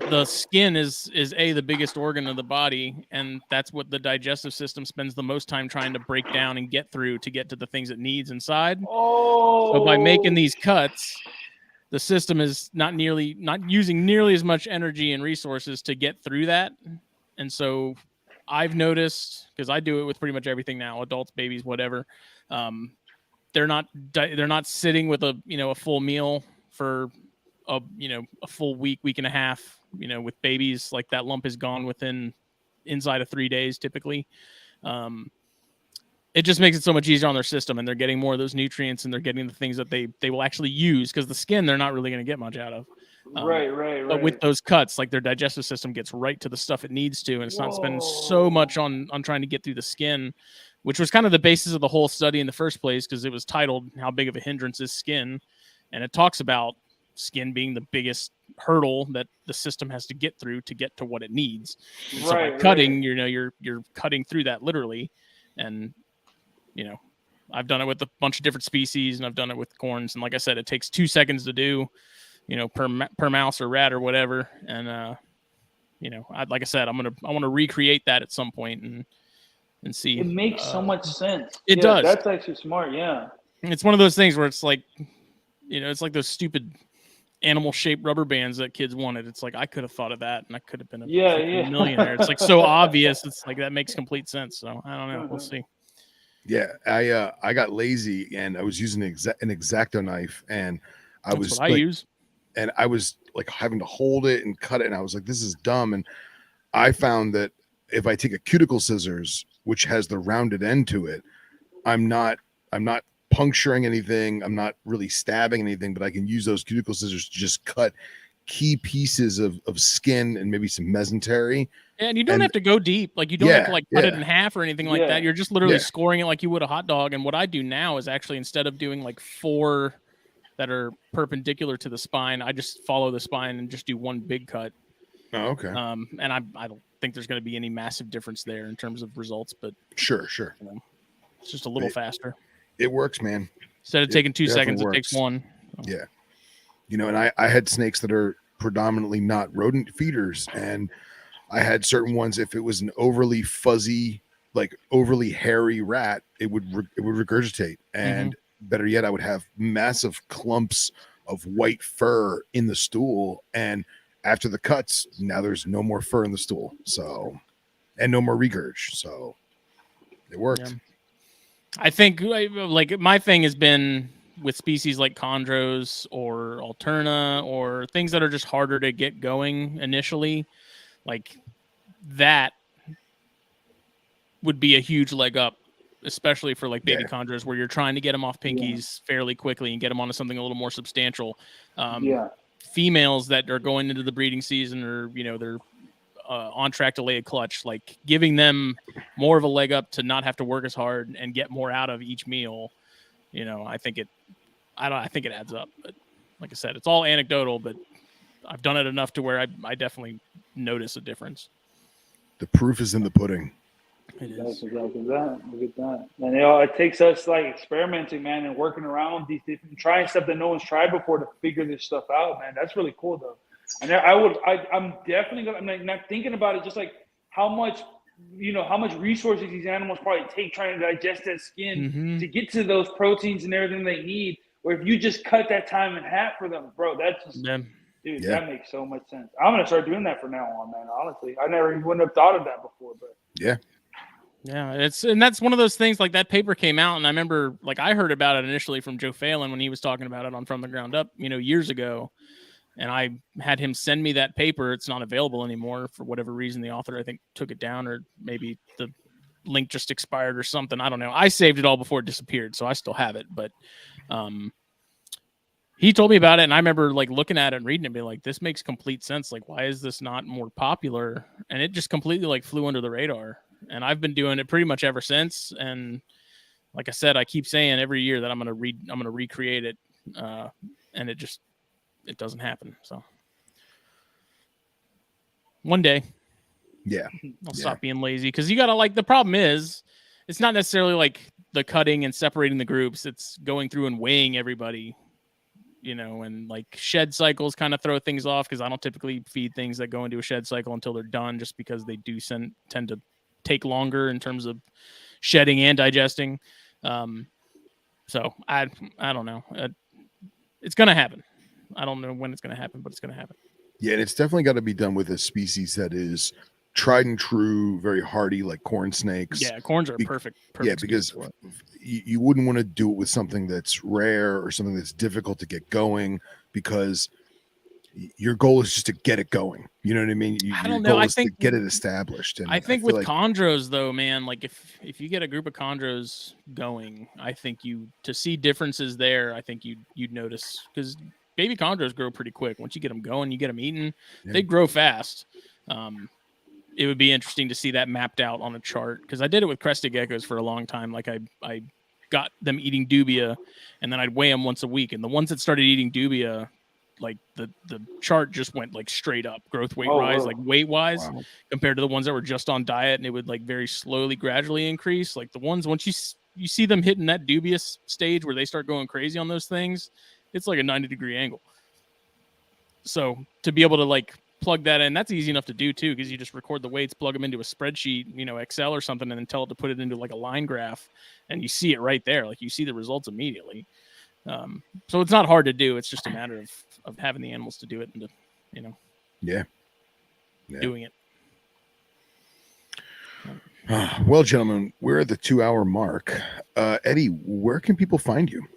the skin is the biggest organ of the body, and that's what the digestive system spends the most time trying to break down and get through to get to the things it needs inside. So by making these cuts, the system is not using nearly as much energy and resources to get through that. And so I've noticed, because I do it with pretty much everything now, adults, babies, whatever. They're not sitting with a full meal for a full week and a half, with babies. Like that lump is gone inside of 3 days typically. It just makes it so much easier on their system, and they're getting more of those nutrients, and they're getting the things that they will actually use, because the skin they're not really going to get much out of. Right. But with those cuts, like their digestive system gets right to the stuff it needs to, and it's not spending so much on trying to get through the skin, which was kind of the basis of the whole study in the first place, because it was titled "How Big of a Hindrance is Skin?" And it talks about skin being the biggest hurdle that the system has to get through to get to what it needs. And so by cutting, you're cutting through that literally. And I've done it with a bunch of different species, and I've done it with corns. And like I said, it takes 2 seconds to do, per mouse or rat or whatever. And like I said, I want to recreate that at some point and see. It makes so much sense. It does. That's actually smart. Yeah. It's one of those things where it's like, it's like those stupid animal-shaped rubber bands that kids wanted. It's like, I could have thought of that, and I could have been a millionaire. It's like so obvious. It's like, that makes complete sense. So I don't know. We'll see. Yeah, I got lazy, and I was using an X-Acto knife, and I was like having to hold it and cut it, and I was like, this is dumb. And I found that if I take a cuticle scissors, which has the rounded end to it, I'm not puncturing anything, I'm not really stabbing anything, but I can use those cuticle scissors to just cut key pieces of skin and maybe some mesentery. And you don't have to go deep. Like you don't have to cut it in half or anything like that. You're just literally scoring it like you would a hot dog. And what I do now is actually, instead of doing like 4 that are perpendicular to the spine, I just follow the spine and just do one big cut. Oh, okay. And think there's going to be any massive difference there in terms of results, but Sure. you know, it's just a little faster. It works, man. Instead of taking 2 definitely seconds, it works. takes 1. Yeah. You know, and I had snakes that are predominantly not rodent feeders, and I had certain ones, if it was an overly fuzzy, like overly hairy rat, it would regurgitate. And better yet, I would have massive clumps of white fur in the stool. And after the cuts, now there's no more fur in the stool. So, and no more regurg. So it worked. Yeah. I think like my thing has been with species like chondros or alterna or things that are just harder to get going initially, like that would be a huge leg up, especially for like baby chondros where you're trying to get them off pinkies fairly quickly and get them onto something a little more substantial. Females that are going into the breeding season, or they're on track to lay a clutch, like giving them more of a leg up to not have to work as hard and get more out of each meal. I think it adds up. But like I said, it's all anecdotal, but I've done it enough to where I definitely notice a difference. The proof is in the pudding. That's exactly that. Look at that. And it takes us like experimenting, man, and working around these different, trying stuff that no one's tried before to figure this stuff out, man. That's really cool, though. And I'm definitely gonna. I'm like not thinking about it, just like how much resources these animals probably take trying to digest that skin to get to those proteins and everything they need. Or if you just cut that time in half for them, bro, that's just, dude, that makes so much sense. I'm gonna start doing that from now on, man. Honestly, I never wouldn't have thought of that before, but that's one of those things. Like that paper came out, and I remember like I heard about it initially from Joe Phelan when he was talking about it on From the Ground Up, years ago. And I had him send me that paper. It's not available anymore for whatever reason. The author, I think, took it down, or maybe the link just expired or something. I don't know. I saved it all before it disappeared, so I still have it. But he told me about it, and I remember like looking at it and reading it and being like, this makes complete sense. Like, why is this not more popular? And it just completely like flew under the radar. And I've been doing it pretty much ever since. And like I said, I keep saying every year that I'm gonna recreate it, and it doesn't happen. So one day, I'll stop being lazy, because you gotta, like, the problem is it's not necessarily like the cutting and separating the groups. It's going through and weighing everybody, and like shed cycles kind of throw things off, because I don't typically feed things that go into a shed cycle until they're done, just because they do tend to take longer in terms of shedding and digesting. So I don't know. It's gonna happen. I don't know when it's going to happen, but it's going to happen. Yeah, and it's definitely got to be done with a species that is tried and true, very hardy, like corn snakes. Yeah, corns are perfect. Yeah, because you wouldn't want to do it with something that's rare or something that's difficult to get going, because your goal is just to get it going. You know what I mean? I don't know. I think to get it established. And I think with chondros, though, man, like if you get a group of chondros going, I think to see differences there, I think you'd notice, because baby chondros grow pretty quick. Once you get them going, you get them eating, they grow fast. It would be interesting to see that mapped out on a chart, because I did it with crested geckos for a long time. Like I got them eating dubia, and then I'd weigh them once a week. And the ones that started eating dubia, like the chart just went like straight up, growth weight rise, like weight wise, compared to the ones that were just on diet, and it would like very slowly, gradually increase. Like the ones, once you see them hitting that dubious stage where they start going crazy on those things, it's like a 90-degree angle. So to be able to like plug that in, that's easy enough to do too, because you just record the weights, plug them into a spreadsheet, Excel or something, and then tell it to put it into like a line graph, and you see it right there. Like you see the results immediately. So it's not hard to do. It's just a matter of having the animals to do it, and to, doing it. Well, gentlemen, we're at the 2-hour mark. Eddie, where can people find you?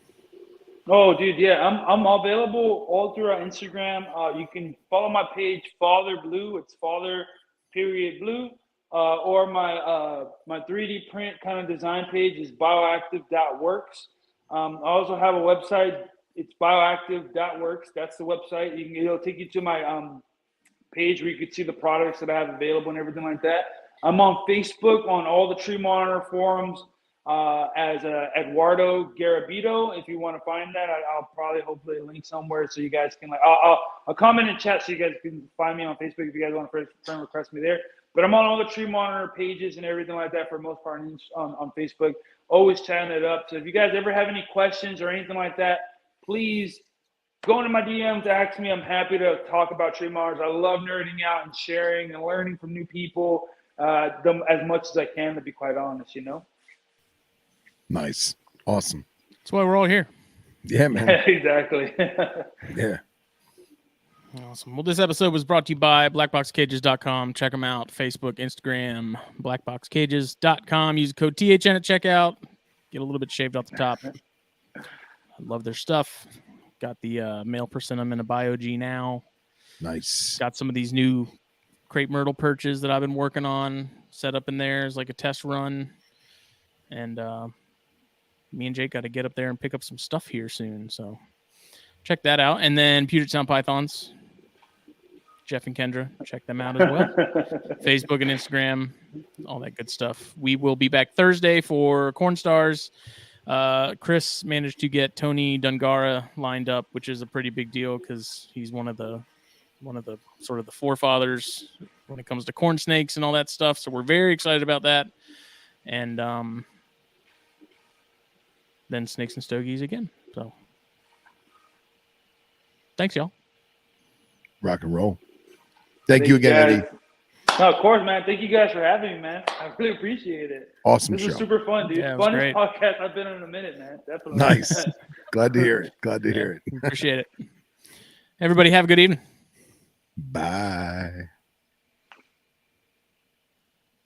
Oh, dude, yeah, I'm available all through our Instagram. You can follow my page, Father Blue. It's Father.Blue. Or my 3D print kind of design page is Bioactive.Works. I also have a website. It's Bioactive.Works. That's the website. It'll take you to my page where you can see the products that I have available and everything like that. I'm on Facebook on all the Tree Monitor forums as Edwardo Garabito. If you want to find that, I'll probably hopefully link somewhere so you guys can I'll comment in chat so you guys can find me on Facebook if you guys want to friend request me there. But I'm on all the tree monitor pages and everything like that for the most part on Facebook. Always chatting it up. So if you guys ever have any questions or anything like that, please go into my DMs, ask me. I'm happy to talk about tree monitors. I love nerding out and sharing and learning from new people as much as I can, to be quite honest, you know? Nice. Awesome. That's why we're all here. Yeah, man. Exactly. Yeah. Awesome. Well, this episode was brought to you by BlackBoxCages.com. Check them out. Facebook, Instagram, BlackBoxCages.com. Use the code THN at checkout. Get a little bit shaved off the top. I love their stuff. Got the male persimmon in a Bio-G now. Nice. Got some of these new crepe myrtle perches that I've been working on set up in there as like a test run. And me and Jake got to get up there and pick up some stuff here soon. So check that out. And then Puget Sound Pythons, Jeff and Kendra, check them out as well. Facebook and Instagram, all that good stuff. We will be back Thursday for Corn Stars. Chris managed to get Tony Dungara lined up, which is a pretty big deal because he's one of the sort of the forefathers when it comes to corn snakes and all that stuff. So we're very excited about that. And then Snakes and Stogies again. So thanks, y'all. Rock and roll. Thank you again, Eddie. No, of course, man. Thank you guys for having me, man. I really appreciate it. Awesome This show. was super fun, dude. Yeah, it was Funnest great. podcast I've been in a minute, man. Definitely. Nice. Glad to hear it. Glad to hear it. Appreciate it. Everybody have a good evening. Bye.